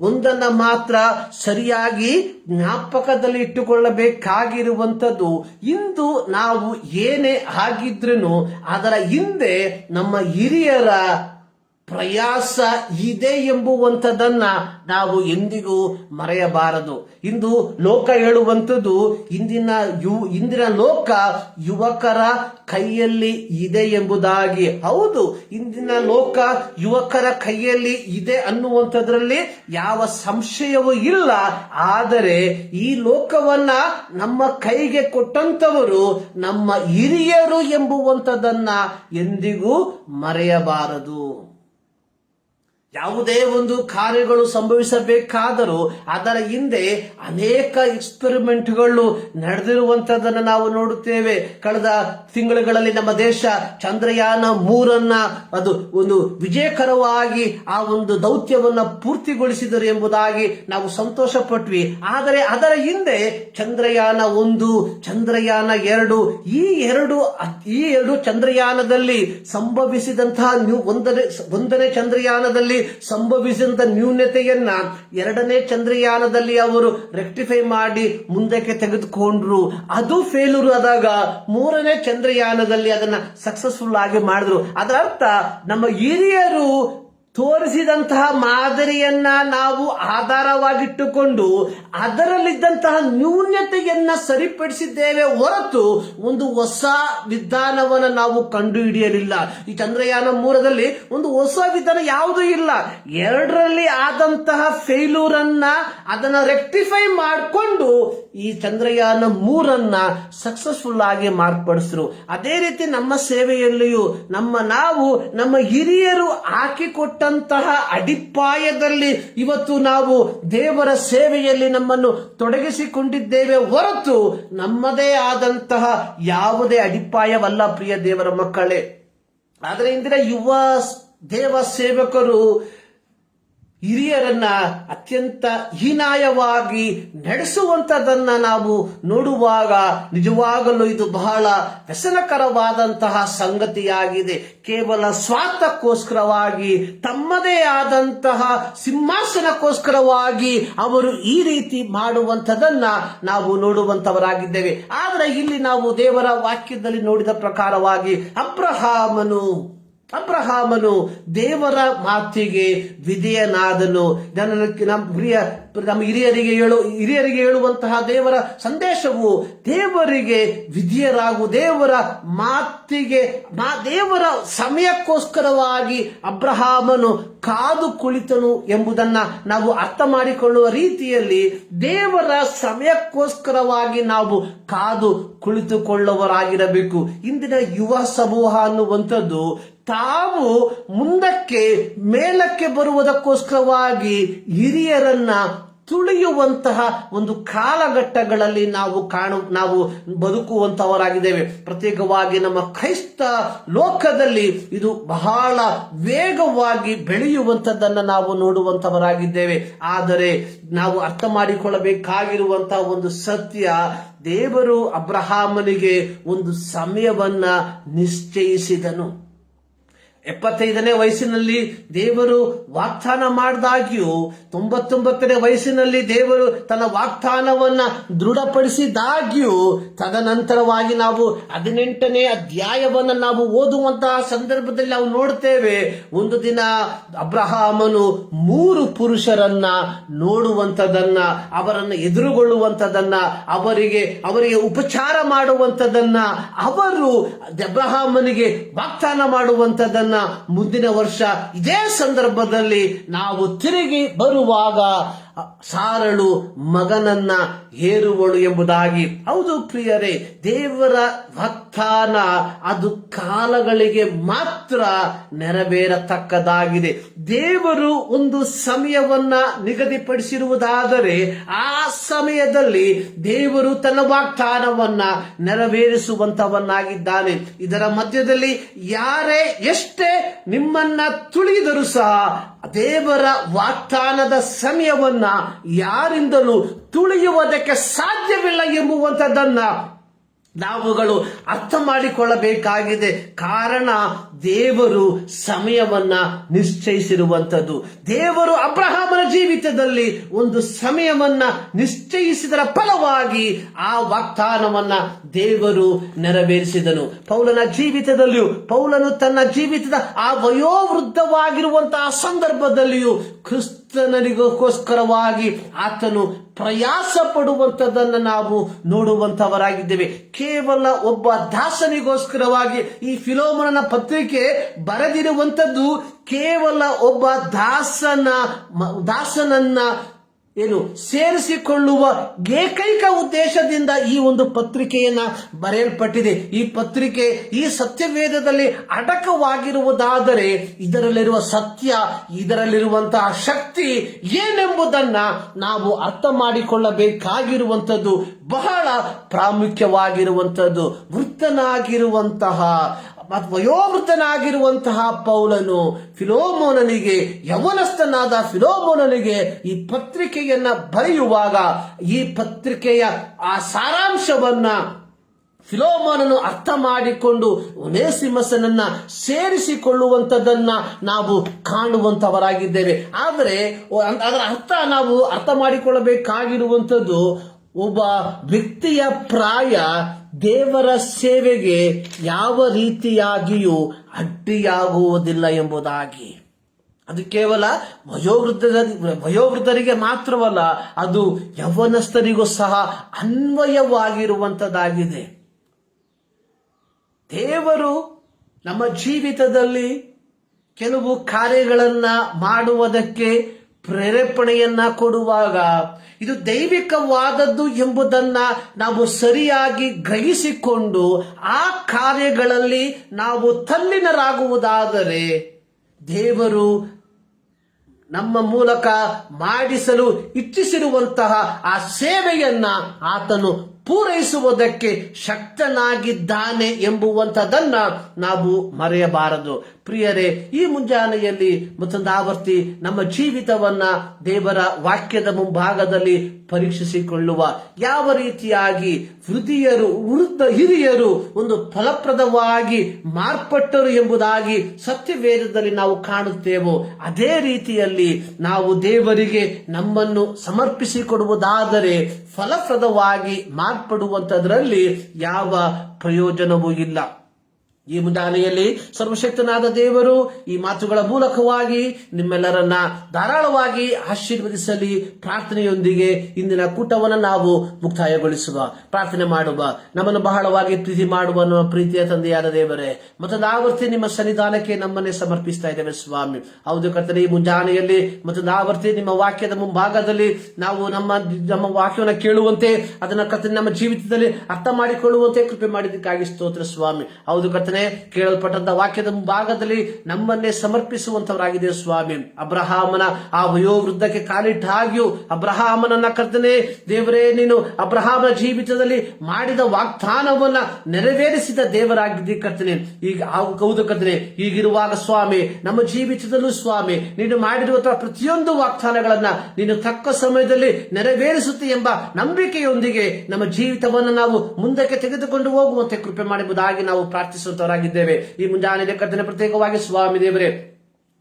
ಒಂದನ್ನ ಮಾತ್ರ ಸರಿಯಾಗಿ ಜ್ಞಾಪಕದಲ್ಲಿ ಇಟ್ಟುಕೊಳ್ಳಬೇಕಾಗಿರುವಂಥದ್ದು, ಇಂದು ನಾವು ಏನೇ ಆಗಿದ್ರೂ ಅದರ ಹಿಂದೆ ನಮ್ಮ ಹಿರಿಯರ ಪ್ರಯಾಸ ಇದೆ ಎಂಬುವಂಥದ್ದನ್ನ ನಾವು ಎಂದಿಗೂ ಮರೆಯಬಾರದು. ಇಂದು ಲೋಕ ಹೇಳುವಂಥದ್ದು, ಇಂದಿನ ಲೋಕ ಯುವಕರ ಕೈಯಲ್ಲಿ ಇದೆ ಎಂಬುದಾಗಿ. ಹೌದು, ಇಂದಿನ ಲೋಕ ಯುವಕರ ಕೈಯಲ್ಲಿ ಇದೆ ಅನ್ನುವಂಥದ್ರಲ್ಲಿ ಯಾವ ಸಂಶಯವೂ ಇಲ್ಲ. ಆದರೆ ಈ ಲೋಕವನ್ನ ನಮ್ಮ ಕೈಗೆ ಕೊಟ್ಟಂತವರು ನಮ್ಮ ಹಿರಿಯರು ಎಂಬುವಂಥದ್ದನ್ನ ಎಂದಿಗೂ ಮರೆಯಬಾರದು. ಯಾವುದೇ ಒಂದು ಕಾರ್ಯಗಳು ಸಂಭವಿಸಬೇಕಾದರೂ ಅದರ ಹಿಂದೆ ಅನೇಕ ಎಕ್ಸ್ಪೆರಿಮೆಂಟ್ಗಳು ನಡೆದಿರುವಂತದ್ದನ್ನು ನಾವು ನೋಡುತ್ತೇವೆ. ಕಳೆದ ತಿಂಗಳುಗಳಲ್ಲಿ ನಮ್ಮ ದೇಶ ಚಂದ್ರಯಾನ 3 ಅದು ಒಂದು ವಿಜಯಕರವಾಗಿ ಆ ಒಂದು ದೌತ್ಯವನ್ನ ಪೂರ್ತಿಗೊಳಿಸಿದರು ಎಂಬುದಾಗಿ ನಾವು ಸಂತೋಷ ಪಟ್ವಿ. ಆದರೆ ಅದರ ಹಿಂದೆ ಚಂದ್ರಯಾನ 1, ಚಂದ್ರಯಾನ 2 ಈ ಎರಡು ಚಂದ್ರಯಾನದಲ್ಲಿ ಸಂಭವಿಸಿದಂತಹ ಒಂದನೇ ಚಂದ್ರಯಾನದಲ್ಲಿ ಸಂಭವಿಸಿದಂತ ನ್ಯೂನತೆಯನ್ನ 2ನೇ ಚಂದ್ರಯಾನದಲ್ಲಿ ಅವರು ರೆಕ್ಟಿಫೈ ಮಾಡಿ ಮುಂದಕ್ಕೆ ತೆಗೆದುಕೊಂಡ್ರು. ಅದು ಫೇಲ್ಯೂರ್ ಆದಾಗ 3ನೇ ಚಂದ್ರಯಾನದಲ್ಲಿ ಅದನ್ನ ಸಕ್ಸಸ್ಫುಲ್ ಆಗಿ ಮಾಡಿದ್ರು. ಅದರ ಅರ್ಥ ನಮ್ಮ ಹಿರಿಯರು ತೋರಿಸಿದಂತಹ ಮಾದರಿಯನ್ನ ನಾವು ಆಧಾರವಾಗಿಟ್ಟುಕೊಂಡು ಅದರಲ್ಲಿದ್ದಂತಹ ನ್ಯೂನತೆಯನ್ನ ಸರಿಪಡಿಸಿದ್ದೇವೆ ಹೊರತು ಒಂದು ಹೊಸ ವಿಧಾನವನ್ನು ನಾವು ಕಂಡು ಹಿಡಿಯಲಿಲ್ಲ. ಈ ಚಂದ್ರಯಾನ 3ರಲ್ಲಿ ಒಂದು ಹೊಸ ವಿಧಾನ ಯಾವುದೂ ಇಲ್ಲ. 2ರಲ್ಲಿ ಆದಂತಹ ಫೇಲ್ಯೂರ್ ಅದನ್ನ ರೆಕ್ಟಿಫೈ ಮಾಡಿಕೊಂಡು ಈ ಚಂದ್ರಯಾನ 3 ಸಕ್ಸಸ್ಫುಲ್ ಆಗಿ ಮಾರ್ಪಡಿಸಿದ್ರು. ಅದೇ ರೀತಿ ನಮ್ಮ ಸೇವೆಯಲ್ಲಿಯೂ ನಮ್ಮ ಹಿರಿಯರು ಹಾಕಿಕೊಟ್ಟ ಅಡಿಪಾಯದಲ್ಲಿ ಇವತ್ತು ನಾವು ದೇವರ ಸೇವೆಯಲ್ಲಿ ನಮ್ಮನ್ನು ತೊಡಗಿಸಿಕೊಂಡಿದ್ದೇವೆ ಹೊರತು ನಮ್ಮದೇ ಆದಂತಹ ಯಾವುದೇ ಅಡಿಪಾಯವಲ್ಲ. ಪ್ರಿಯ ದೇವರ ಮಕ್ಕಳೇ, ಆದರೆ ಇಂದಿನ ಯುವ ದೇವ ಸೇವಕರು ಹಿರಿಯರನ್ನ ಅತ್ಯಂತ ಹೀನಾಯವಾಗಿ ನಡೆಸುವಂತದನ್ನ ನಾವು ನೋಡುವಾಗ ನಿಜವಾಗಲೂ ಇದು ಬಹಳ ವ್ಯಸನಕರವಾದಂತಹ ಸಂಗತಿಯಾಗಿದೆ. ಕೇವಲ ಸ್ವಾರ್ಥಕ್ಕೋಸ್ಕರವಾಗಿ, ತಮ್ಮದೇ ಆದಂತಹ ಸಿಂಹಾಸನಕ್ಕೋಸ್ಕರವಾಗಿ ಅವರು ಈ ರೀತಿ ಮಾಡುವಂಥದನ್ನ ನಾವು ನೋಡುವಂತವರಾಗಿದ್ದೇವೆ. ಆದರೆ ಇಲ್ಲಿ ನಾವು ದೇವರ ವಾಕ್ಯದಲ್ಲಿ ನೋಡಿದ ಪ್ರಕಾರವಾಗಿ ಅಬ್ರಹಾಮನು ದೇವರ ಮಾತಿಗೆ ವಿಧೇಯನಾದನು. ನಮ್ಮ ಹಿರಿಯರಿಗೆ ಹೇಳುವಂತಹ ದೇವರ ಸಂದೇಶವು ದೇವರಿಗೆ ವಿಧೇಯರಾಗು, ದೇವರ ಮಾತಿಗೆ ದೇವರ ಸಮಯಕ್ಕೋಸ್ಕರವಾಗಿ ಅಬ್ರಹಾಮನು ಕಾದು ಕುಳಿತನು ಎಂಬುದನ್ನ ನಾವು ಅರ್ಥ ಮಾಡಿಕೊಳ್ಳುವ ರೀತಿಯಲ್ಲಿ ದೇವರ ಸಮಯಕ್ಕೋಸ್ಕರವಾಗಿ ನಾವು ಕಾದು ಕುಳಿತುಕೊಳ್ಳುವರಾಗಿರಬೇಕು. ಇಂದಿನ ಯುವ ಸಮೂಹ ಅನ್ನುವಂಥದ್ದು ತಾವು ಮುಂದಕ್ಕೆ ಮೇಲಕ್ಕೆ ಬರುವುದಕ್ಕೋಸ್ಕರವಾಗಿ ಹಿರಿಯರನ್ನ ತುಳಿಯುವಂತಹ ಒಂದು ಕಾಲಘಟ್ಟಗಳಲ್ಲಿ ನಾವು ಬದುಕುವಂತವರಾಗಿದ್ದೇವೆ. ಪ್ರತ್ಯೇಕವಾಗಿ ನಮ್ಮ ಕ್ರೈಸ್ತ ಲೋಕದಲ್ಲಿ ಇದು ಬಹಳ ವೇಗವಾಗಿ ಬೆಳೆಯುವಂಥದ್ದನ್ನು ನಾವು ನೋಡುವಂತವರಾಗಿದ್ದೇವೆ. ಆದರೆ ನಾವು ಅರ್ಥ ಮಾಡಿಕೊಳ್ಳಬೇಕಾಗಿರುವಂತಹ ಒಂದು ಸತ್ಯ, ದೇವರು ಅಬ್ರಹಾಮನಿಗೆ ಒಂದು ಸಮಯವನ್ನ ನಿಶ್ಚಯಿಸಿದನು. 75ನೇ ವಯಸ್ಸಿನಲ್ಲಿ ದೇವರು ವಾಗ್ದಾನ ಮಾಡಿದಾಗ್ಯೂ 99ನೇ ವಯಸ್ಸಿನಲ್ಲಿ ದೇವರು ತನ್ನ ವಾಗ್ದಾನವನ್ನ ದೃಢಪಡಿಸಿದಾಗ್ಯೂ ತದನಂತರವಾಗಿ ನಾವು 18ನೇ ಅಧ್ಯಾಯವನ್ನ ನಾವು ಓದುವಂತಹ ಸಂದರ್ಭದಲ್ಲಿ ನಾವು ನೋಡ್ತೇವೆ. ಒಂದು ದಿನ ಅಬ್ರಹಾಮನು 3 ಪುರುಷರನ್ನ ನೋಡುವಂಥದ್ದನ್ನ, ಅವರನ್ನು ಎದುರುಗೊಳ್ಳುವಂಥದ್ದನ್ನ, ಅವರಿಗೆ ಉಪಚಾರ ಮಾಡುವಂಥದ್ದನ್ನ, ಅವರು ಅಬ್ರಹಾಮನಿಗೆ ವಾಗ್ದಾನ ಮಾಡುವಂಥದ್ದನ್ನ ಮುಂದಿನ ವರ್ಷ ಇದೇ ಸಂದರ್ಭದಲ್ಲಿ ನಾವು ತಿರುಗಿ ಬರುವಾಗ ಸಾರಳು ಮಗನನ್ನ ಹೇರುವಳು ಎಂಬುದಾಗಿ. ಹೌದು ಪ್ರಿಯರೇ, ದೇವರ ವಾಗ್ದಾನ ಅದು ಕಾಲಗಳಿಗೆ ಮಾತ್ರ ನೆರವೇರತಕ್ಕದಾಗಿದೆ. ದೇವರು ಒಂದು ಸಮಯವನ್ನ ನಿಗದಿಪಡಿಸಿರುವುದಾದರೆ ಆ ಸಮಯದಲ್ಲಿ ದೇವರು ತನ್ನ ವಾಗ್ದಾನವನ್ನ ನೆರವೇರಿಸುವಂತವನ್ನಾಗಿದ್ದಾನೆ. ಇದರ ಮಧ್ಯದಲ್ಲಿ ಯಾರೇ ಎಷ್ಟೇ ನಿಮ್ಮನ್ನ ತುಳಿದರೂ ಸಹ ದೇವರ ವಾಗ್ದಾನದ ಸಮಯವನ್ನ ಯಾರಿಂದಲೂ ತುಳಿಯುವುದಕ್ಕೆ ಸಾಧ್ಯವಿಲ್ಲ ಎಂಬುವಂಥದ್ದನ್ನ ನಾವುಗಳು ಅರ್ಥ ಮಾಡಿಕೊಳ್ಳಬೇಕಾಗಿದೆ. ಕಾರಣ ದೇವರು ಸಮಯವನ್ನ ನಿಶ್ಚಯಿಸಿರುವಂಥದ್ದು. ದೇವರು ಅಬ್ರಹಾಮನ ಜೀವಿತದಲ್ಲಿ ಒಂದು ಸಮಯವನ್ನ ನಿಶ್ಚಯಿಸಿದರ ಫಲವಾಗಿ ಆ ವಾಗ್ದಾನವನ್ನ ದೇವರು ನೆರವೇರಿಸಿದನು. ಪೌಲನ ಜೀವಿತದಲ್ಲಿಯೂ, ಪೌಲನು ತನ್ನ ಜೀವಿತದ ಆ ವಯೋವೃದ್ಧವಾಗಿರುವಂತಹ ಸಂದರ್ಭದಲ್ಲಿಯೂ ಕ್ರಿಸ್ತನಿಗೋಸ್ಕರವಾಗಿ ಆತನು ಪ್ರಯಾಸ ಪಡುವಂಥದ್ದನ್ನು ನಾವು ನೋಡುವಂತವರಾಗಿದ್ದೇವೆ. ಕೇವಲ ಒಬ್ಬ ದಾಸನಿಗೋಸ್ಕರವಾಗಿ ಈ ಫಿಲೋಮೋನನ ಪತ್ರಿಕೆ ಬರೆದಿರುವಂಥದ್ದು ಕೇವಲ ಒಬ್ಬ ದಾಸನನ್ನ ಸೇರಿಸಿಕೊಳ್ಳುವ ಏಕೈಕ ಉದ್ದೇಶದಿಂದ ಈ ಒಂದು ಪತ್ರಿಕೆಯನ್ನ ಬರೆಯಲ್ಪಟ್ಟಿದೆ. ಈ ಪತ್ರಿಕೆ ಈ ಸತ್ಯವೇದದಲ್ಲಿ ಅಡಕವಾಗಿರುವುದಾದರೆ ಇದರಲ್ಲಿರುವ ಸತ್ಯ, ಇದರಲ್ಲಿರುವಂತಹ ಶಕ್ತಿ ಏನೆಂಬುದನ್ನ ನಾವು ಅರ್ಥ ಮಾಡಿಕೊಳ್ಳಬೇಕಾಗಿರುವಂಥದ್ದು ಬಹಳ ಪ್ರಾಮುಖ್ಯವಾಗಿರುವಂಥದ್ದು. ವಯೋವೃದ್ಧನಾಗಿರುವಂತಹ ಪೌಲನು ಫಿಲೋಮೋನನಿಗೆ, ಯವನಸ್ಥನಾದ ಫಿಲೋಮೋನನಿಗೆ ಈ ಪತ್ರಿಕೆಯನ್ನ ಬರೆಯುವಾಗ ಈ ಪತ್ರಿಕೆಯ ಆ ಸಾರಾಂಶವನ್ನ ಫಿಲೋಮೋನನು ಅರ್ಥ ಮಾಡಿಕೊಂಡು ಒನೇಸಿಮಸನನ್ನ ಸೇರಿಸಿಕೊಳ್ಳುವಂಥದ್ದನ್ನ ನಾವು ಕಾಣುವಂತವರಾಗಿದ್ದೇವೆ. ಆದರೆ ಅದರ ನಾವು ಅರ್ಥ ಮಾಡಿಕೊಳ್ಳಬೇಕಾಗಿರುವಂಥದ್ದು, ಒಬ್ಬ ವ್ಯಕ್ತಿಯ ಪ್ರಾಯ ದೇವರ ಸೇವೆಗೆ ಯಾವ ರೀತಿಯಾಗಿಯೂ ಅಡ್ಡಿಯಾಗುವುದಿಲ್ಲ ಎಂಬುದಾಗಿ. ಅದು ಕೇವಲ ವಯೋವೃದ್ಧರಿಗೆ ಮಾತ್ರವಲ್ಲ, ಅದು ಯೌವನಸ್ಥರಿಗೂ ಸಹ ಅನ್ವಯವಾಗಿರುವಂಥದ್ದಾಗಿದೆ. ದೇವರು ನಮ್ಮ ಜೀವಿತದಲ್ಲಿ ಕೆಲವು ಕಾರ್ಯಗಳನ್ನ ಮಾಡುವುದಕ್ಕೆ ಪ್ರೇರೇಪಣೆಯನ್ನ ಕೊಡುವಾಗ ಇದು ದೈವಿಕವಾದದ್ದು ಎಂಬುದನ್ನ ನಾವು ಸರಿಯಾಗಿ ಗ್ರಹಿಸಿಕೊಂಡು ಆ ಕಾರ್ಯಗಳಲ್ಲಿ ನಾವು ತಲ್ಲೀನರಾಗುವುದಾದರೆ ದೇವರು ನಮ್ಮ ಮೂಲಕ ಮಾಡಿಸಲು ಇಚ್ಛಿಸಿರುವಂತಹ ಆ ಸೇವೆಯನ್ನ ಆತನು ಪೂರೈಸುವುದಕ್ಕೆ ಶಕ್ತನಾಗಿದ್ದಾನೆ ಎಂಬುವಂಥದ್ದನ್ನ ನಾವು ಮರೆಯಬಾರದು. ಪ್ರಿಯರೇ, ಈ ಮುಂಜಾನೆಯಲ್ಲಿ ಮತ್ತೊಂದು ಆವರ್ತಿ ನಮ್ಮ ಜೀವಿತವನ್ನ ದೇವರ ವಾಕ್ಯದ ಮುಂಭಾಗದಲ್ಲಿ ಪರೀಕ್ಷಿಸಿಕೊಳ್ಳುವ, ಯಾವ ರೀತಿಯಾಗಿ ಹಿರಿಯರು ಒಂದು ಫಲಪ್ರದವಾಗಿ ಮಾರ್ಪಟ್ಟರು ಎಂಬುದಾಗಿ ಸತ್ಯವೇದದಲ್ಲಿ ನಾವು ಕಾಣುತ್ತೇವೋ, ಅದೇ ರೀತಿಯಲ್ಲಿ ನಾವು ದೇವರಿಗೆ ನಮ್ಮನ್ನು ಸಮರ್ಪಿಸಿಕೊಡುವುದಾದರೆ ಫಲಪ್ರದವಾಗಿ ಮಾರ್ಪಡುವಂಥದ್ರಲ್ಲಿ ಯಾವ ಪ್ರಯೋಜನವೂ ಇಲ್ಲ. ಈ ಮುಂಜಾನೆಯಲ್ಲಿ ಸರ್ವಶಕ್ತನಾದ ದೇವರು ಈ ಮಾತುಗಳ ಮೂಲಕವಾಗಿ ನಿಮ್ಮೆಲ್ಲರನ್ನ ಧಾರಾಳವಾಗಿ ಆಶೀರ್ವದಿಸಲಿ. ಪ್ರಾರ್ಥನೆಯೊಂದಿಗೆ ಇಂದಿನ ಕೂಟವನ್ನು ನಾವು ಮುಕ್ತಾಯಗೊಳಿಸುವ, ಪ್ರಾರ್ಥನೆ ಮಾಡುವ. ನಮ್ಮನ್ನು ಬಹಳವಾಗಿ ಪ್ರೀತಿ ಮಾಡುವ ನಮ್ಮ ಪ್ರೀತಿಯ ತಂದೆಯಾದ ದೇವರೇ, ಮತ್ತೊಂದು ಆವರ್ತಿ ನಿಮ್ಮ ಸನ್ನಿಧಾನಕ್ಕೆ ನಮ್ಮನ್ನೇ ಸಮರ್ಪಿಸ್ತಾ ಇದ್ದೇವೆ ಸ್ವಾಮಿ. ಹೌದು ಕರ್ತನೆ, ಈ ಮುಂಜಾನೆಯಲ್ಲಿ ಮತ್ತೊಂದು ಆವರ್ತಿ ನಿಮ್ಮ ವಾಕ್ಯದ ಮುಂಭಾಗದಲ್ಲಿ ನಾವು ನಮ್ಮ ವಾಕ್ಯವನ್ನು ಕೇಳುವಂತೆ, ಅದನ್ನ ಕರ್ತನೆ ನಮ್ಮ ಜೀವಿತದಲ್ಲಿ ಅರ್ಥ ಮಾಡಿಕೊಳ್ಳುವಂತೆ ಕೃಪೆ ಮಾಡಿದ್ದಕ್ಕಾಗಿ ಸ್ತೋತ್ರ ಸ್ವಾಮಿ. ಹೌದು ಕರ್ತನೆ, ಕೇಳಲ್ಪಟ್ಟಂತ ವಾಕ್ಯದ ಭಾಗದಲ್ಲಿ ನಮ್ಮನ್ನೇ ಸಮರ್ಪಿಸುವಂತವರಾಗಿದೆ ಸ್ವಾಮಿ. ಅಬ್ರಹಾಮನ ಆ ವಯೋವೃದ್ಧಕ್ಕೆ ಕಾಲಿಟ್ಟ ಹಾಗೆಯೂ ಅಬ್ರಹಾಮನನ್ನ ಕರ್ತನೆ ದೇವರೇ, ನೀನು ಅಬ್ರಹಾಮನ ಜೀವಿತದಲ್ಲಿ ಮಾಡಿದ ವಾಗ್ದಾನವನ್ನ ನೆರವೇರಿಸಿದ ದೇವರಾಗಿದ್ದಿ ಕರ್ತನೆ. ಈಗ ಹೌದು ಕರ್ತನೆ, ಹೀಗಿರುವಾಗ ಸ್ವಾಮಿ ನಮ್ಮ ಜೀವಿತದಲ್ಲೂ ಸ್ವಾಮಿ ನೀನು ಮಾಡಿರುವಂತಹ ಪ್ರತಿಯೊಂದು ವಾಗ್ದಾನಗಳನ್ನ ನೀನು ತಕ್ಕ ಸಮಯದಲ್ಲಿ ನೆರವೇರಿಸುತ್ತೆ ಎಂಬ ನಂಬಿಕೆಯೊಂದಿಗೆ ನಮ್ಮ ಜೀವಿತವನ್ನು ನಾವು ಮುಂದಕ್ಕೆ ತೆಗೆದುಕೊಂಡು ಹೋಗುವಂತೆ ಕೃಪೆ ಮಾಡುವುದಾಗಿ ನಾವು ಪ್ರಾರ್ಥಿಸುತ್ತೇವೆ. ಈ ಮುಂಜಾನೆ ಕರ್ತನೆ ಪ್ರತ್ಯೇಕವಾಗಿ ಸ್ವಾಮಿ ದೇವರೇ,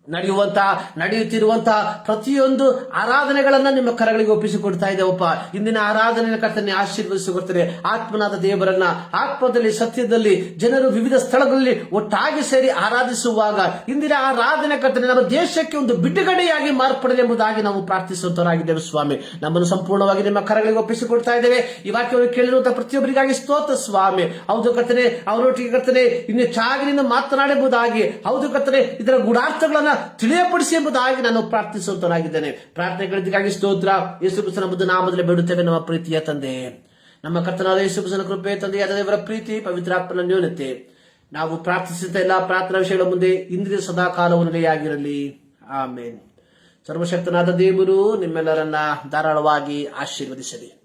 ನಡೆಯುತ್ತಿರುವಂತಹ ಪ್ರತಿಯೊಂದು ಆರಾಧನೆಗಳನ್ನ ನಿಮ್ಮ ಕರಗಳಿಗೆ ಒಪ್ಪಿಸಿಕೊಡ್ತಾ ಇದ್ದೇವಪ್ಪ. ಇಂದಿನ ಆರಾಧನೆಯ ಕರ್ತನೆ ಆಶೀರ್ವದಿಸಿಕೊಡ್ತಾರೆ. ಆತ್ಮನಾದ ದೇವರನ್ನ ಆತ್ಮದಲ್ಲಿ ಸತ್ಯದಲ್ಲಿ ಜನರು ವಿವಿಧ ಸ್ಥಳಗಳಲ್ಲಿ ಒಟ್ಟಾಗಿ ಸೇರಿ ಆರಾಧಿಸುವಾಗ ಇಂದಿನ ಆರಾಧನೆ ಕರ್ತನೆ ನಮ್ಮ ದೇಶಕ್ಕೆ ಒಂದು ಬಿಡುಗಡೆಯಾಗಿ ಮಾರ್ಪಡಲಿ ಎಂಬುದಾಗಿ ನಾವು ಪ್ರಾರ್ಥಿಸುವಂತವರಾಗಿದ್ದೇವೆ ಸ್ವಾಮಿ. ನಮ್ಮನ್ನು ಸಂಪೂರ್ಣವಾಗಿ ನಿಮ್ಮ ಕರಗಳಿಗೆ ಒಪ್ಪಿಸಿಕೊಡ್ತಾ ಇದ್ದೇವೆ. ಈ ವಾಕ್ಯವನ್ನು ಕೇಳಿರುವಂತಹ ಪ್ರತಿಯೊಬ್ಬರಿಗಾಗಿ ಸ್ತೋತ್ರ ಸ್ವಾಮಿ. ಹೌದು ಕರ್ತನೆ, ಅವರೊಟ್ಟಿಗೆ ಕರ್ತನೆ ಇನ್ನು ಚಾಗಿನಿಂದ ಮಾತನಾಡಬಹುದಾಗಿ, ಹೌದು ಕರ್ತನೆ ಇದರ ಗೂಢಾರ್ಥಗಳನ್ನ ತಿಳಿಯಪಡಿಸಿ ಎಂಬುದಾಗಿ ನಾನು ಪ್ರಾರ್ಥಿಸುವಂತನಾಗಿದ್ದೇನೆ. ಪ್ರಾರ್ಥನೆಗಳಿಗಾಗಿ ಸ್ತೋತ್ರ. ಯೇಸು ಕ್ರಿಸ್ತನ ಬುದ್ಧ ನಾಮದಲ್ಲಿ ಬೇಡುತ್ತೇವೆ ನಮ್ಮ ಪ್ರೀತಿಯ ತಂದೆ. ನಮ್ಮ ಕರ್ತನಾದ ಯೇಸು ಕ್ರಿಸ್ತನ ಕೃಪೆ, ತಂದೆಯಾದ ದೇವರ ಪ್ರೀತಿ, ಪವಿತ್ರಾತ್ಮನ ನ್ಯೂನತೆ ನಾವು ಪ್ರಾರ್ಥಿಸಿದ ಎಲ್ಲ ಪ್ರಾರ್ಥನಾ ವಿಷಯಗಳ ಮುಂದೆ ಇಂದಿನ ಸದಾಕಾಲವು ನೆಲೆಯಾಗಿರಲಿ. ಆಮೇನ್. ಸರ್ವಶಕ್ತನಾದ ದೇವರು ನಿಮ್ಮೆಲ್ಲರನ್ನ ಧಾರಾಳವಾಗಿ ಆಶೀರ್ವದಿಸಲಿ.